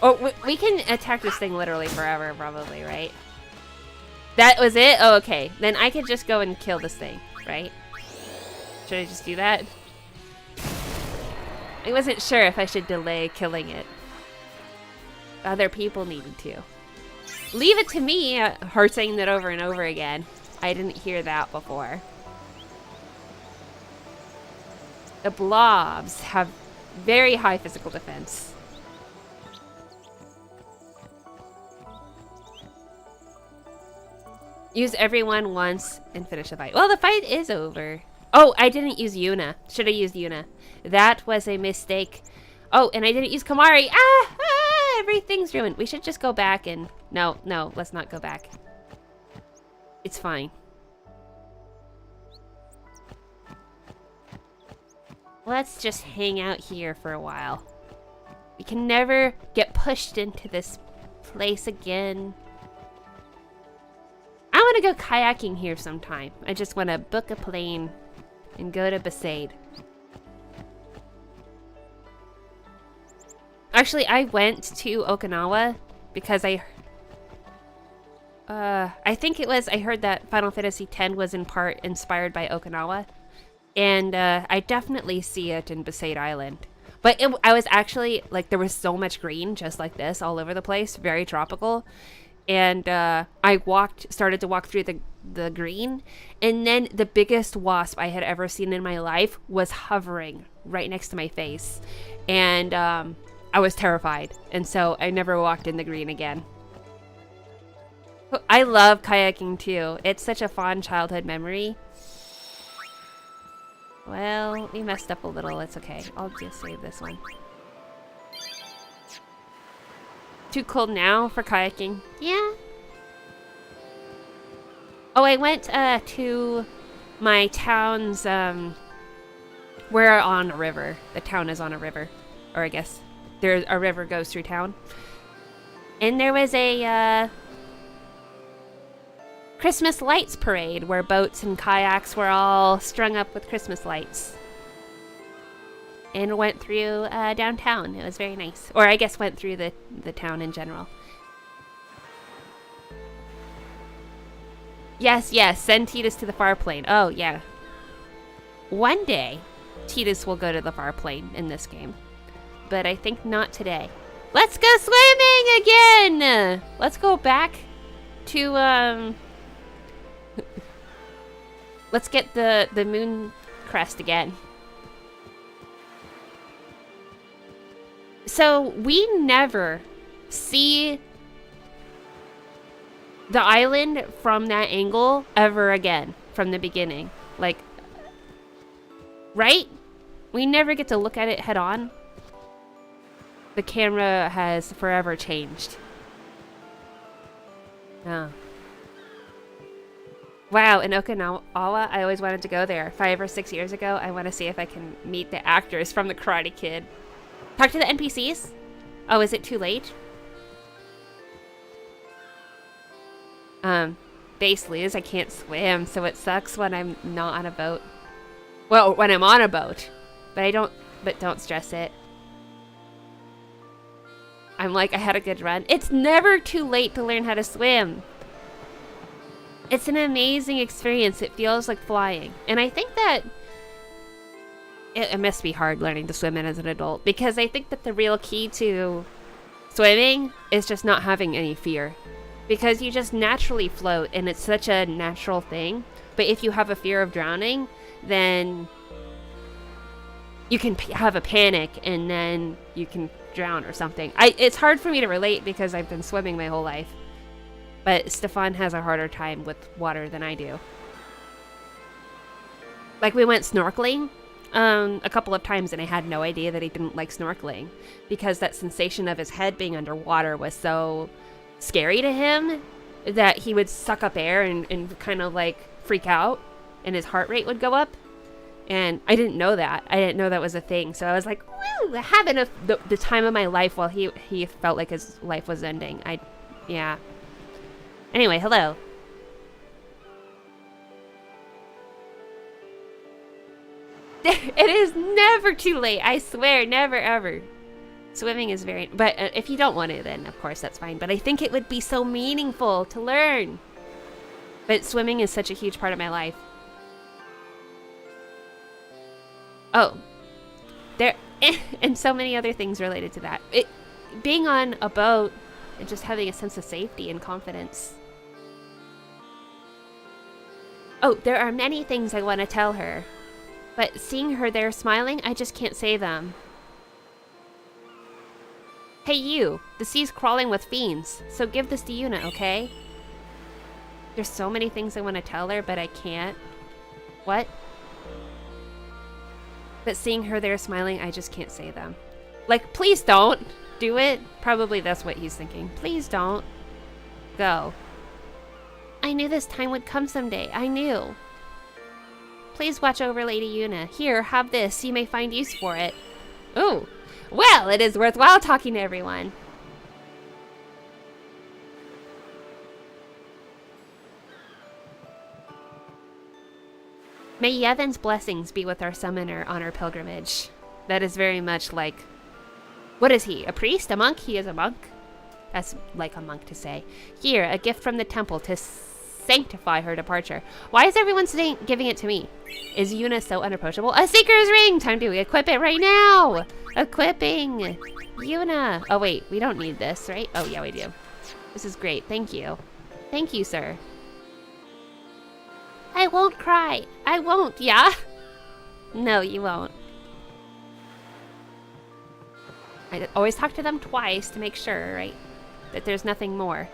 Oh, we can attack this thing literally forever, probably, right? That was it? Oh, okay. Then I could just go and kill this thing, right? Should I just do that? I wasn't sure if I should delay killing it. Other people needed to. Leave it to me, her saying that over and over again. I didn't hear that before. The blobs have very high physical defense. Use everyone once and finish the fight. Well, the fight is over. Oh, I didn't use Yuna. Should have used Yuna. That was a mistake. Oh, and I didn't use Kamari. Everything's ruined. We should just go back and... No, let's not go back. It's fine. Let's just hang out here for a while. We can never get pushed into this place again. I want to go kayaking here sometime. I just want to book a plane and go to Besaid. Actually, I went to Okinawa because I think it was, I heard that Final Fantasy X was in part inspired by Okinawa. And I definitely see it in Besaid Island. But I was actually, like, there was so much green, just like this, all over the place, very tropical. and I started to walk through the green, and then the biggest wasp I had ever seen in my life was hovering right next to my face, and I was terrified, and so I never walked in the green again. I love kayaking too. It's such a fond childhood memory. Well, we messed up a little. It's okay. I'll just save this one. Too cold now for kayaking. Yeah. Oh, I went to my town's, we're on a river. The town is on a river. Or I guess a river goes through town. And there was a Christmas lights parade where boats and kayaks were all strung up with Christmas lights. And went through downtown. It was very nice. Or I guess went through the town in general. Yes, send Titus to the far plane. Oh, yeah. One day, Titus will go to the far plane in this game. But I think not today. Let's go swimming again! Let's go back to, let's get the moon crest again. So, we never see the island from that angle ever again from the beginning. Like, right? We never get to look at it head on. The camera has forever changed. Oh. Wow, in Okinawa, I always wanted to go there. 5 or 6 years ago, I want to see if I can meet the actors from The Karate Kid. Talk to the NPCs? Oh, is it too late? Basically is I can't swim, so it sucks when I'm not on a boat. Well, when I'm on a boat. But don't stress it. I'm like, I had a good run. It's never too late to learn how to swim. It's an amazing experience. It feels like flying. And I think that it must be hard learning to swim as an adult, because I think that the real key to swimming is just not having any fear. Because you just naturally float, and it's such a natural thing. But if you have a fear of drowning, then you can have a panic, and then you can drown or something. It's hard for me to relate because I've been swimming my whole life. But Stefan has a harder time with water than I do. Like, we went snorkeling a couple of times, and I had no idea that he didn't like snorkeling. Because that sensation of his head being underwater was so scary to him that he would suck up air and kind of like freak out, and his heart rate would go up. And I didn't know that. I didn't know that was a thing. So I was like, woo, having the time of my life while he felt like his life was ending. Yeah. Anyway, hello. It is never too late. I swear, never ever. Swimming is very... But if you don't want to, then of course that's fine. But I think it would be so meaningful to learn. But swimming is such a huge part of my life. Oh. And so many other things related to that. Being on a boat and just having a sense of safety and confidence. Oh, there are many things I want to tell her. But seeing her there smiling, I just can't say them. Hey you, the sea's crawling with fiends, so give this to Yuna, okay? There's so many things I want to tell her, but I can't. What? But seeing her there smiling, I just can't say them. Like, please don't do it. Probably that's what he's thinking. Please don't. Go. I knew this time would come someday. I knew. Please watch over Lady Yuna. Here, have this. You may find use for it. Ooh. Well, it is worthwhile talking to everyone. May Yevon's blessings be with our summoner on our pilgrimage. That is very much like... What is he? A priest? A monk? He is a monk? That's like a monk to say. Here, a gift from the temple to sanctify her departure. Why is everyone giving it to me? Is Yuna so unapproachable? A Seeker's Ring! Time to equip it right now! Equipping! Yuna! Oh wait, we don't need this, right? Oh yeah, we do. This is great. Thank you. Thank you, sir. I won't cry. I won't, yeah? No, you won't. I always talk to them twice to make sure, right? That there's nothing more.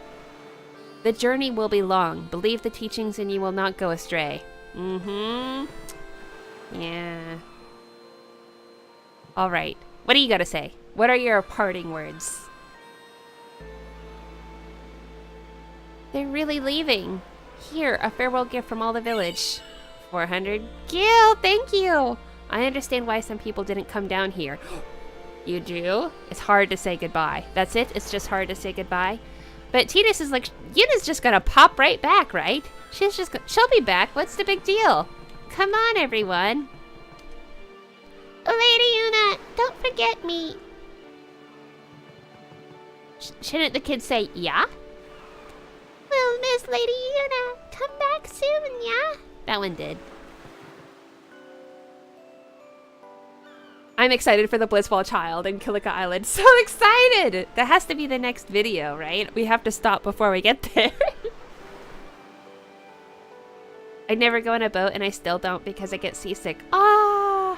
The journey will be long. Believe the teachings and you will not go astray. Mm-hmm. Yeah. All right. What do you got to say? What are your parting words? They're really leaving. Here, a farewell gift from all the village. 400 gil, thank you. I understand why some people didn't come down here. You do? It's hard to say goodbye. That's it? It's just hard to say goodbye? But Titus is like, Yuna's just gonna pop right back, right? She'll be back. What's the big deal? Come on, everyone. Lady Yuna, don't forget me. Shouldn't the kids say, yeah? Well, Miss Lady Yuna, come back soon, yeah? That one did. I'm excited for the Blitzball Child in Kilika Island. So excited! That has to be the next video, right? We have to stop before we get there. I never go on a boat and I still don't because I get seasick. Ah!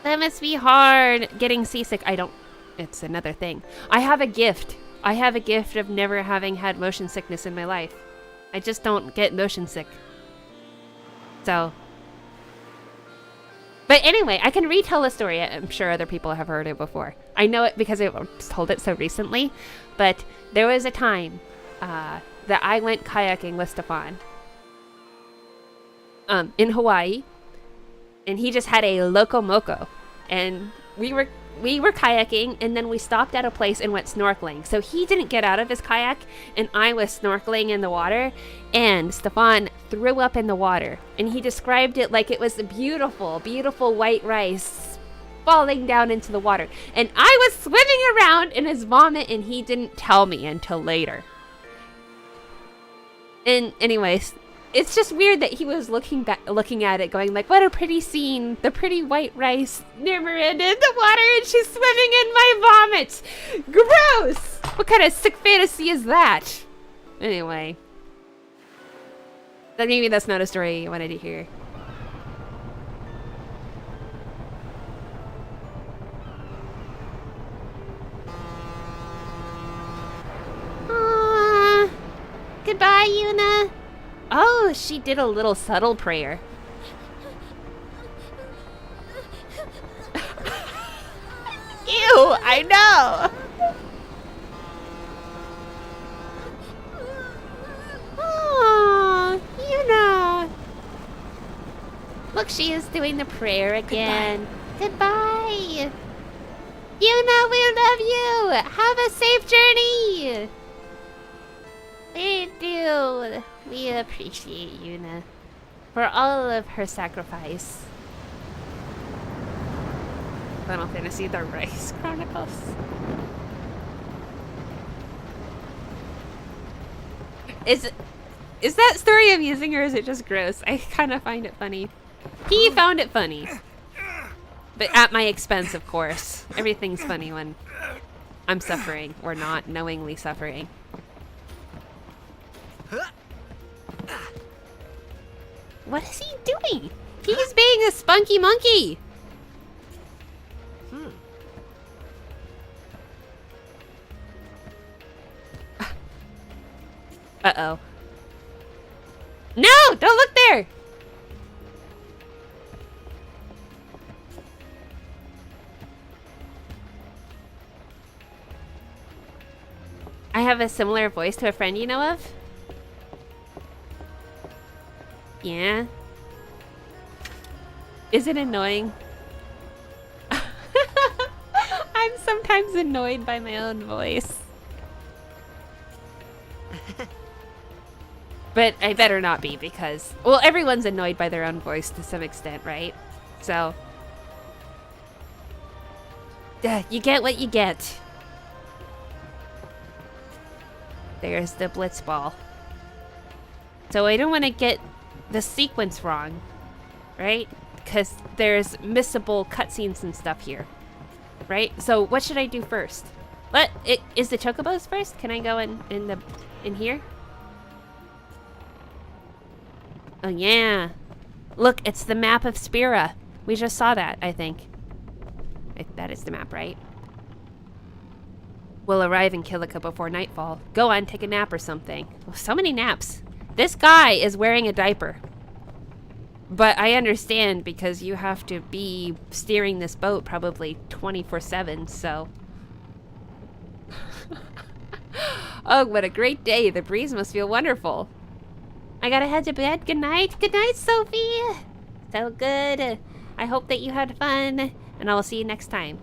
That must be hard. Getting seasick, I don't... It's another thing. I have a gift. I have a gift of never having had motion sickness in my life. I just don't get motion sick. So... But anyway, I can retell the story. I'm sure other people have heard it before. I know it because I told it so recently. But there was a time that I went kayaking with Stefan in Hawaii. And he just had a Loco Moco. And we were kayaking, and then we stopped at a place and went snorkeling. So he didn't get out of his kayak, and I was snorkeling in the water, and Stefan threw up in the water. And he described it like it was a beautiful, beautiful white rice falling down into the water. And I was swimming around in his vomit, and he didn't tell me until later. And anyways, it's just weird that he was looking at it going like, what a pretty scene. The pretty white rice near Miranda in the water and she's swimming in my vomit. Gross! What kind of sick fantasy is that? Anyway. Maybe that's not a story you wanted to hear. Goodbye, Yuna. Oh, she did a little subtle prayer. Ew, I know. Oh, Yuna. Look, she is doing the prayer again. Goodbye. Yuna, we love you. Have a safe journey. We do. We appreciate Yuna for all of her sacrifice. Final Fantasy: The Rice Chronicles. Is that story amusing or is it just gross? I kind of find it funny. He found it funny, but at my expense, of course. Everything's funny when I'm suffering or not knowingly suffering. What is he doing? He's being a spunky monkey. Uh-oh. No! Don't look there! I have a similar voice to a friend you know of. Yeah. Is it annoying? I'm sometimes annoyed by my own voice. But I better not be because, well, everyone's annoyed by their own voice to some extent, right? So, you get what you get. There's the Blitzball. So I don't want to get the sequence wrong, right? Because there's missable cutscenes and stuff here. right? So what should I do first? Is the chocobos first? Can I go in here? Oh yeah. Look, it's the map of Spira. We just saw that, I think. That is the map, right? We'll arrive in Kilika before nightfall. Go on, take a nap or something. Oh, so many naps. This guy is wearing a diaper. But I understand because you have to be steering this boat probably 24/7, so. Oh, what a great day. The breeze must feel wonderful. I gotta head to bed. Good night. Good night, Sophie. So good. I hope that you had fun, and I will see you next time.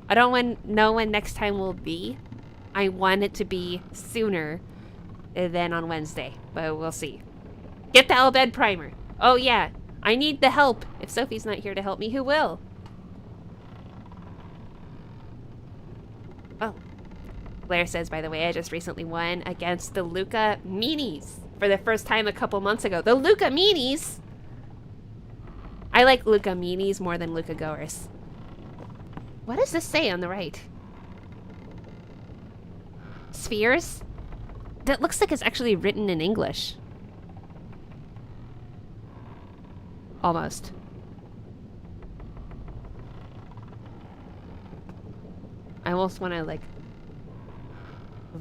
I don't know when next time will be. I want it to be sooner than on Wednesday, but we'll see. Get the Elbed primer. Oh yeah, I need the help. If Sophie's not here to help me, who will? Oh. Blair says, by the way, I just recently won against the Luca Meanies for the first time a couple months ago. The Luca Meanies? I like Luca Meanies more than Luca Goers. What does this say on the right? Spheres? That looks like it's actually written in English. Almost. I almost want to, like,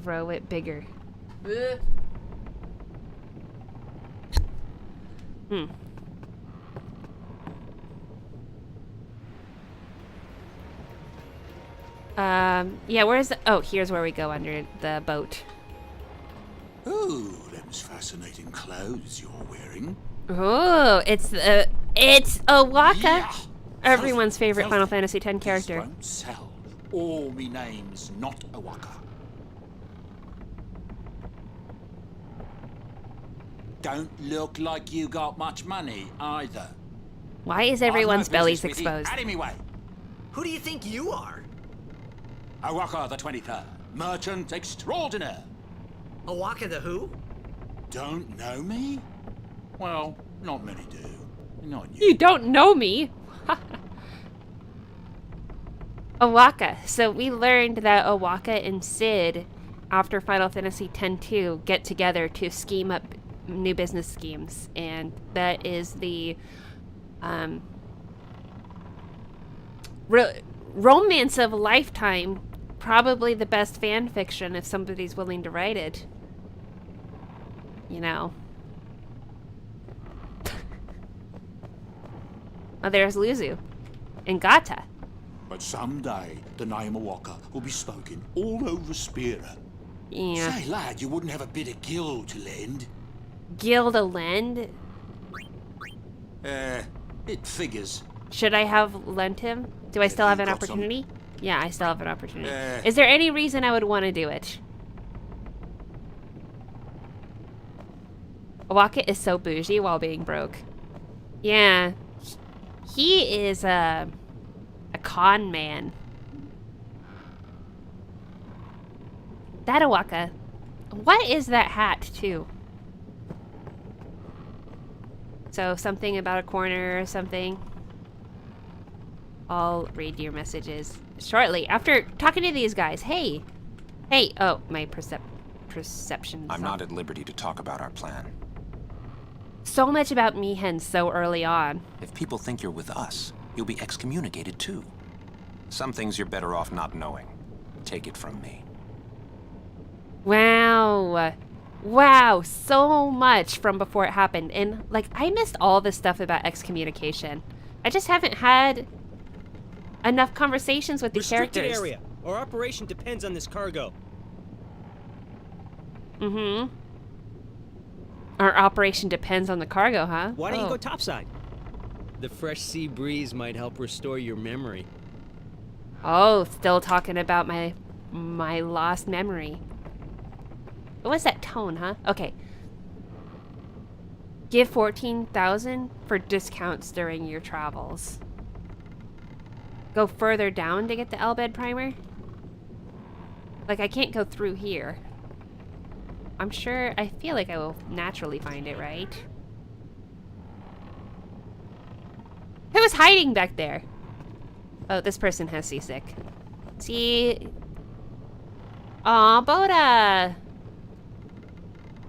throw it bigger. Yeah, where's the... Oh, here's where we go under the boat. Oh, them's fascinating clothes you're wearing. Oh, it's Owaka. Yeah. Everyone's favorite Final Fantasy X This character. won't sell. All me name's not Owaka. Don't look like you got much money either. Why is I've everyone's no bellies business with you. exposed? Out of me way. Who do you think you are? Owaka the 23rd, merchant extraordinaire. Owaka the who? Don't know me? Well, not many do. Not You don't know me. Owaka. So we learned that Owaka and Sid, after Final Fantasy X-2, get together to scheme up new business schemes, and that is the romance of a lifetime. Probably the best fan fiction if somebody's willing to write it. You know. Oh, there's Luzu. And Gata. But someday, the name Owaka will be spoken all over Spira. Yeah. Say, lad, you wouldn't have a bit of gil to lend? Gil to lend? It figures. Should I have lent him? Do I still have an opportunity? Yeah, I still have an opportunity. Is there any reason I would want to do it? Owaka is so bougie while being broke. Yeah. He is a con man. That Owaka. What is that hat, too? So, something about a corner or something. I'll read your messages shortly after talking to these guys. Hey. Hey. Oh, my perception. I'm not at liberty to talk about our plan. So much about Mihen so early on. If people think you're with us, you'll be excommunicated too. Some things you're better off not knowing. Take it from me. Wow. Wow, so much from before it happened. And, like, I missed all this stuff about excommunication. I just haven't had enough conversations with these Restricted characters. area. Our operation depends on this cargo. Mm-hmm. Our operation depends on the cargo, huh? Why don't you go topside? The fresh sea breeze might help restore your memory. Oh, still talking about my lost memory. What was that tone, huh? Okay. Give 14,000 for discounts during your travels. Go further down to get the Elbed primer? Like, I can't go through here. I'm sure, I feel like I will naturally find it, right? Who was hiding back there? Oh, this person has seasick. See? Aw, Boda!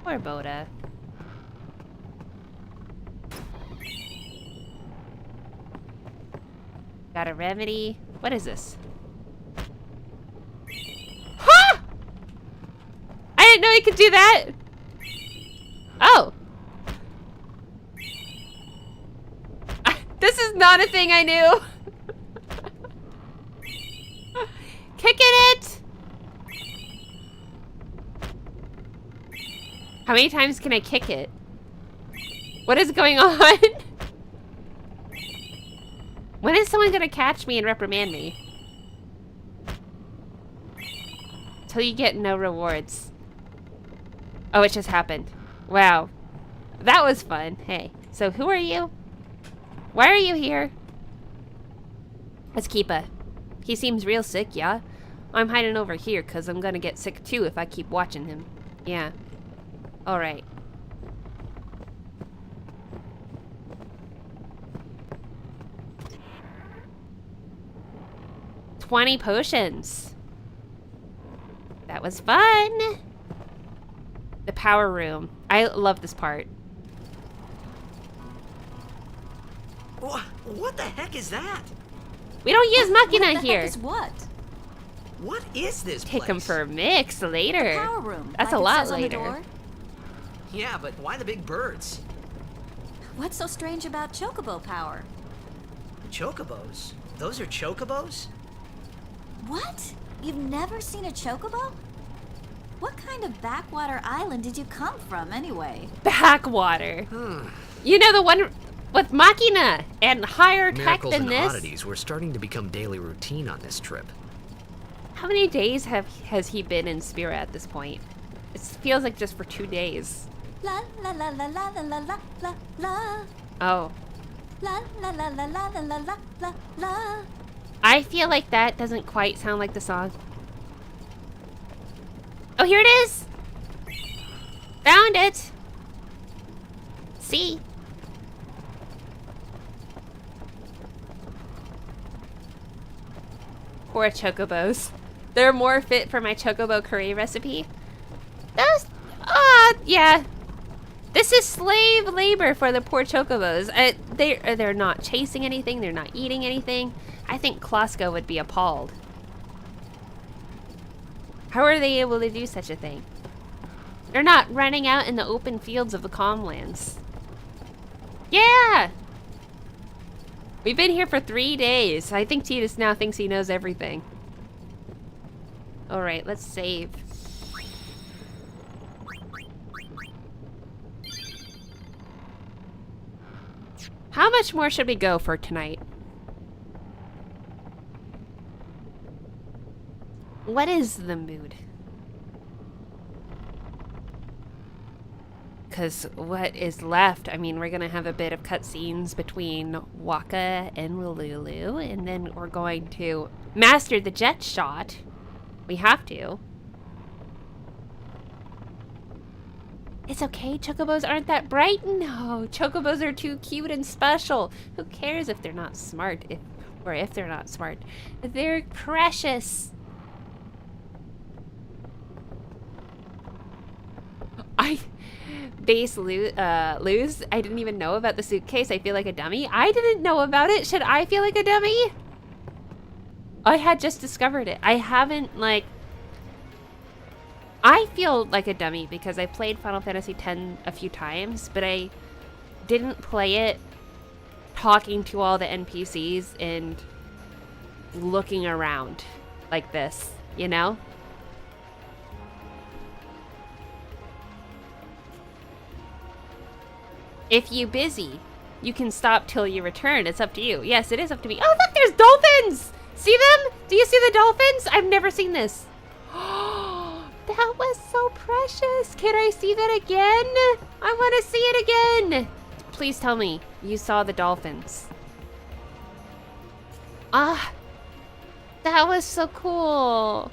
Poor Boda. Got a remedy. What is this? Ha! I didn't know he could do that! Oh! This is not a thing I knew! Kicking it! How many times can I kick it? What is going on? When is someone gonna catch me and reprimand me? Till you get no rewards. Oh, it just happened. Wow. That was fun. Hey, so who are you? Why are you here? Let's keep a... He seems real sick, yeah? I'm hiding over here because I'm gonna get sick too if I keep watching him. Yeah. Alright. $20 potions. That was fun. The power room. I love this part. What the heck is that? We don't use Machina here. What is what? What is this Take place? him for a mix later. The power room. That's like a lot it says on the later. door. Yeah, but why the big birds? What's so strange about chocobo power? Chocobos? Those are chocobos? What? You've never seen a chocobo? What kind of backwater island did you come from, anyway? Backwater. You know, the one with Machina and higher tech Miracles than and this. oddities were starting to become daily routine on this trip. How many days has he been in Spira at this point? It feels like just for 2 days. La la la la la la la la la la. Oh. La la la la la la la la la la. I feel like that doesn't quite sound like the song. Oh, here it is! Found it! See? Poor chocobos. They're more fit for my chocobo curry recipe. Those, yeah. This is slave labor for the poor chocobos. They're not chasing anything. They're not eating anything. I think Klosko would be appalled. How are they able to do such a thing? They're not running out in the open fields of the Calmlands. Yeah! We've been here for 3 days. I think Tidus now thinks he knows everything. Alright, let's save. How much more should we go for tonight? What is the mood? Because what is left, I mean, we're going to have a bit of cutscenes between Waka and Lulu, and then we're going to master the jet shot. We have to. It's okay, chocobos aren't that bright. No, chocobos are too cute and special. Who cares if they're not smart, or if they're not smart? They're precious. Lose. I didn't even know about the suitcase. I feel like a dummy. I didn't know about it. Should I feel like a dummy? I had just discovered it. I haven't, like... I feel like a dummy because I played Final Fantasy X a few times, but I didn't play it talking to all the NPCs and looking around like this, you know? If you busy, you can stop till you return. It's up to you. Yes, it is up to me. Oh, look, there's dolphins! See them? Do you see the dolphins? I've never seen this. That was so precious. Can I see that again? I want to see it again. Please tell me you saw the dolphins. Ah, that was so cool.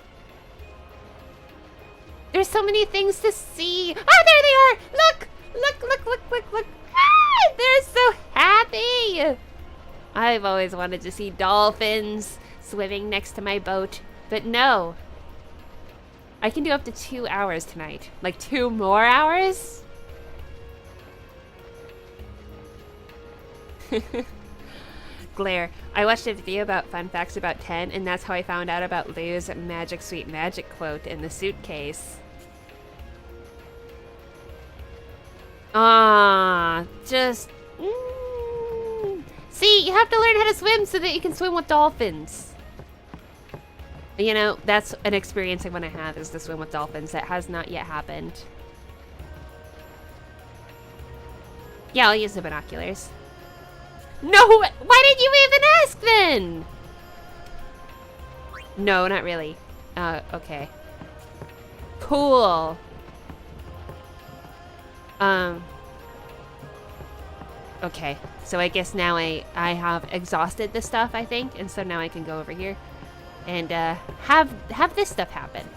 There's so many things to see. Ah, there they are. Look, look, look, look, look, look. Ah, they're so happy. I've always wanted to see dolphins swimming next to my boat, but no. I can do up to 2 hours tonight. Like 2 more hours? Glare. I watched a video about fun facts about 10, and that's how I found out about Lou's magic sweet magic quote in the suitcase. Just... See, you have to learn how to swim so that you can swim with dolphins. You know, that's an experience I want to have, is to swim with dolphins. That has not yet happened. Yeah, I'll use the binoculars. No! Why did you even ask then? No, not really. Okay. Cool. Okay, so I guess now I have exhausted the stuff, I think, and so now I can go over here and have this stuff happen.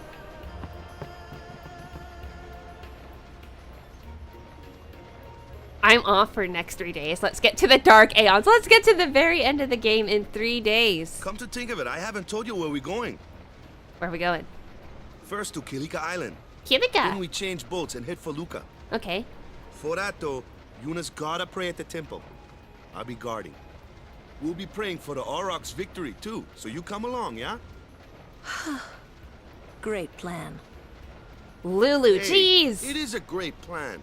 I'm off for next 3 days. Let's get to the Dark Aeons. Let's get to the very end of the game in 3 days. Come to think of it, I haven't told you where we're going. Where are we going? First to Kilika Island. Kilika? Then we change boats and head for Luca. Okay. For that though, Yuna's gotta pray at the temple. I'll be guarding. We'll be praying for the Aurochs' victory too, so you come along, yeah? Great plan. Lulu, Hey, jeez! it is a great plan.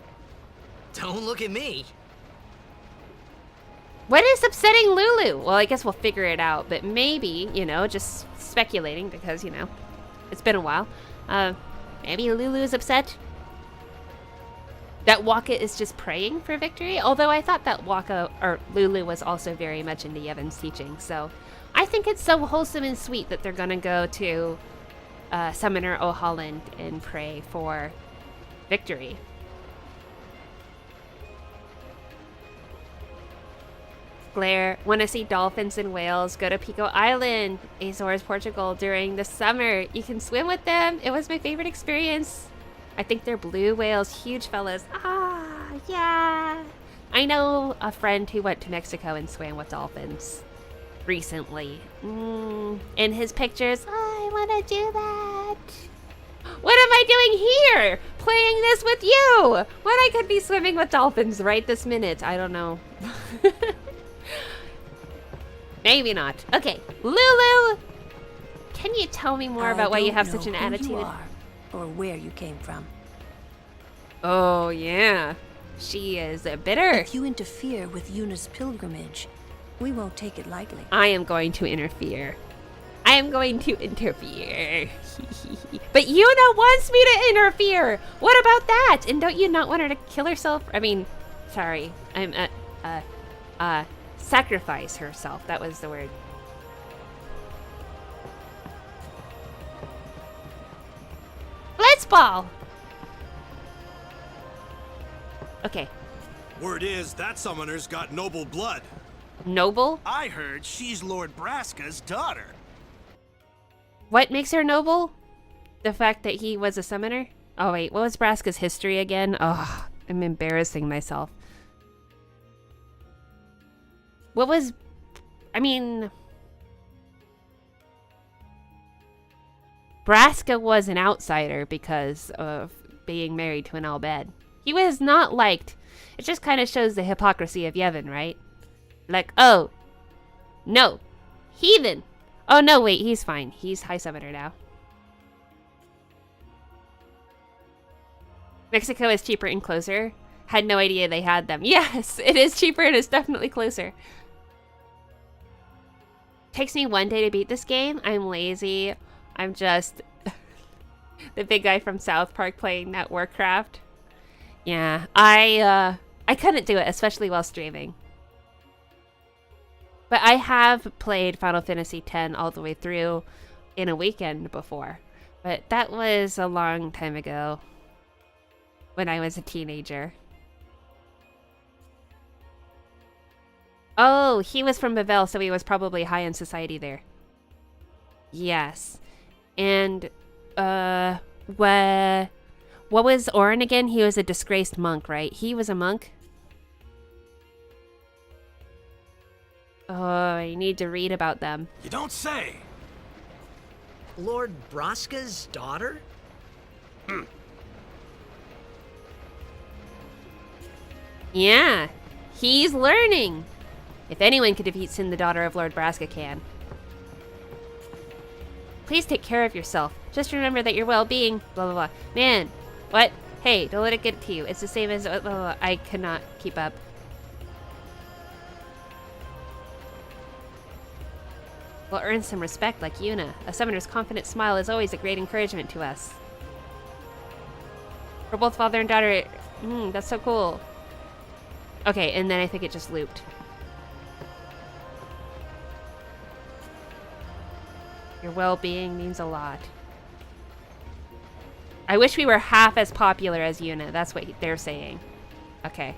Don't look at me. What is upsetting Lulu? Well, I guess we'll figure it out, but maybe, you know, just speculating because, you know, it's been a while. Maybe Lulu is upset that Waka is just praying for victory, although I thought that Lulu was also very much into Yevon's teaching, so I think it's so wholesome and sweet that they're gonna go to Summoner O'Holland and pray for victory. Glare, want to see dolphins and whales? Go to Pico Island, Azores, Portugal during the summer. You can swim with them. It was my favorite experience. I think they're blue whales, huge fellas. Ah, yeah. I know a friend who went to Mexico and swam with dolphins recently. In his pictures, I want to do that. What am I doing here? Playing this with you when I could be swimming with dolphins right this minute. I don't know. Maybe not. Okay, Lulu, can you tell me more about why you have such an attitude? You are, or where you came from. Oh yeah, she is bitter. If you interfere with Yuna's pilgrimage, we won't take it lightly. I am going to interfere. I am going to interfere. But Yuna wants me to interfere. What about that? And don't you not want her to kill herself? I mean, sorry, I'm sacrifice herself. That was the word. Blitzball! Okay. Word is that summoner's got noble blood. Noble? I heard she's Lord Braska's daughter. What makes her noble? The fact that he was a summoner? Oh wait, what was Braska's history again? Oh, I'm embarrassing myself. What was... I mean... Braska was an outsider because of being married to an Albed. He was not liked. It just kind of shows the hypocrisy of Yevon, right? Like, oh, no, heathen. Oh no, wait, he's fine. He's High Summoner now. Mexico is cheaper and closer. Had no idea they had them. Yes, it is cheaper and it's definitely closer. Takes me 1 day to beat this game. I'm lazy. I'm just the big guy from South Park playing that Warcraft. Yeah, I couldn't do it, especially while streaming. But I have played Final Fantasy X all the way through in a weekend before. But that was a long time ago when I was a teenager. Oh, he was from Bavel, so he was probably high in society there. Yes. And, what was Orin again? He was a disgraced monk, right? He was a monk? Oh, I need to read about them. You don't say. Lord Braska's daughter? Yeah, he's learning. If anyone could defeat Sin, the daughter of Lord Braska can. Please take care of yourself. Just remember that your well-being, blah, blah, blah. Man, what? Hey, don't let it get to you. It's the same as, blah, blah, blah. I cannot keep up. We'll earn some respect like Yuna. A summoner's confident smile is always a great encouragement to us. For both father and daughter, that's so cool. Okay, and then I think it just looped. Your well-being means a lot. I wish we were half as popular as Yuna. That's what they're saying. Okay.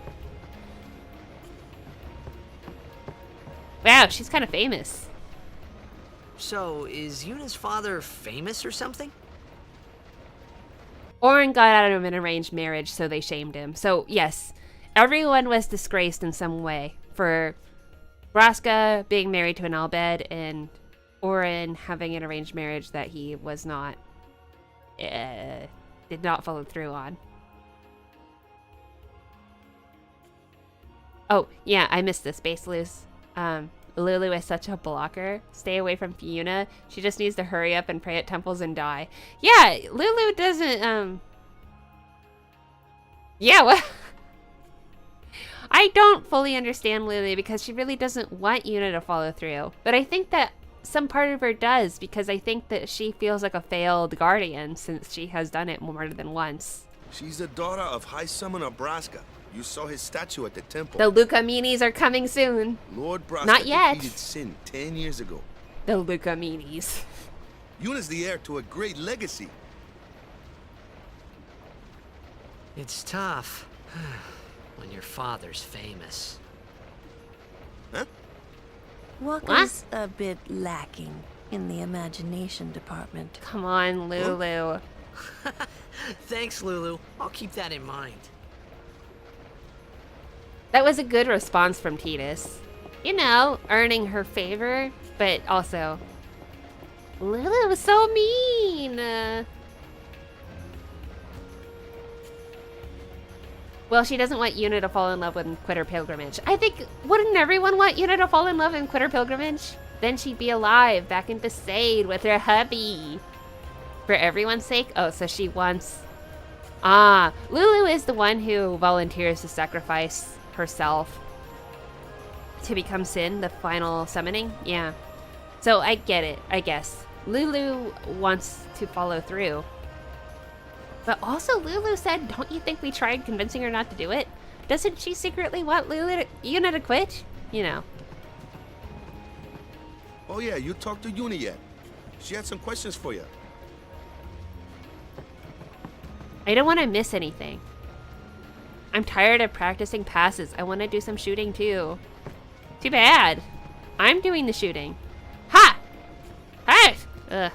Wow, she's kind of famous. So, is Yuna's father famous or something? Orin got out of an arranged marriage, so they shamed him. So, yes, everyone was disgraced in some way. For Braska being married to an Albed and Orin having an arranged marriage that he was not, did not follow through on. Oh, yeah, I missed this. Base loose. Lulu is such a blocker. Stay away from Yuna. She just needs to hurry up and pray at temples and die. Yeah, Lulu doesn't, yeah, well, I don't fully understand Lulu because she really doesn't want Yuna to follow through. But I think that some part of her does, because I think that she feels like a failed guardian since she has done it more than once. She's the daughter of High Summoner Braska. You saw his statue at the temple. The Lucaminis are coming soon. Lord Braska Not yet. defeated Sin 10 years ago. The Lucaminis. Yuna's the heir to a great legacy. It's tough when your father's famous. Huh? Waka's a bit lacking in the imagination department. Come on, Lulu. Thanks, Lulu. I'll keep that in mind. That was a good response from Tidus. You know, earning her favor, but also, Lulu was so mean. Well, she doesn't want Yuna to fall in love and quit her pilgrimage. I think, wouldn't everyone want Yuna to fall in love and quit her pilgrimage? Then she'd be alive, back in Besaid with her hubby. For everyone's sake? Oh, so she wants... Ah, Lulu is the one who volunteers to sacrifice herself to become Sin, the final summoning? Yeah. So I get it, I guess. Lulu wants to follow through. But also Lulu said, don't you think we tried convincing her not to do it? Doesn't she secretly want Yuna to quit? You know. Oh yeah, you talked to Yuna yet? She had some questions for you. I don't want to miss anything. I'm tired of practicing passes. I want to do some shooting too. Too bad. I'm doing the shooting. Ha! Hey! Ugh.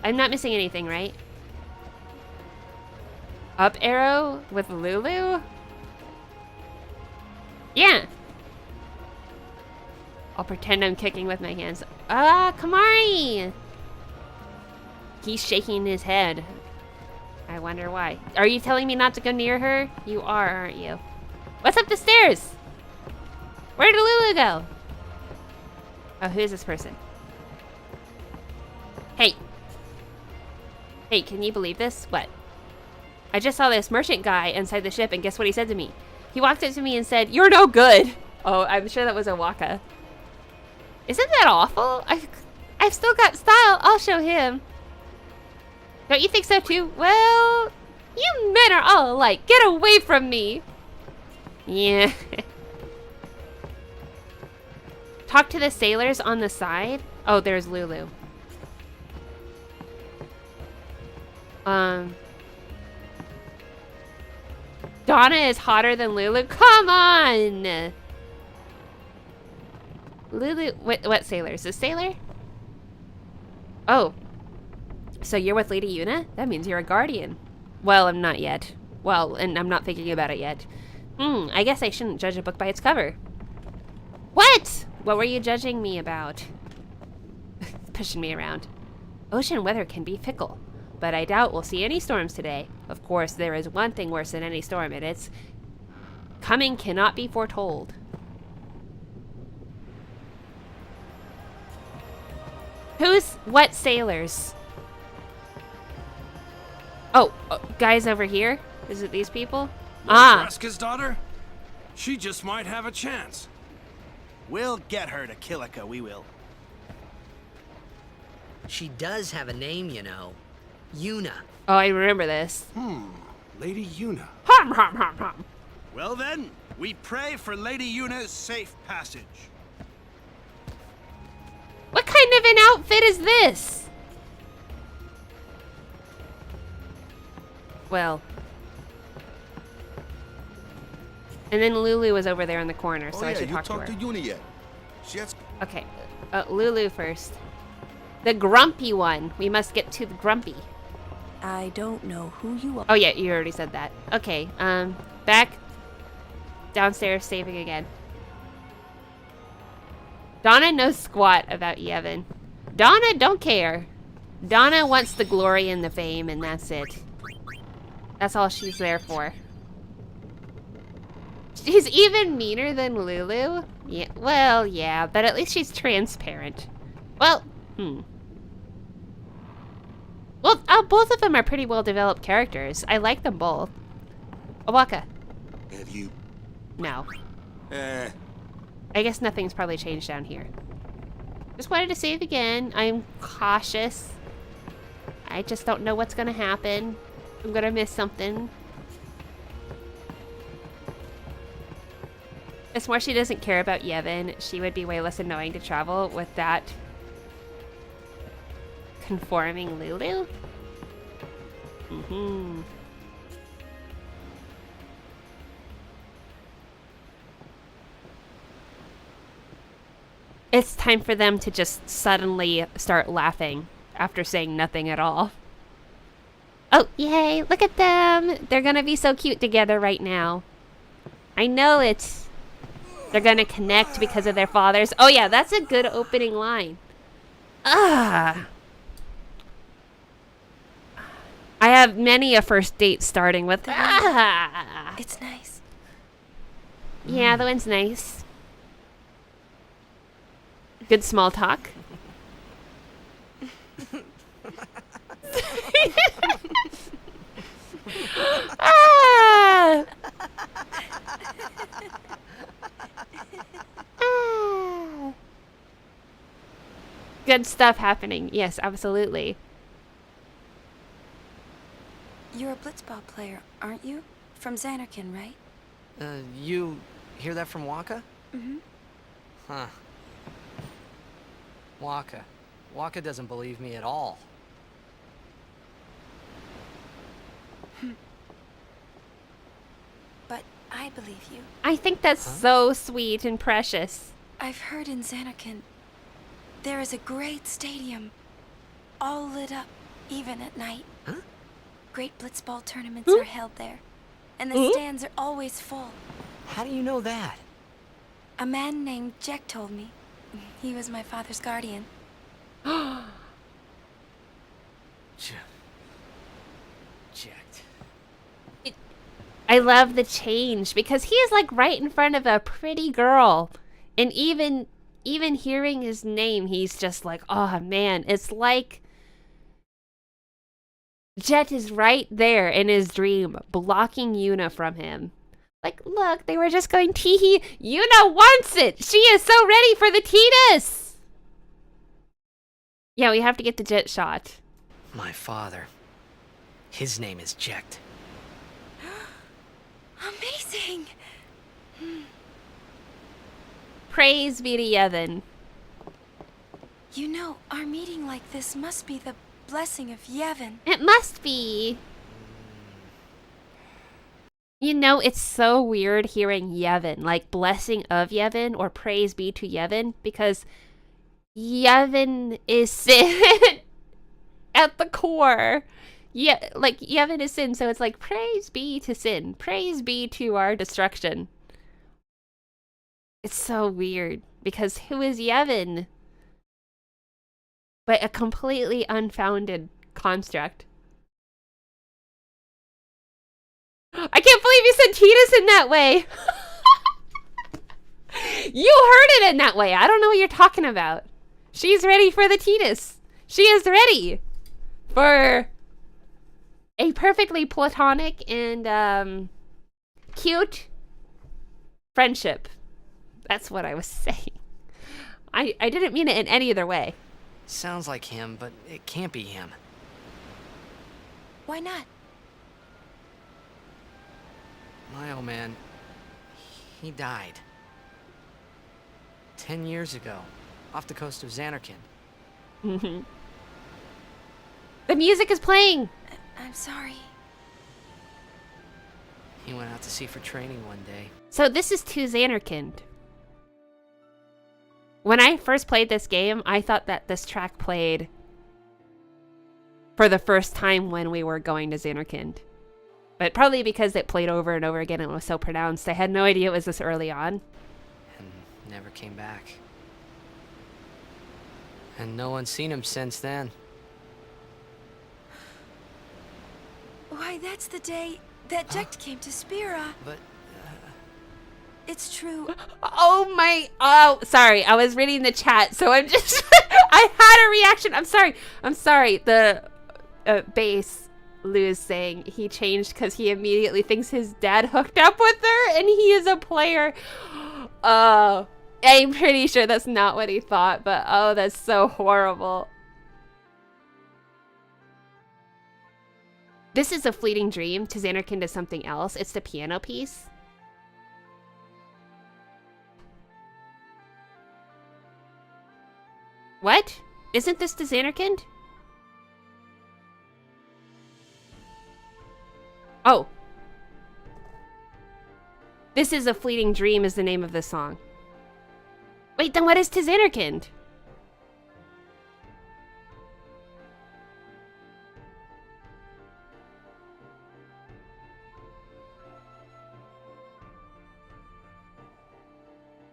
I'm not missing anything, right? Up arrow with Lulu? Yeah. I'll pretend I'm kicking with my hands. Kamari! He's shaking his head. I wonder why. Are you telling me not to go near her? You are, aren't you? What's up the stairs? Where did Lulu go? Oh, who is this person? Hey. Hey, can you believe this? What? I just saw this merchant guy inside the ship, and guess what he said to me? He walked up to me and said, "You're no good." Oh, I'm sure that was a Waka. Isn't that awful? I've still got style. I'll show him. Don't you think so too? Well, you men are all alike. Get away from me. Yeah. Talk to the sailors on the side. Oh, there's Lulu. Donna is hotter than Lulu. Come on. Lulu, what sailors? Is sailor? Oh. So you're with Lady Yuna? That means you're a guardian. Well, I'm not yet. Well, and I'm not thinking about it yet. I guess I shouldn't judge a book by its cover. What? What were you judging me about? Pushing me around. Ocean weather can be fickle, but I doubt we'll see any storms today. Of course, there is one thing worse than any storm, and it's coming cannot be foretold. What sailors? Oh, guys over here? Is it these people? Braska's daughter? She just might have a chance. We'll get her to Kilika, we will. She does have a name, you know. Yuna. Oh, I remember this. Lady Yuna. Hum, hum, hum, hum. Well then, we pray for Lady Yuna's safe passage. What kind of an outfit is this? Well. And then Lulu was over there in the corner, so I should talk to her. You talked to Yuna yet? She has... Okay, Lulu first. The grumpy one. We must get to the grumpy. I don't know who you are. Oh yeah, you already said that. Okay, back downstairs, saving again. Donna knows squat about Yevon. Donna don't care. Donna wants the glory and the fame, and that's it. That's all she's there for. She's even meaner than Lulu? Yeah, well, yeah, but at least she's transparent. Well, Well, both of them are pretty well-developed characters. I like them both. Awaka. Have you... No. I guess nothing's probably changed down here. Just wanted to save again. I'm cautious. I just don't know what's gonna happen. I'm gonna miss something. It's more she doesn't care about Yevon. She would be way less annoying to travel with that conforming Lulu. It's time for them to just suddenly start laughing after saying nothing at all. Oh, yay, look at them. They're gonna be so cute together right now. I know it. They're gonna connect because of their fathers. Oh yeah, that's a good opening line. I have many a first date starting with It's nice. Yeah, the wind's nice. Good small talk. Good stuff happening. Yes, absolutely. You're a blitzball player, aren't you? From Xanarkin, right? You hear that from Waka? Huh. Waka. Waka doesn't believe me at all. But I believe you. I think that's so sweet and precious. I've heard in Xanarkin there is a great stadium, all lit up, even at night. Great blitzball tournaments are held there, and the stands are always full. How do you know that? A man named Jack told me. He was my father's guardian. I love the change because he is like right in front of a pretty girl, and even hearing his name, he's just like, oh man, it's like Jet is right there in his dream, blocking Yuna from him. Like, look, they were just going tee-hee. Yuna wants it. She is so ready for the Titus. Yeah, we have to get the Jet shot. My father. His name is Jekt. Amazing. Praise be to Yevon. You know, our meeting like this must be the blessing of Yevon. It must be. You know, it's so weird hearing Yevon, like blessing of Yevon or praise be to Yevon, because Yevon is sin at the core. Yeah, like Yevon is sin, so it's like praise be to sin, praise be to our destruction. It's so weird because who is Yevon? But a completely unfounded construct. I can't believe you said Titus in that way. You heard it in that way. I don't know what you're talking about. She's ready for the Titus. She is ready for a perfectly platonic and cute friendship. That's what I was saying. I didn't mean it in any other way. Sounds like him, but it can't be him. Why not? My old man, he died. 10 years ago, off the coast of Xanarkand. Mm-hmm. The music is playing! I'm sorry. He went out to sea for training one day. So this is to Xanarkand. When I first played this game, I thought that this track played for the first time when we were going to Xanarkand. But probably because it played over and over again and it was so pronounced, I had no idea it was this early on. And never came back. And no one's seen him since then. Why, that's the day that Jekt came to Spira. But... It's true. Oh, sorry. I was reading the chat, so I'm just... I had a reaction. I'm sorry. The bass, Lou's saying he changed because he immediately thinks his dad hooked up with her and he is a player. I'm pretty sure that's not what he thought, but oh, that's so horrible. This is a fleeting dream. To Xanarkand is something else. It's the piano piece. What? Isn't this to Xanarkand? Oh. This is a fleeting dream is the name of the song. Wait, then what is to Xanarkand?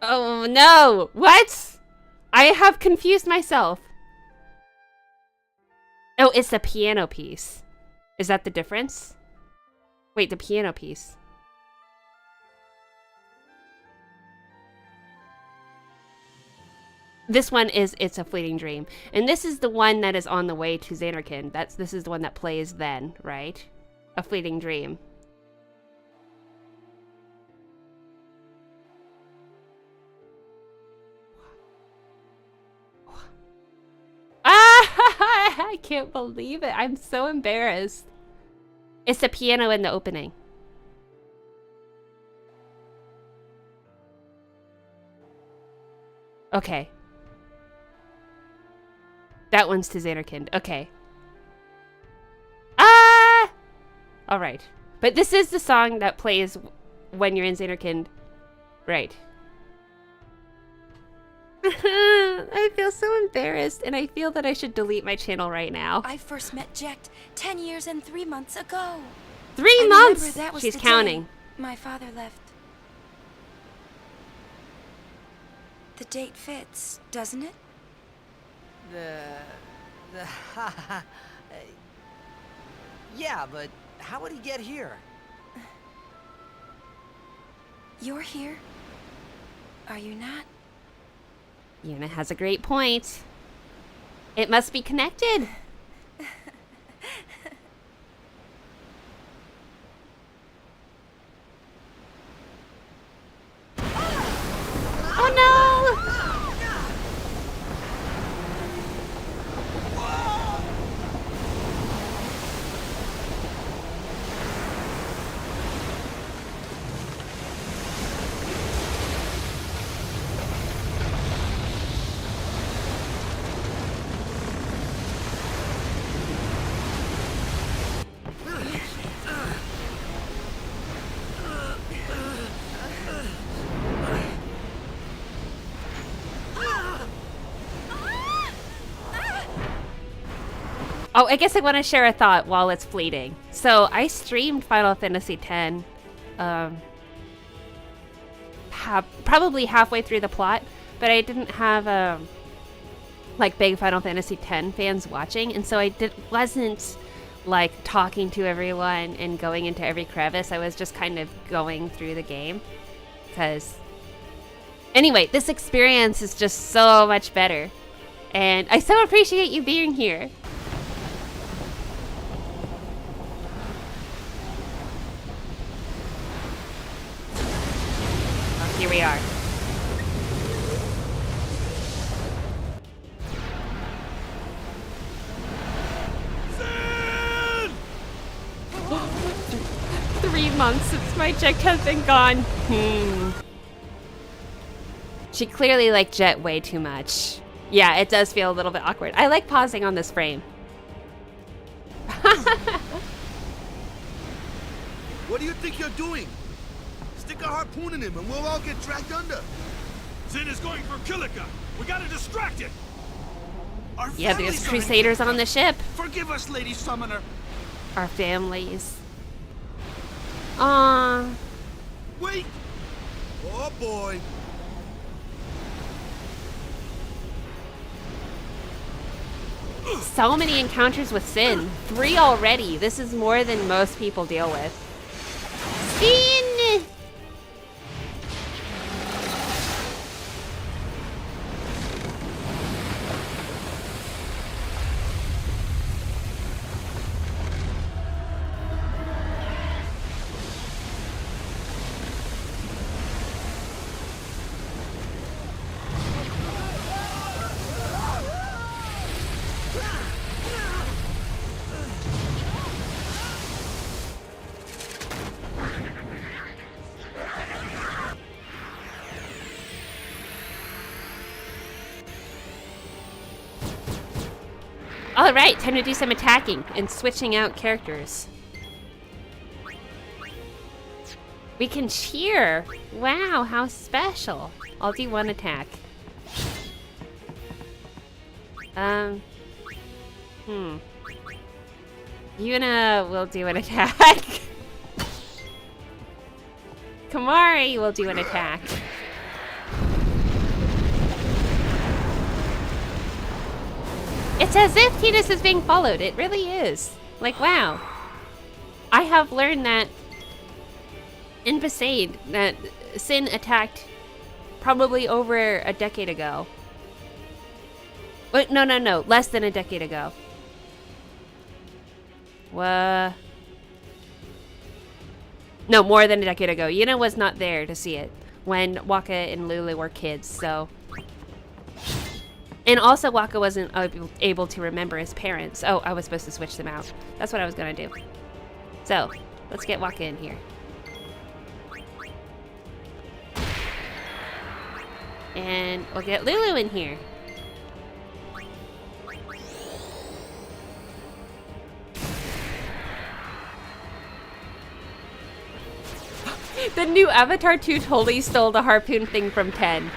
Oh no! What? I have confused myself. Oh, it's the piano piece. Is that the difference? Wait, the piano piece. This one is It's a Fleeting Dream. And this is the one that is on the way to Xanarkand. This is the one that plays then, right? A Fleeting Dream. I can't believe it. I'm so embarrassed. It's the piano in the opening. Okay. That one's to Xanarkand. Okay. Ah! Alright. But this is the song that plays when you're in Xanarkand. Right. I feel so embarrassed, and I feel that I should delete my channel right now. I first met Jekt 10 years and 3 months ago. 3 months? That was She's the counting. Day my father left. The date fits, doesn't it? Yeah, but how would he get here? You're here. Are you not? Yuna has a great point. It must be connected. Oh no! Oh, I guess I want to share a thought while it's fleeting. So I streamed Final Fantasy X, probably halfway through the plot, but I didn't have like big Final Fantasy X fans watching, and so I wasn't like talking to everyone and going into every crevice. I was just kind of going through the game. Because anyway, this experience is just so much better, and I so appreciate you being here. Oh, here we are. Sin! 3 months since my Jet has been gone. She clearly liked Jet way too much. Yeah, it does feel a little bit awkward. I like pausing on this frame. What do you think you're doing? Stick a harpoon in him and we'll all get dragged under. Sin is going for Kilika. We gotta distract it. Our Yeah, families there's are in crusaders danger. on the ship. Forgive us, Lady Summoner. Our families. Aww. Wait! Oh boy. So many encounters with Sin. 3 already. This is more than most people deal with. Sin! Alright, time to do some attacking and switching out characters. We can cheer! Wow, how special! I'll do 1 attack. Yuna will do an attack. Kamari will do an attack. It's as if Tidus is being followed. It really is. Like, wow. I have learned that in Besaid that Sin attacked probably over a decade ago. Wait, no. Less than a decade ago. No, more than a decade ago. Yuna was not there to see it when Waka and Lulu were kids, so... And also, Waka wasn't able to remember his parents. Oh, I was supposed to switch them out. That's what I was gonna do. So, let's get Waka in here. And we'll get Lulu in here. The new Avatar 2 totally stole the harpoon thing from 10.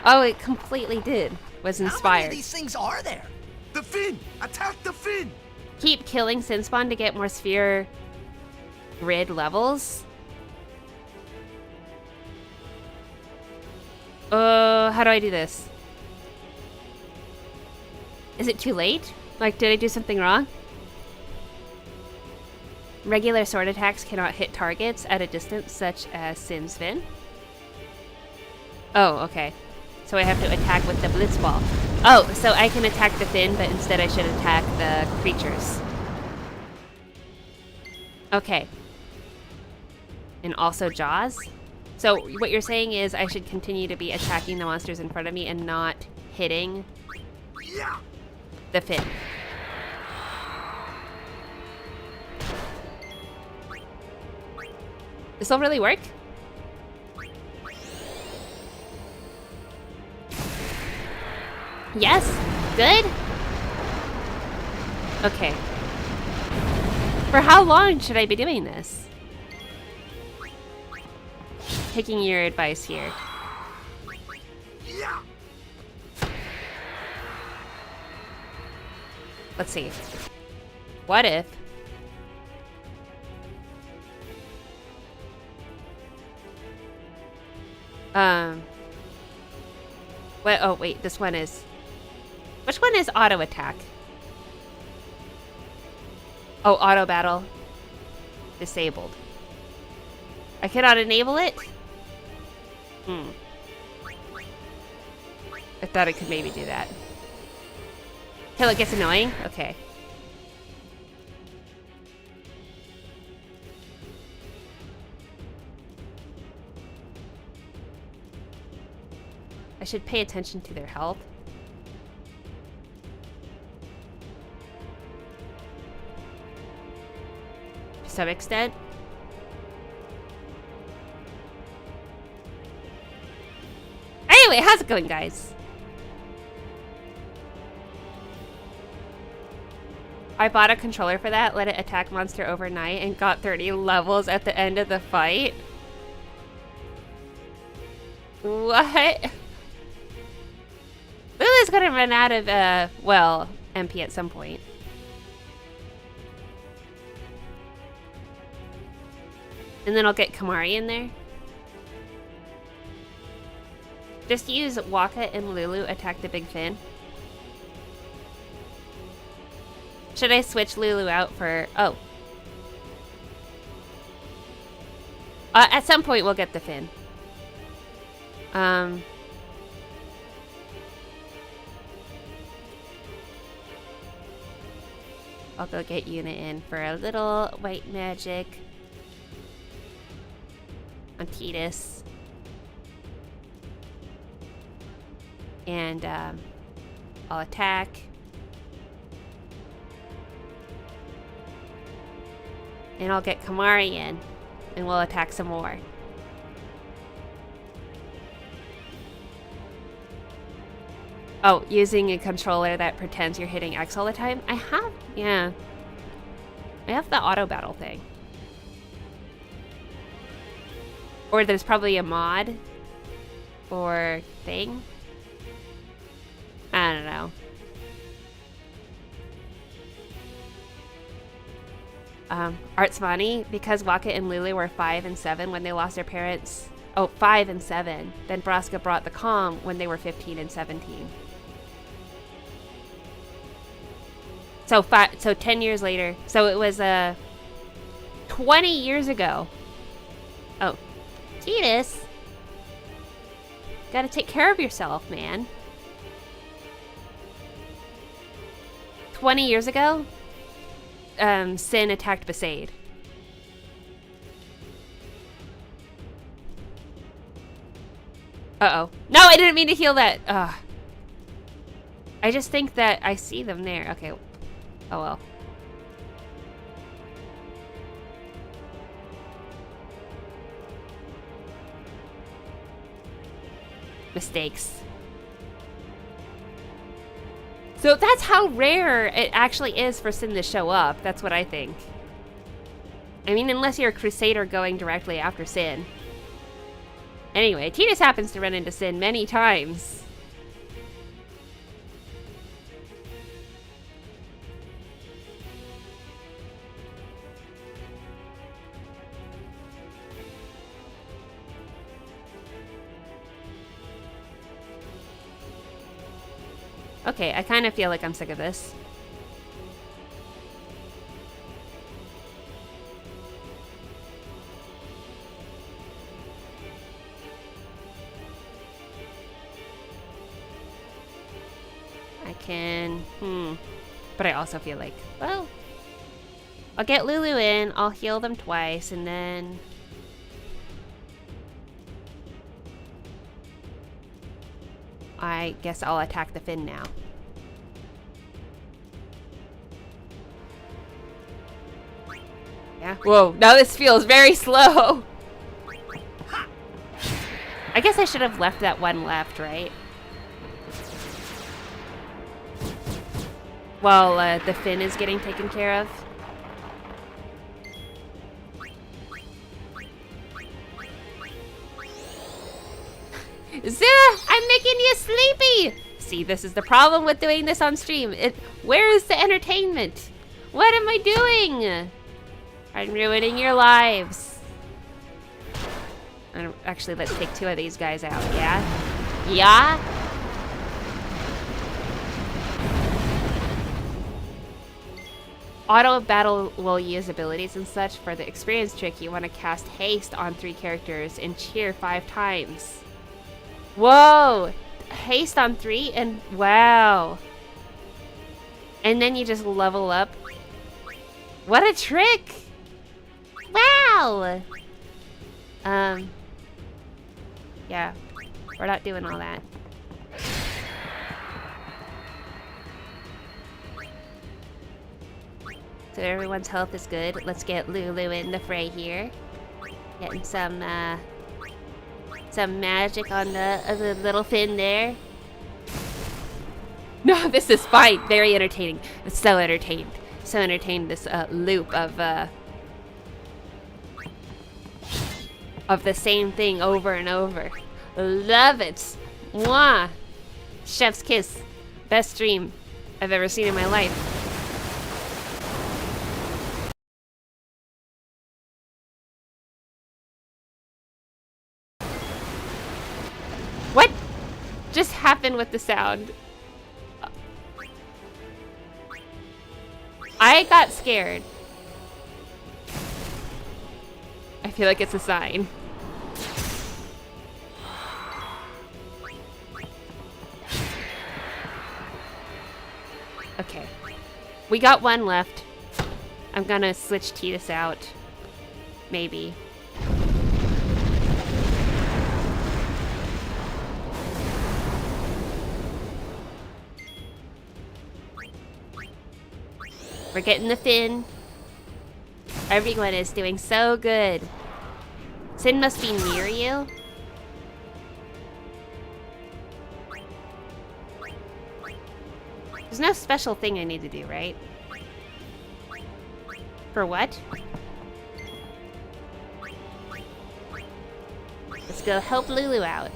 Oh, it completely did. Was inspired. How many of these things are there? The fin! Attack the fin! Keep killing Sinspawn to get more sphere grid levels. How do I do this? Is it too late? Like, did I do something wrong? Regular sword attacks cannot hit targets at a distance such as Sin's fin. Oh, okay. So I have to attack with the Blitzball. Oh, so I can attack the fin, but instead I should attack the creatures. Okay. And also Jaws? So what you're saying is I should continue to be attacking the monsters in front of me and not hitting the fin. This will really work? Yes? Good? Okay. For how long should I be doing this? Taking your advice here. Let's see. What if... What? Oh, wait. This one is... Which one is auto attack? Oh, auto battle. Disabled. I cannot enable it? I thought I could maybe do that. Till it gets annoying? Okay. I should pay attention to their health. To some extent. Anyway, how's it going, guys? I bought a controller for that, let it attack monster overnight, and got 30 levels at the end of the fight. What? Lulu's gonna run out of, well, MP at some point. And then I'll get Kamari in there. Just use Waka and Lulu attack the big fin. Should I switch Lulu out for... Oh. At some point we'll get the fin. I'll go get Yuna in for a little white magic on Tidus. And I'll attack. And I'll get Kamari in, and we'll attack some more. Oh, using a controller that pretends you're hitting X all the time? I have, yeah. I have the auto battle thing. Or there's probably a mod or thing. I don't know. Art's funny because Waka and Lulu were 5 and 7 when they lost their parents. Oh, 5 and 7. Then Braska brought the calm when they were 15 and 17. So 10 years later. So it was 20 years ago. Oh, Tidus, gotta take care of yourself, man. 20 years ago, Sin attacked Besaid. Uh-oh. No, I didn't mean to heal that. Ugh. I just think that I see them there. Okay. Oh well. Mistakes. So that's how rare it actually is for Sin to show up. That's what I think. I mean, unless you're a Crusader going directly after Sin. Anyway, Tidus happens to run into Sin many times. Okay, I kind of feel like I'm sick of this. I can... But I also feel like, well... I'll get Lulu in, I'll heal them twice, and then... I guess I'll attack the fin now. Yeah. Whoa, now this feels very slow. I guess I should have left that one left, right? While the fin is getting taken care of. Zara, I'm making you sleepy! See, this is the problem with doing this on stream. Where is the entertainment? What am I doing? I'm ruining your lives. Actually, let's take 2 of these guys out, yeah? Yeah? Auto battle will use abilities and such. For the experience trick, you want to cast haste on 3 characters and cheer 5 times. Whoa! Haste on 3 and wow. And then you just level up. What a trick! Wow! Yeah, we're not doing all that. So everyone's health is good. Let's get Lulu in the fray here. Getting some magic on the little fin there. No, this is fine. Very entertaining. It's so entertained. So entertained, this loop of the same thing over and over. Love it. Mwah. Chef's kiss. Best stream I've ever seen in my life. What just happened with the sound? I got scared. I feel like it's a sign. Okay. We got 1 left. I'm gonna switch Titus out. Maybe. We're getting the fin. Everyone is doing so good. Sin must be near you. There's no special thing I need to do, right? For what? Let's go help Lulu out.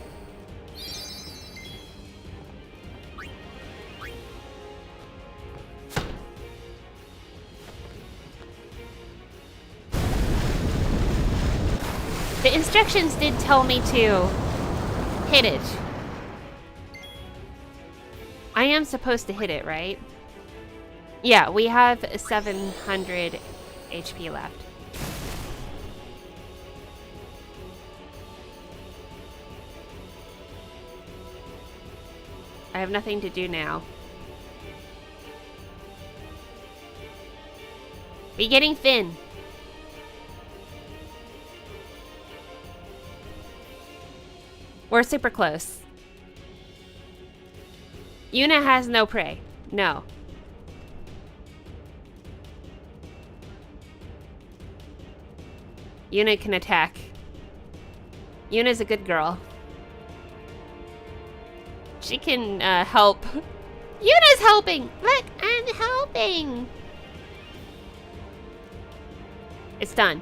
The instructions did tell me to hit it. I am supposed to hit it, right? Yeah, we have 700 HP left. I have nothing to do now. We getting Finn. We're super close. Yuna has no prey. No. Yuna can attack. Yuna's a good girl. She can help. Yuna's helping! Look, I'm helping! It's done.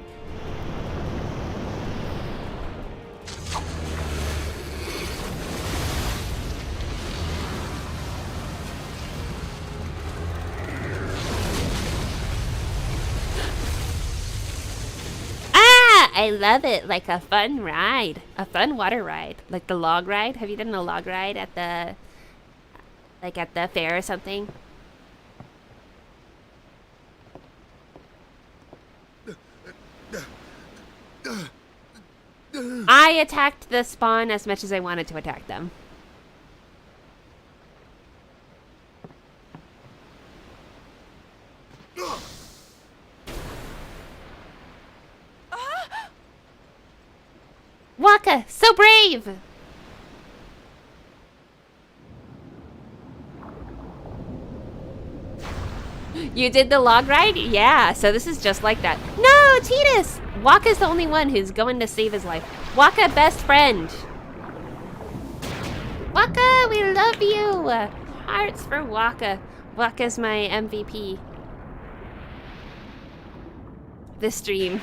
I love it, like a fun ride. A fun water ride. Like the log ride. Have you done the log ride at the... like at the fair or something? I attacked the spawn as much as I wanted to attack them. Waka, so brave! You did the log ride? Yeah, so this is just like that. No, Titus! Waka's the only one who's going to save his life. Waka, best friend. Waka, we love you! Hearts for Waka. Waka's my MVP. This stream.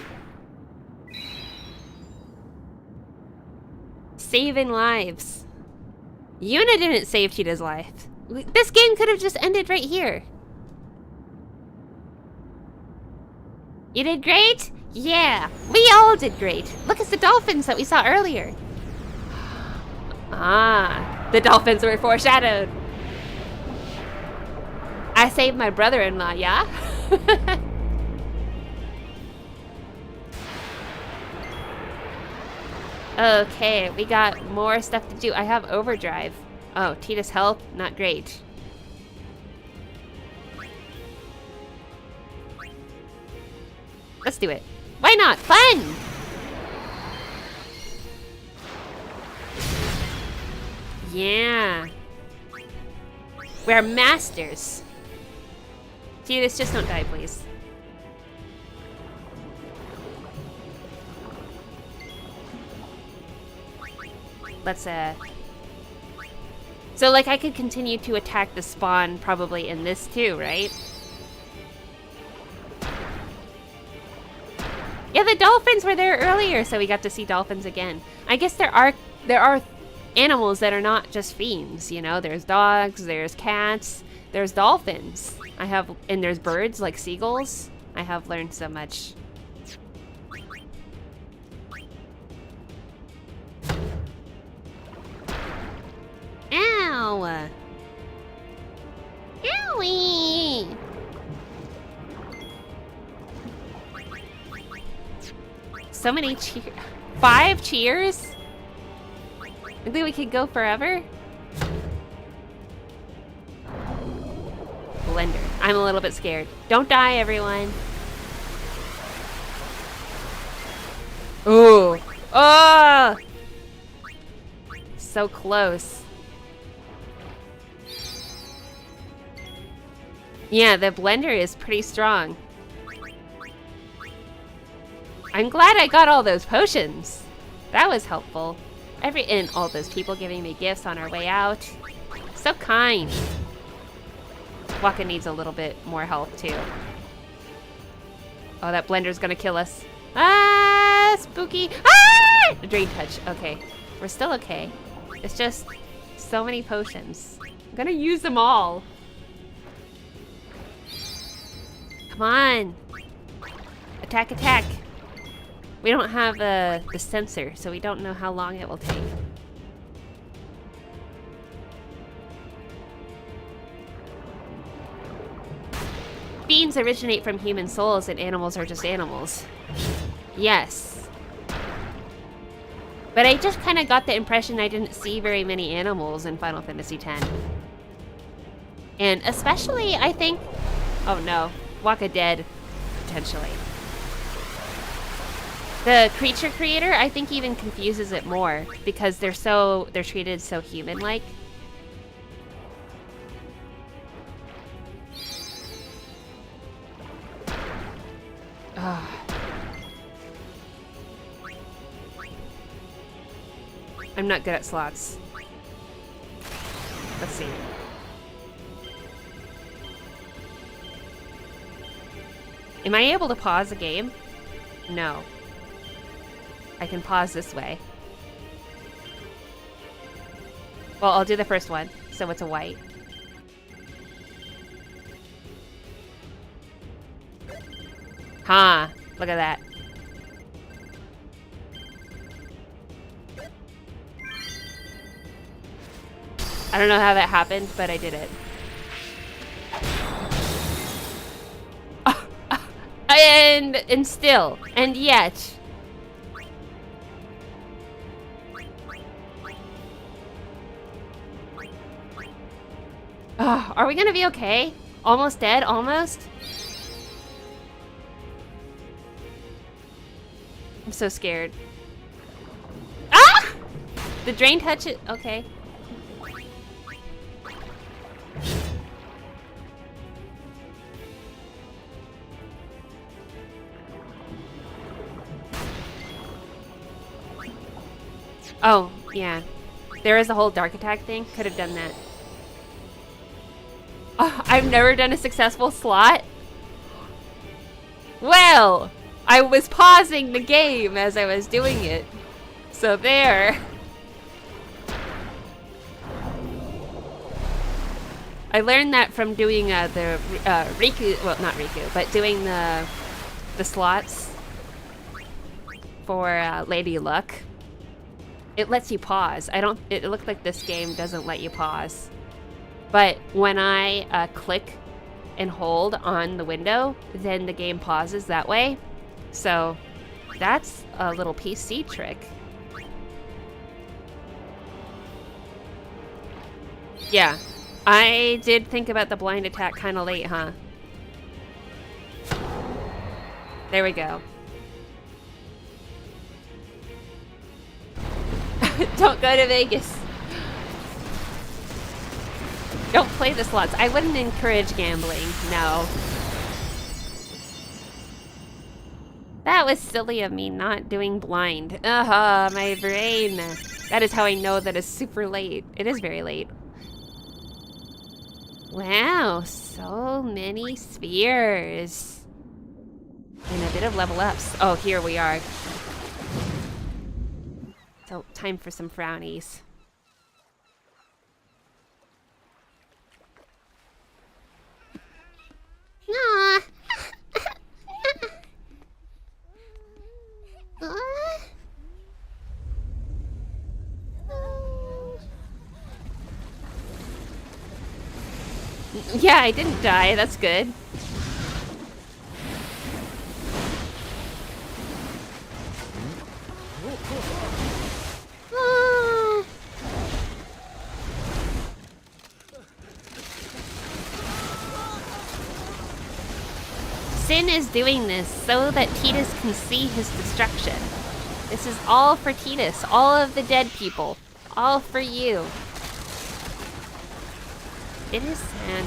Saving lives. Yuna didn't save Cheetah's life. This game could have just ended right here. You did great? Yeah, we all did great. Look at the dolphins that we saw earlier. Ah, the dolphins were foreshadowed. I saved my brother-in-law, yeah? Okay, we got more stuff to do. I have overdrive. Oh, Tita's health, not great. Let's do it. Why not? Fun! Yeah. We're masters. Titus, just don't die, please. Let's, So, like, I could continue to attack the spawn probably in this too, right? Yeah, the dolphins were there earlier, so we got to see dolphins again. I guess there are animals that are not just fiends, you know? There's dogs, there's cats, there's dolphins. And there's birds like seagulls. I have learned so much. Ow! Owie! So many 5 cheers? I think we could go forever. Blender. I'm a little bit scared. Don't die, everyone. Ooh. Oh! So close. Yeah, the blender is pretty strong. I'm glad I got all those potions. That was helpful. And all those people giving me gifts on our way out. So kind. Waka needs a little bit more health too. Oh, that blender's gonna kill us. Ah, spooky. Ah! Drain touch. Okay, we're still okay. It's just so many potions. I'm gonna use them all. Come on. Attack, attack. We don't have the sensor, so we don't know how long it will take. Beings originate from human souls and animals are just animals. Yes. But I just kind of got the impression I didn't see very many animals in Final Fantasy X. And especially, I think... Oh no. Waka dead. Potentially. The creature creator, I think, even confuses it more because they're treated so human-like. I'm not good at slots. Let's see. Am I able to pause the game? No. I can pause this way. Well, I'll do the first one, so it's a white. Huh, look at that. I don't know how that happened, but I did it. And still, and yet. Are we gonna be okay? Almost dead, almost? I'm so scared. Ah! The drain touch it, okay. Oh, yeah. There is a whole dark attack thing. Could have done that. Oh, I've never done a successful slot. Well, I was pausing the game as I was doing it. So there. I learned that from doing the Riku, well, not Riku, but doing the slots for Lady Luck. It lets you pause. It looked like this game doesn't let you pause. But when I click and hold on the window, then the game pauses that way. So that's a little PC trick. Yeah, I did think about the blind attack kind of late, huh? There we go. Don't go to Vegas. Don't play the slots. I wouldn't encourage gambling, no. That was silly of me not doing blind. My brain. That is how I know that it's super late. It is very late. Wow, so many spheres. And a bit of level ups. Oh, here we are. So, time for some frownies. Aw. Yeah, I didn't die. That's good. Sin is doing this so that Tidus can see his destruction. This is all for Tidus, all of the dead people, all for you. It is sad.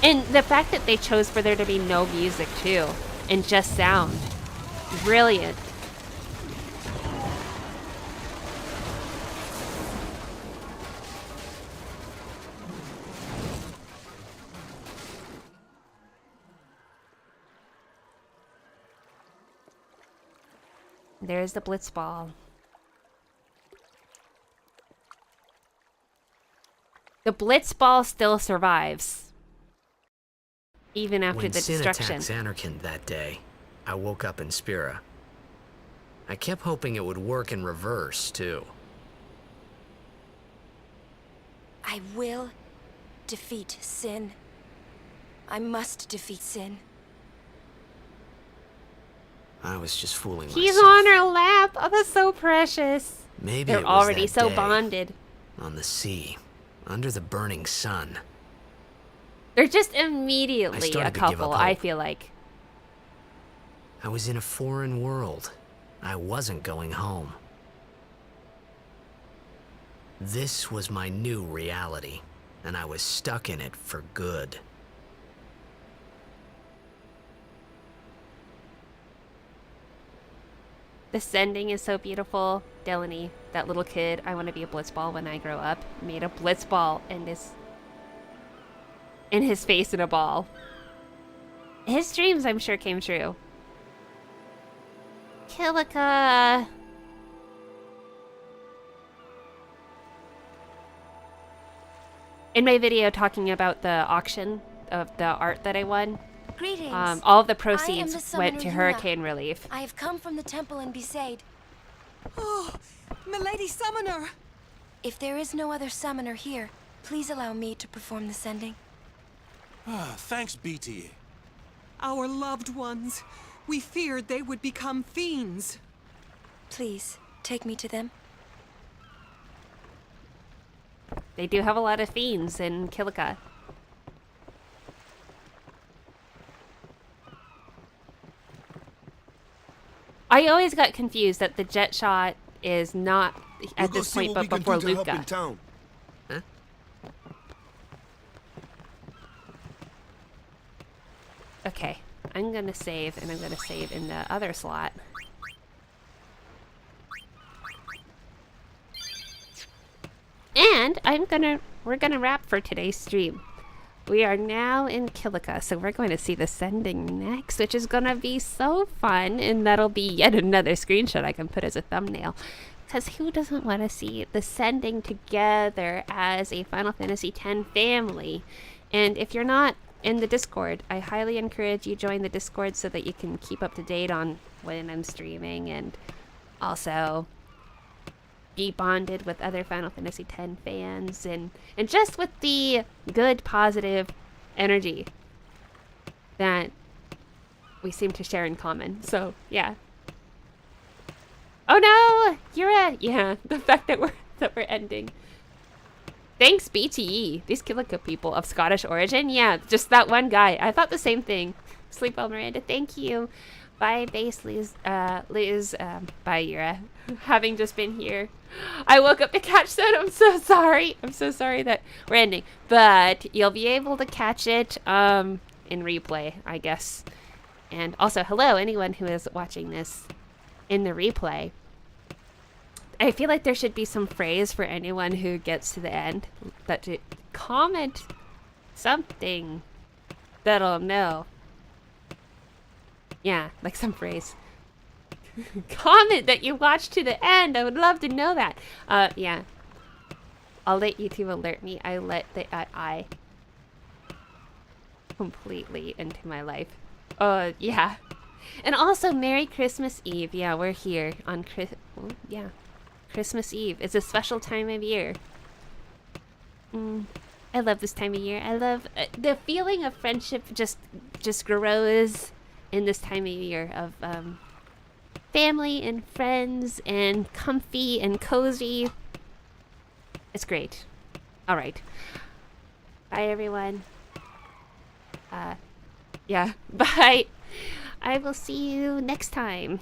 And the fact that they chose for there to be no music too, and just sound. Brilliant. There's the Blitzball. The Blitzball still survives. Even after the destruction. When Sin attacked Xanarkand that day, I woke up in Spira. I kept hoping it would work in reverse, too. I will defeat Sin. I must defeat Sin. I was just fooling myself. He's on her lap. Oh, that's so precious. Maybe they're it was already that so day, bonded. On the sea, under the burning sun. They're just immediately a to give couple, up I hope. feel like. I was in a foreign world. I wasn't going home. This was my new reality, and I was stuck in it for good. The sending is so beautiful. Delaney, that little kid, I want to be a Blitzball when I grow up, made a Blitzball and his face in a ball. His dreams, I'm sure, came true. Kilika. In my video talking about the auction of the art that I won, Greetings. all of the I am proceeds the summoner went to Yuna. hurricane relief. I have come from the temple in Besaid. Oh, Milady Summoner! If there is no other summoner here, please allow me to perform the sending. Thanks, BT. Our loved ones. We feared they would become fiends. Please, take me to them. They do have a lot of fiends in Kilika. I always got confused that the jet shot is not at this point, but before Luca. Huh? Okay, I'm gonna save, and I'm gonna save in the other slot. And we're gonna wrap for today's stream. We are now in Kilika, so we're going to see the sending next, which is gonna be so fun, and that'll be yet another screenshot I can put as a thumbnail. Because who doesn't want to see the sending together as a Final Fantasy X family? And if you're not in the Discord, I highly encourage you join the Discord so that you can keep up to date on when I'm streaming, and also be bonded with other Final Fantasy X fans, and just with the good, positive energy that we seem to share in common. So, yeah. Oh no! Yura! Yeah, the fact that we're ending. Thanks, BTE. These Kilika people of Scottish origin. Yeah, just that one guy. I thought the same thing. Sleep well, Miranda. Thank you. Bye, base Liz. Bye, Yura. Having just been here, I woke up to catch that. I'm so sorry. I'm so sorry that we're ending. But you'll be able to catch it in replay, I guess. And also, hello, anyone who is watching this in the replay. I feel like there should be some phrase for anyone who gets to the end. That to comment something that'll know. Yeah, like some phrase. Comment that you watched to the end. I would love to know that. Yeah. I'll let YouTube alert me. I let the AI completely into my life. Yeah. And also, Merry Christmas Eve. Yeah, we're here on Christmas Eve. It's a special time of year. I love this time of year. I love the feeling of friendship just grows in this time of year of family and friends and comfy and cozy. It's great. All right. Bye, everyone. Yeah. Bye. I will see you next time.